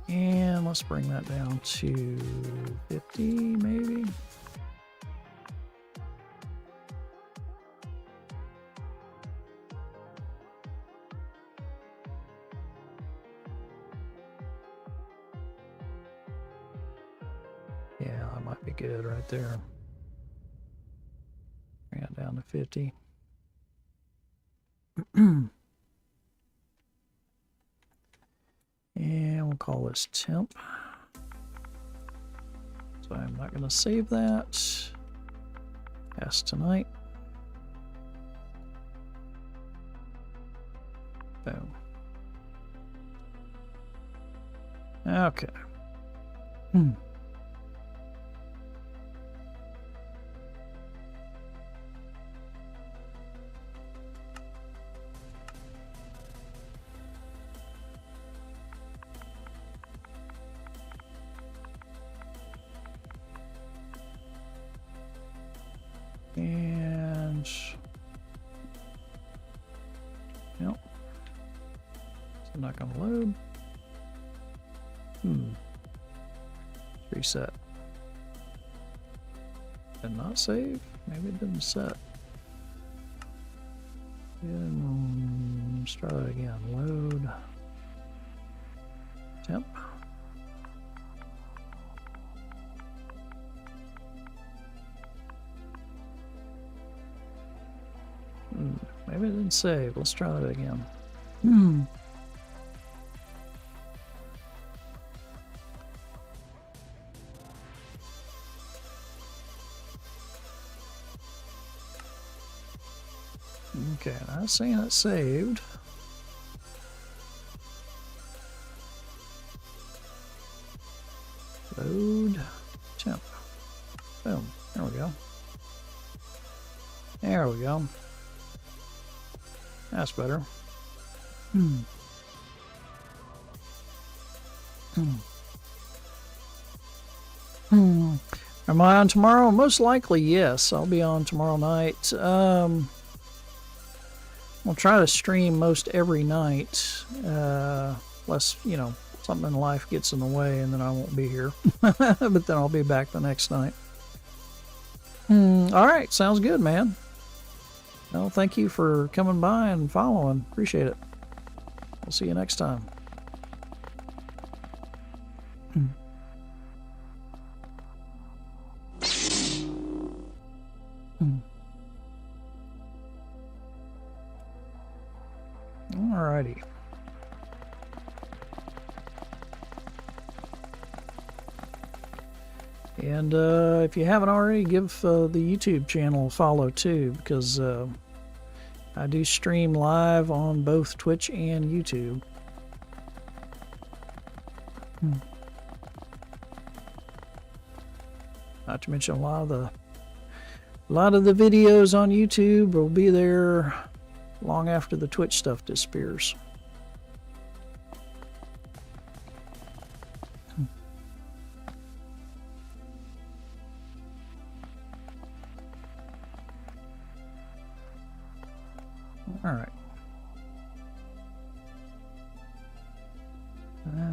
And let's bring that down to 50, maybe. Yeah, that might be good right there. Bring it down to 50. And we'll call this temp. So I'm not going to save that. Past tonight. Boom. Okay. And yep. It's not going to load. Reset. Did not save. Maybe it didn't set. And let's try that again. Load. Temp. Maybe it didn't save. Let's try that again. Okay, not saying it saved. Load temp. Boom. There we go. There we go. That's better. Am I on tomorrow? Most likely, yes. I'll be on tomorrow night. We'll try to stream most every night. Unless, you know, something in life gets in the way and then I won't be here. But then I'll be back the next night. Alright, sounds good, man. Well, thank you for coming by and following. Appreciate it. We'll see you next time. Alrighty. And if you haven't already, give the YouTube channel a follow too, because I do stream live on both Twitch and YouTube. Not to mention a lot of the videos on YouTube will be there long after the Twitch stuff disappears. All right.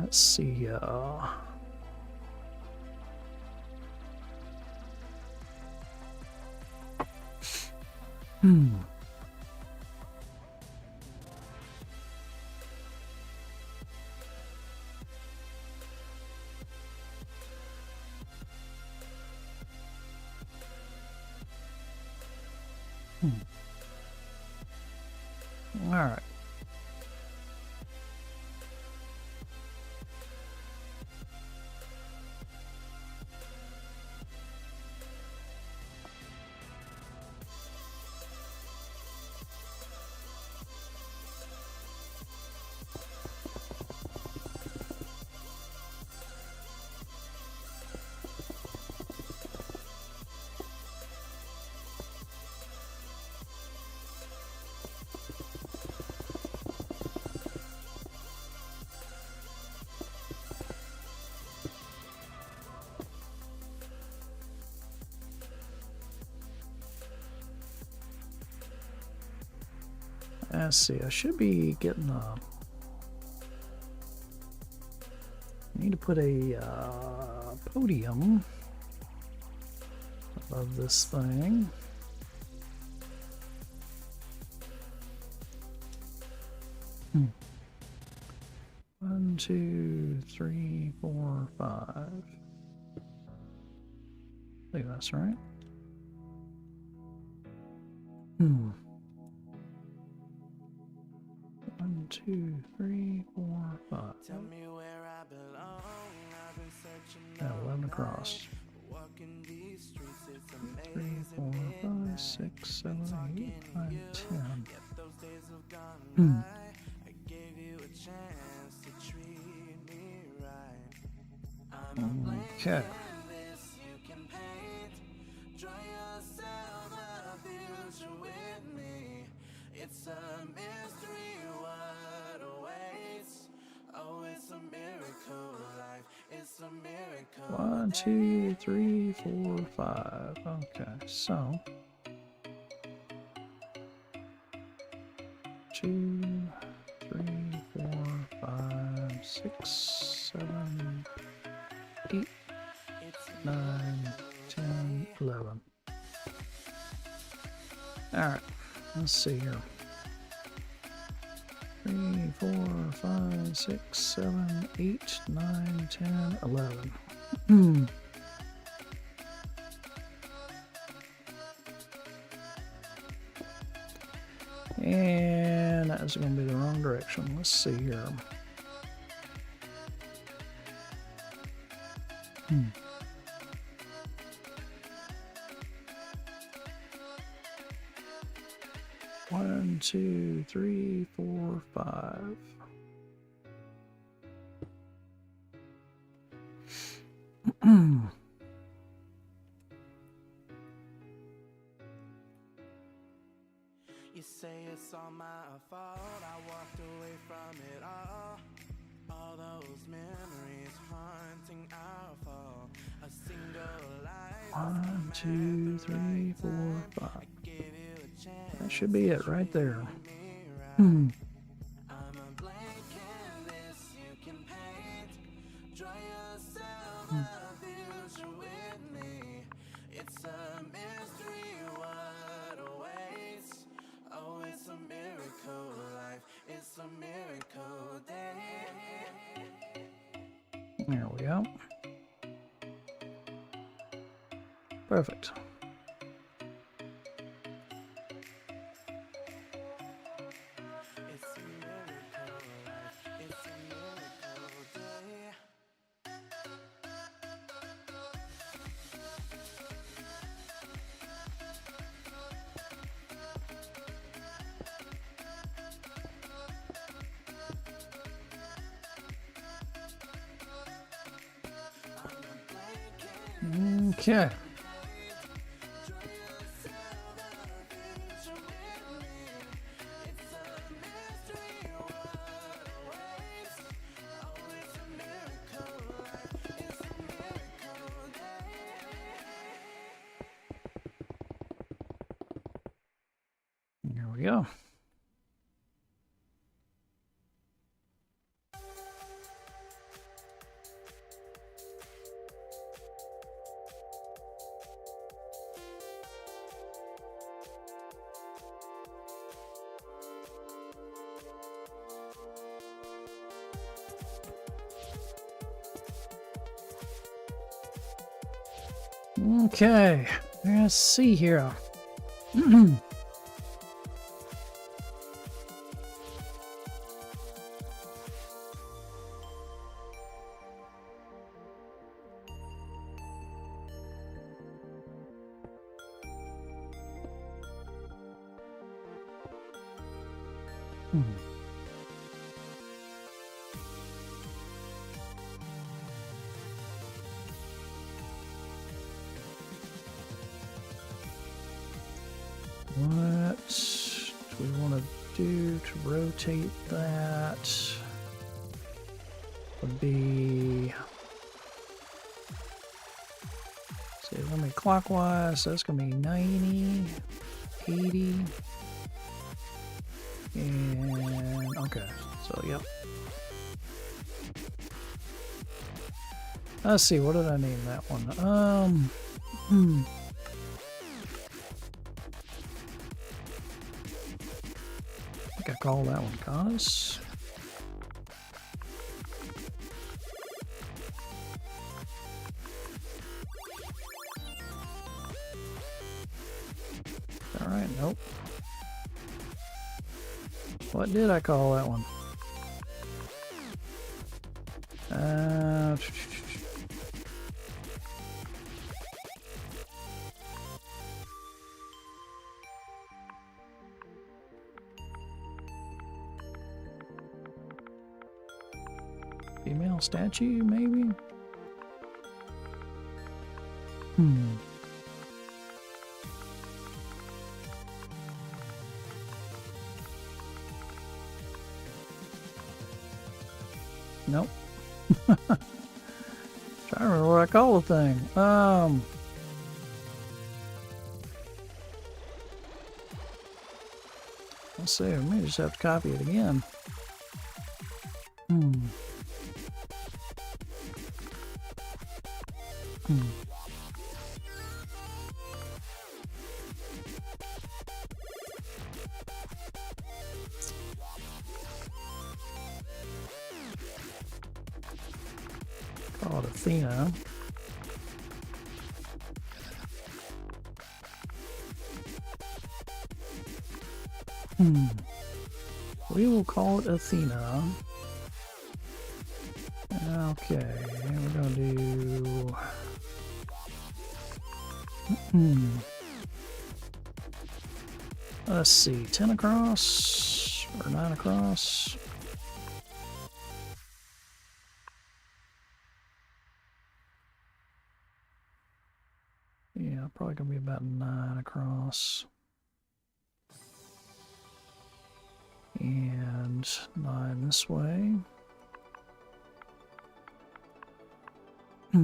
Let's see. All right. Let's see, I should be getting a... I need to put a podium above this thing. One, two, three, four, five. I think that's right. One, two, three, four, five. Tell me where I belong. I've been searching Yeah, all 11 night. across. Walking these streets, it's 3, amazing. 4, 5, 6, 7, 8, 9, 10. Yet those days have gone by. I gave you a chance to treat me right. I'm a blank Okay. canvas you can paint. Draw yourself a future with me. It's a mystery what awaits. Oh, it's a miracle life. It's a miracle. 1, 2, 3, 4, 5. Okay, so 2, 3, 4, 5, 6, 7, 8, 9, 10, 11. Alright, let's see here. 3, 4, 5, 6, 7, 8, 9, 10, 11. And that's going to be the wrong direction. Let's see here. One, two, three, four, five. You say it's all my fault. I walked away from it all. All those memories haunting our fall. A single life. 1, 2, 3, 4, 5. Give you a chance. That should be it right there. I'm a blank canvas you can paint. Draw yourself a future with me. It's a mystery what awaits. Oh, it's a miracle life. It's a miracle day. There we go. Perfect. It's a miracle. Okay. There we go. Okay, let's see here. What do we want to do to rotate that? Would be, say, let me clockwise. So that's gonna be 90, 80, and okay. So yep. Let's see. What did I name that one? I think I call that one Cause. All right, nope. What did I call that one? Female statue, maybe? Nope. Trying to remember what I call the thing. Let's see, I may just have to copy it again. Call it Athena. We will call it Athena. Okay, we're gonna do. Let's see, 10 across or 9 across. Yeah, probably gonna be about 9 across. And 9 this way. There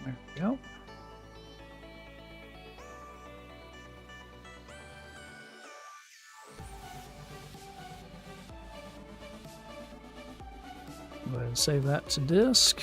we go. Go ahead and save that to disk.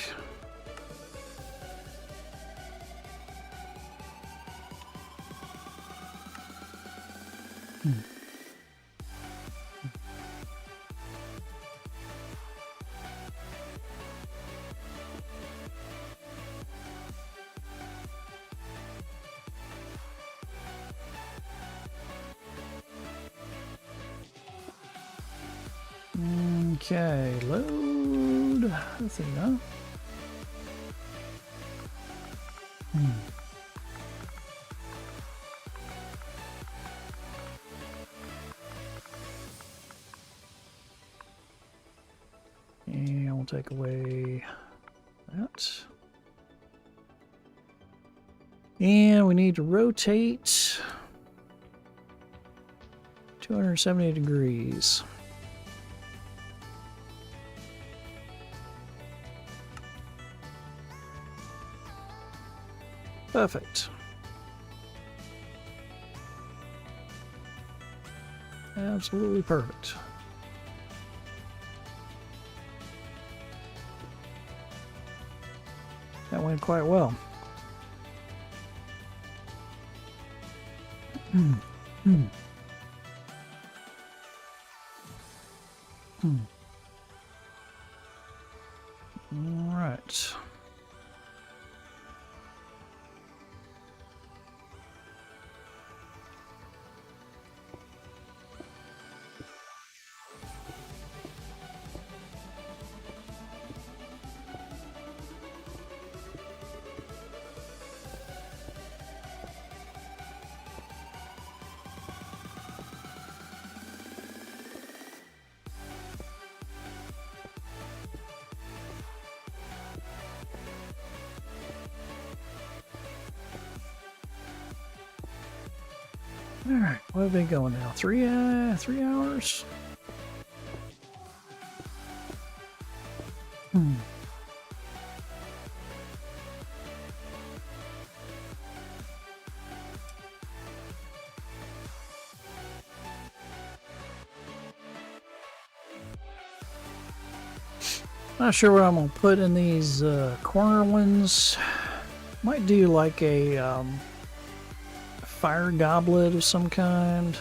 Okay, load Athena. And we'll take away that. And we need to rotate 270 degrees. Perfect. Absolutely perfect. That went quite well. All right. All right, what have they going now? 3 hours? Not sure what I'm gonna put in these corner ones. Might do like a fire goblet of some kind.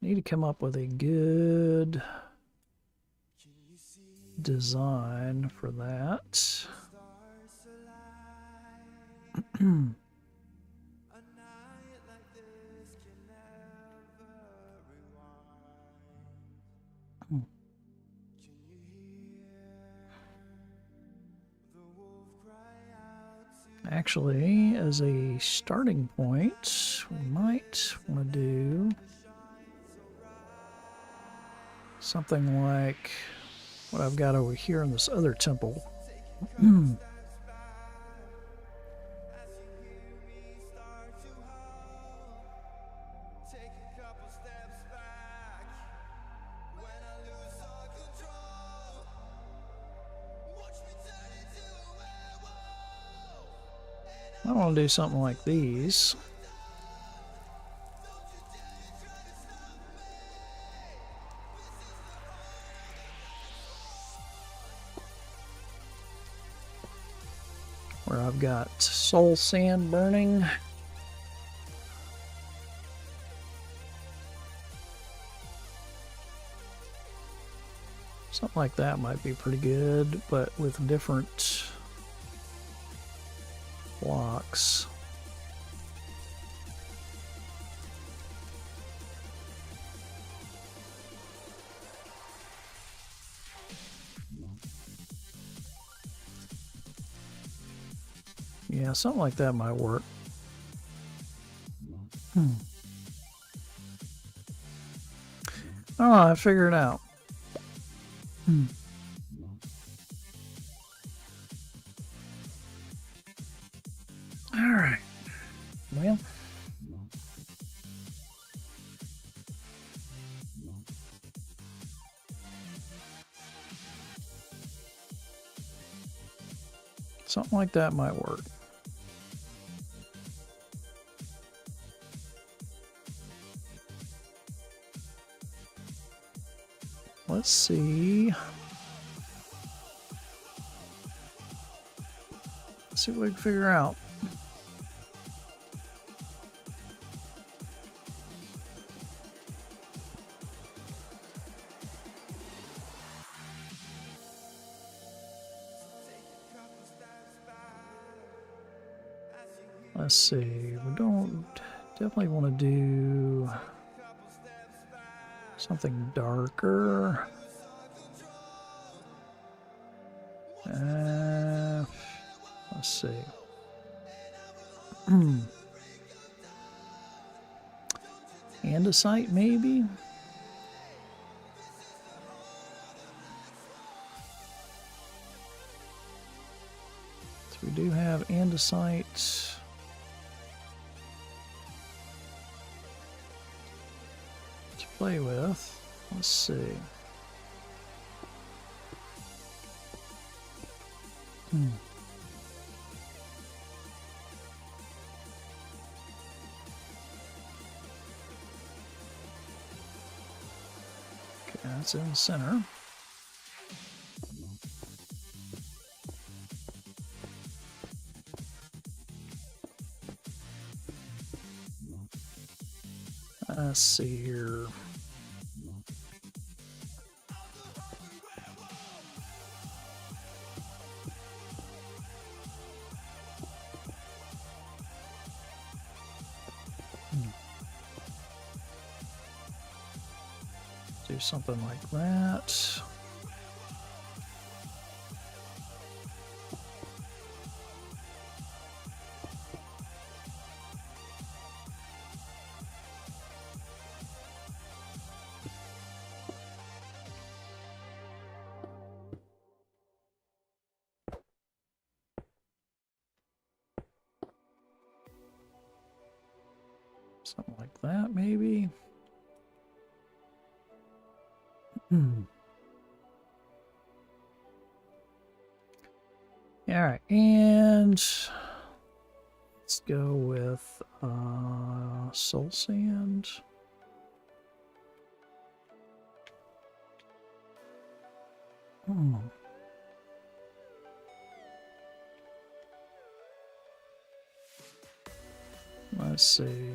Need to come up with a good design for that. Actually, as a starting point, we might want to do something like what I've got over here in this other temple. I want to do something like these. Where I've got soul sand burning. Something like that might be pretty good, but with different blocks. Yeah, something like that might work. Oh, I figured it out. All right. Well, something like that might work. Let's see. Let's see what we can figure out. Let's see. We don't definitely want to do something darker. Let's see. Andesite, maybe? So we do have andesite. To play with. Let's see. Okay, that's in the center. Let's see here. Do something like that. Something like that, maybe. All right, and let's go with soul sand. Let's see.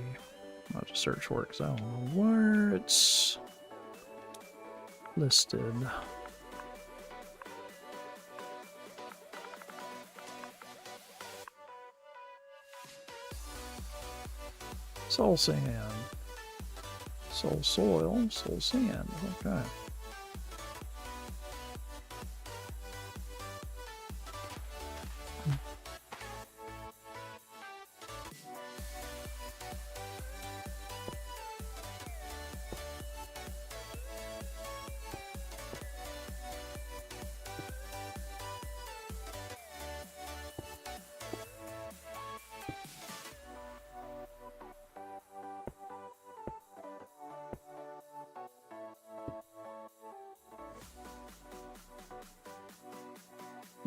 I'll just search for it because I don't know where it's listed. Soul sand. Soul soil. Soul sand. Okay.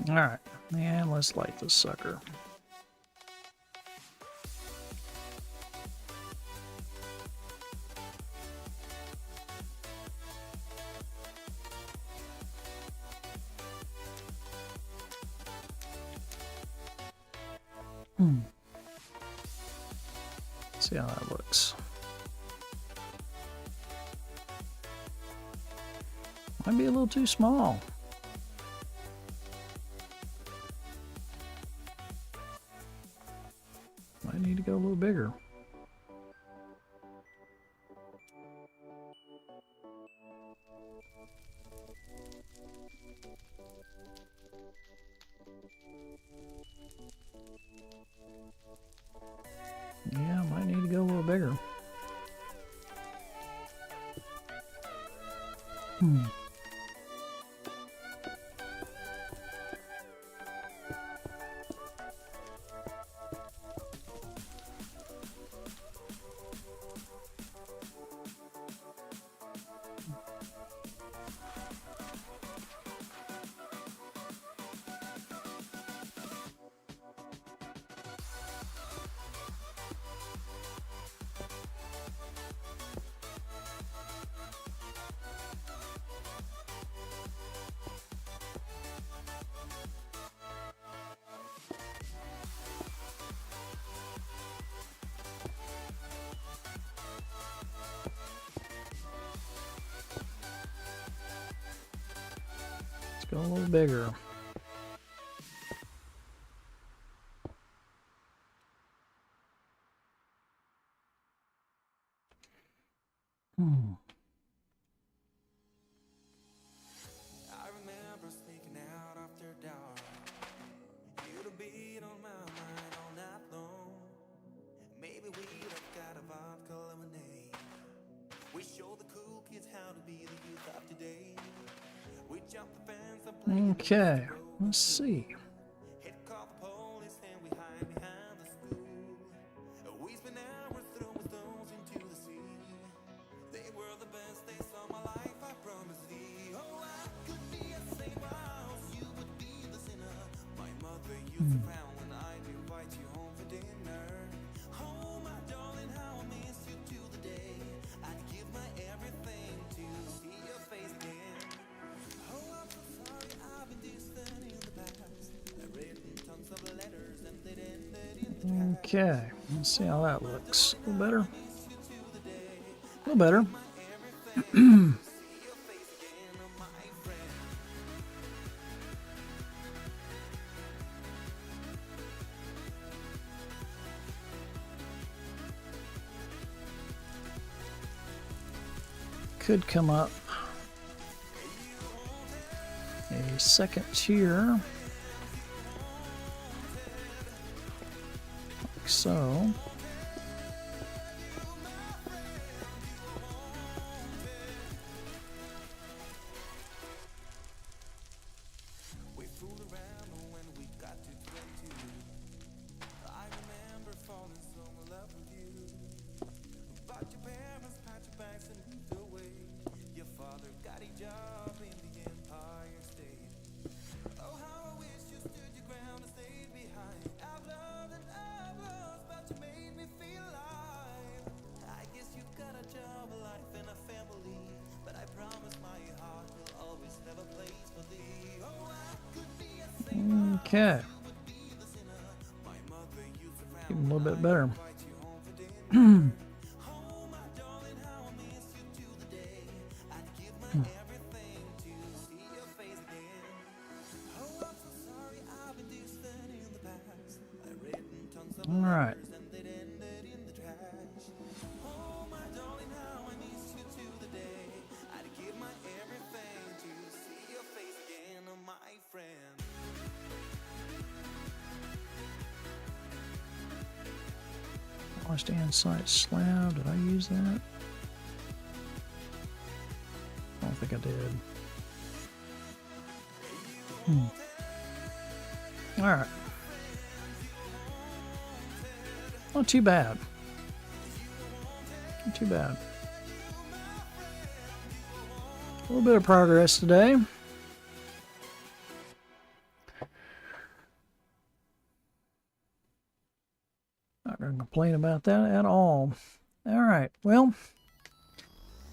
All right, and let's light this sucker. See how that looks. Might be a little too small. Might need to go a little bigger. Yeah, might need to go a little bigger. Let's go a little bigger. I remember sneaking out after dark. You'd have been on my mind all night long. Maybe we'd have got a vodka lemonade. Okay, let's see. Hit call the police and we hide behind the school. We spent hours throwing stones into the sea. They were the best days of my life, I promise thee. Oh, I could be a saint while you would be the sinner. My mother used to frown when I'd invite you home for dinner. Oh, my darling, how I miss you to the day. I'd give my everything to see your face again. Oh, I'm so sorry I've been distant in the past. I've written tons of letters and they ended in the trash. Okay, let's see how that looks. A little better. A little better. Could come up a second tier, like so. We fooled around when we got to 22. I remember falling so in love with you. But your parents packed your bags and moved away. Your father got a job in the Empire State. Oh, how I wish you stood your ground and stayed behind. I've loved and I've lost, but you made me feel alive. I guess you've got a job, a life, and a family. But I promise my heart will always have a place for thee. Oh, I could be a saint. Okay, My mother used to frown even a little bit better. invite you home for dinner. Oh, my darling, how I miss you to the day. I'd give my everything to see your face again. Oh, I'm so sorry I've been distant in the past. I've written tons of All right. letters and they ended in the trash. Oh, my darling, how I miss you to the day. I'd give my everything to see your face again, my friend. Polished andesite slab. Did I use that? I don't think I did. All right. Not too bad. Not too bad. A little bit of progress today. Not going to complain about that at all. All right. Well,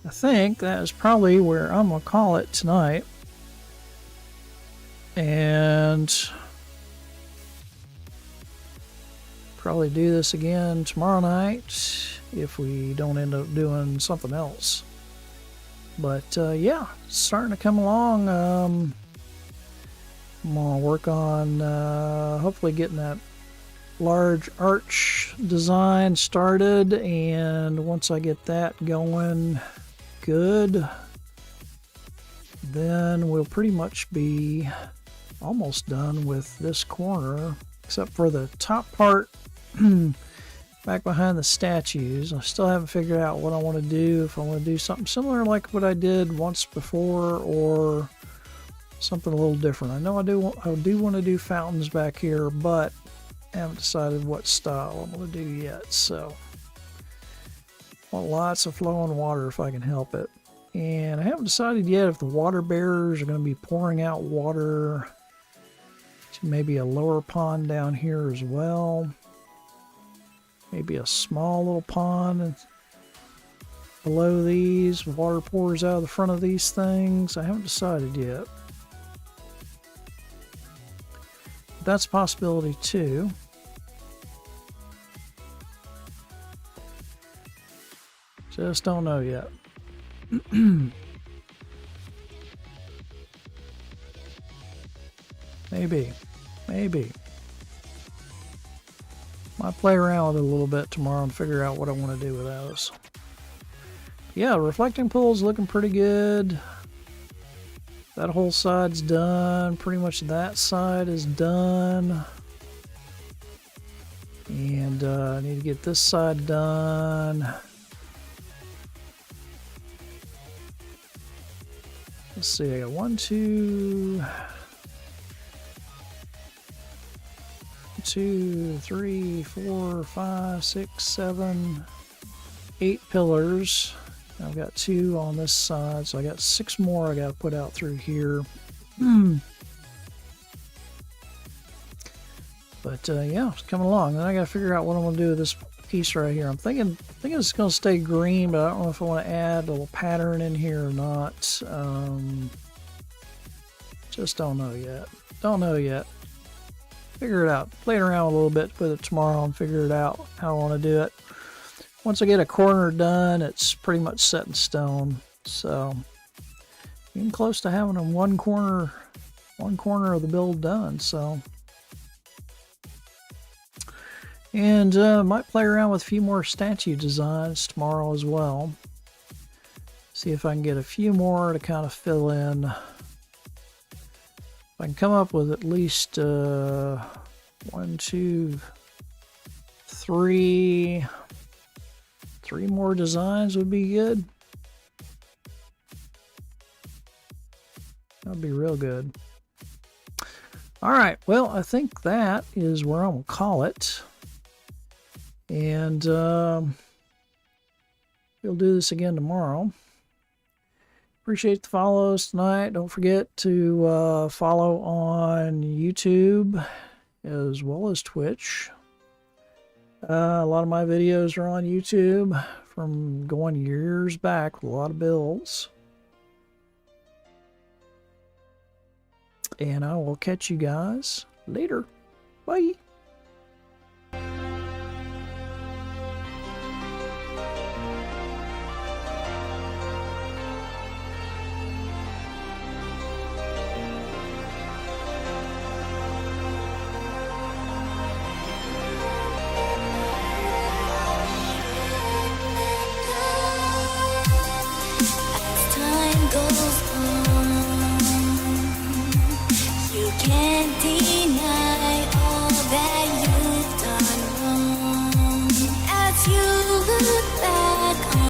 I think that is probably where I'm going to call it tonight. And probably do this again tomorrow night if we don't end up doing something else. But yeah, starting to come along. I'm going to work on hopefully getting that large arch design started, and once I get that going good, then we'll pretty much be almost done with this corner, except for the top part back behind the statues. I still haven't figured out what I want to do, if I want to do something similar like what I did once before or something a little different. I know I do want to do fountains back here, but I haven't decided what style I'm going to do yet. So I want lots of flowing water if I can help it. And I haven't decided yet if the water bearers are going to be pouring out water to maybe a lower pond down here as well. Maybe a small little pond below these. Water pours out of the front of these things. I haven't decided yet. That's a possibility too. Just don't know yet. Maybe. Might play around with it a little bit tomorrow and figure out what I want to do with those. Yeah, the reflecting pool is looking pretty good. That whole side's done. Pretty much that side is done. And I need to get this side done. Let's see, I got 1, 2, 2, 3, 4, 5, 6, 7, 8 pillars. I've got 2 on this side, so I got 6 more I got to put out through here. But yeah, it's coming along. Then I got to figure out what I'm going to do with this piece right here. I'm thinking it's going to stay green, but I don't know if I want to add a little pattern in here or not. Just don't know yet. Don't know yet. Figure it out. Play around a little bit with it tomorrow and figure it out how I want to do it. Once I get a corner done, it's pretty much set in stone. So getting close to having one corner of the build done. So, and might play around with a few more statue designs tomorrow as well. See if I can get a few more to kind of fill in. If I can come up with at least 1, 2, 3 more designs would be good. That'd be real good. All right, well, I think that is where I'm gonna call it. And we'll do this again tomorrow. Appreciate the follows tonight. Don't forget to follow on YouTube as well as Twitch. A lot of my videos are on YouTube from going years back with a lot of builds. And I will catch you guys later. Bye. As time goes on, you can't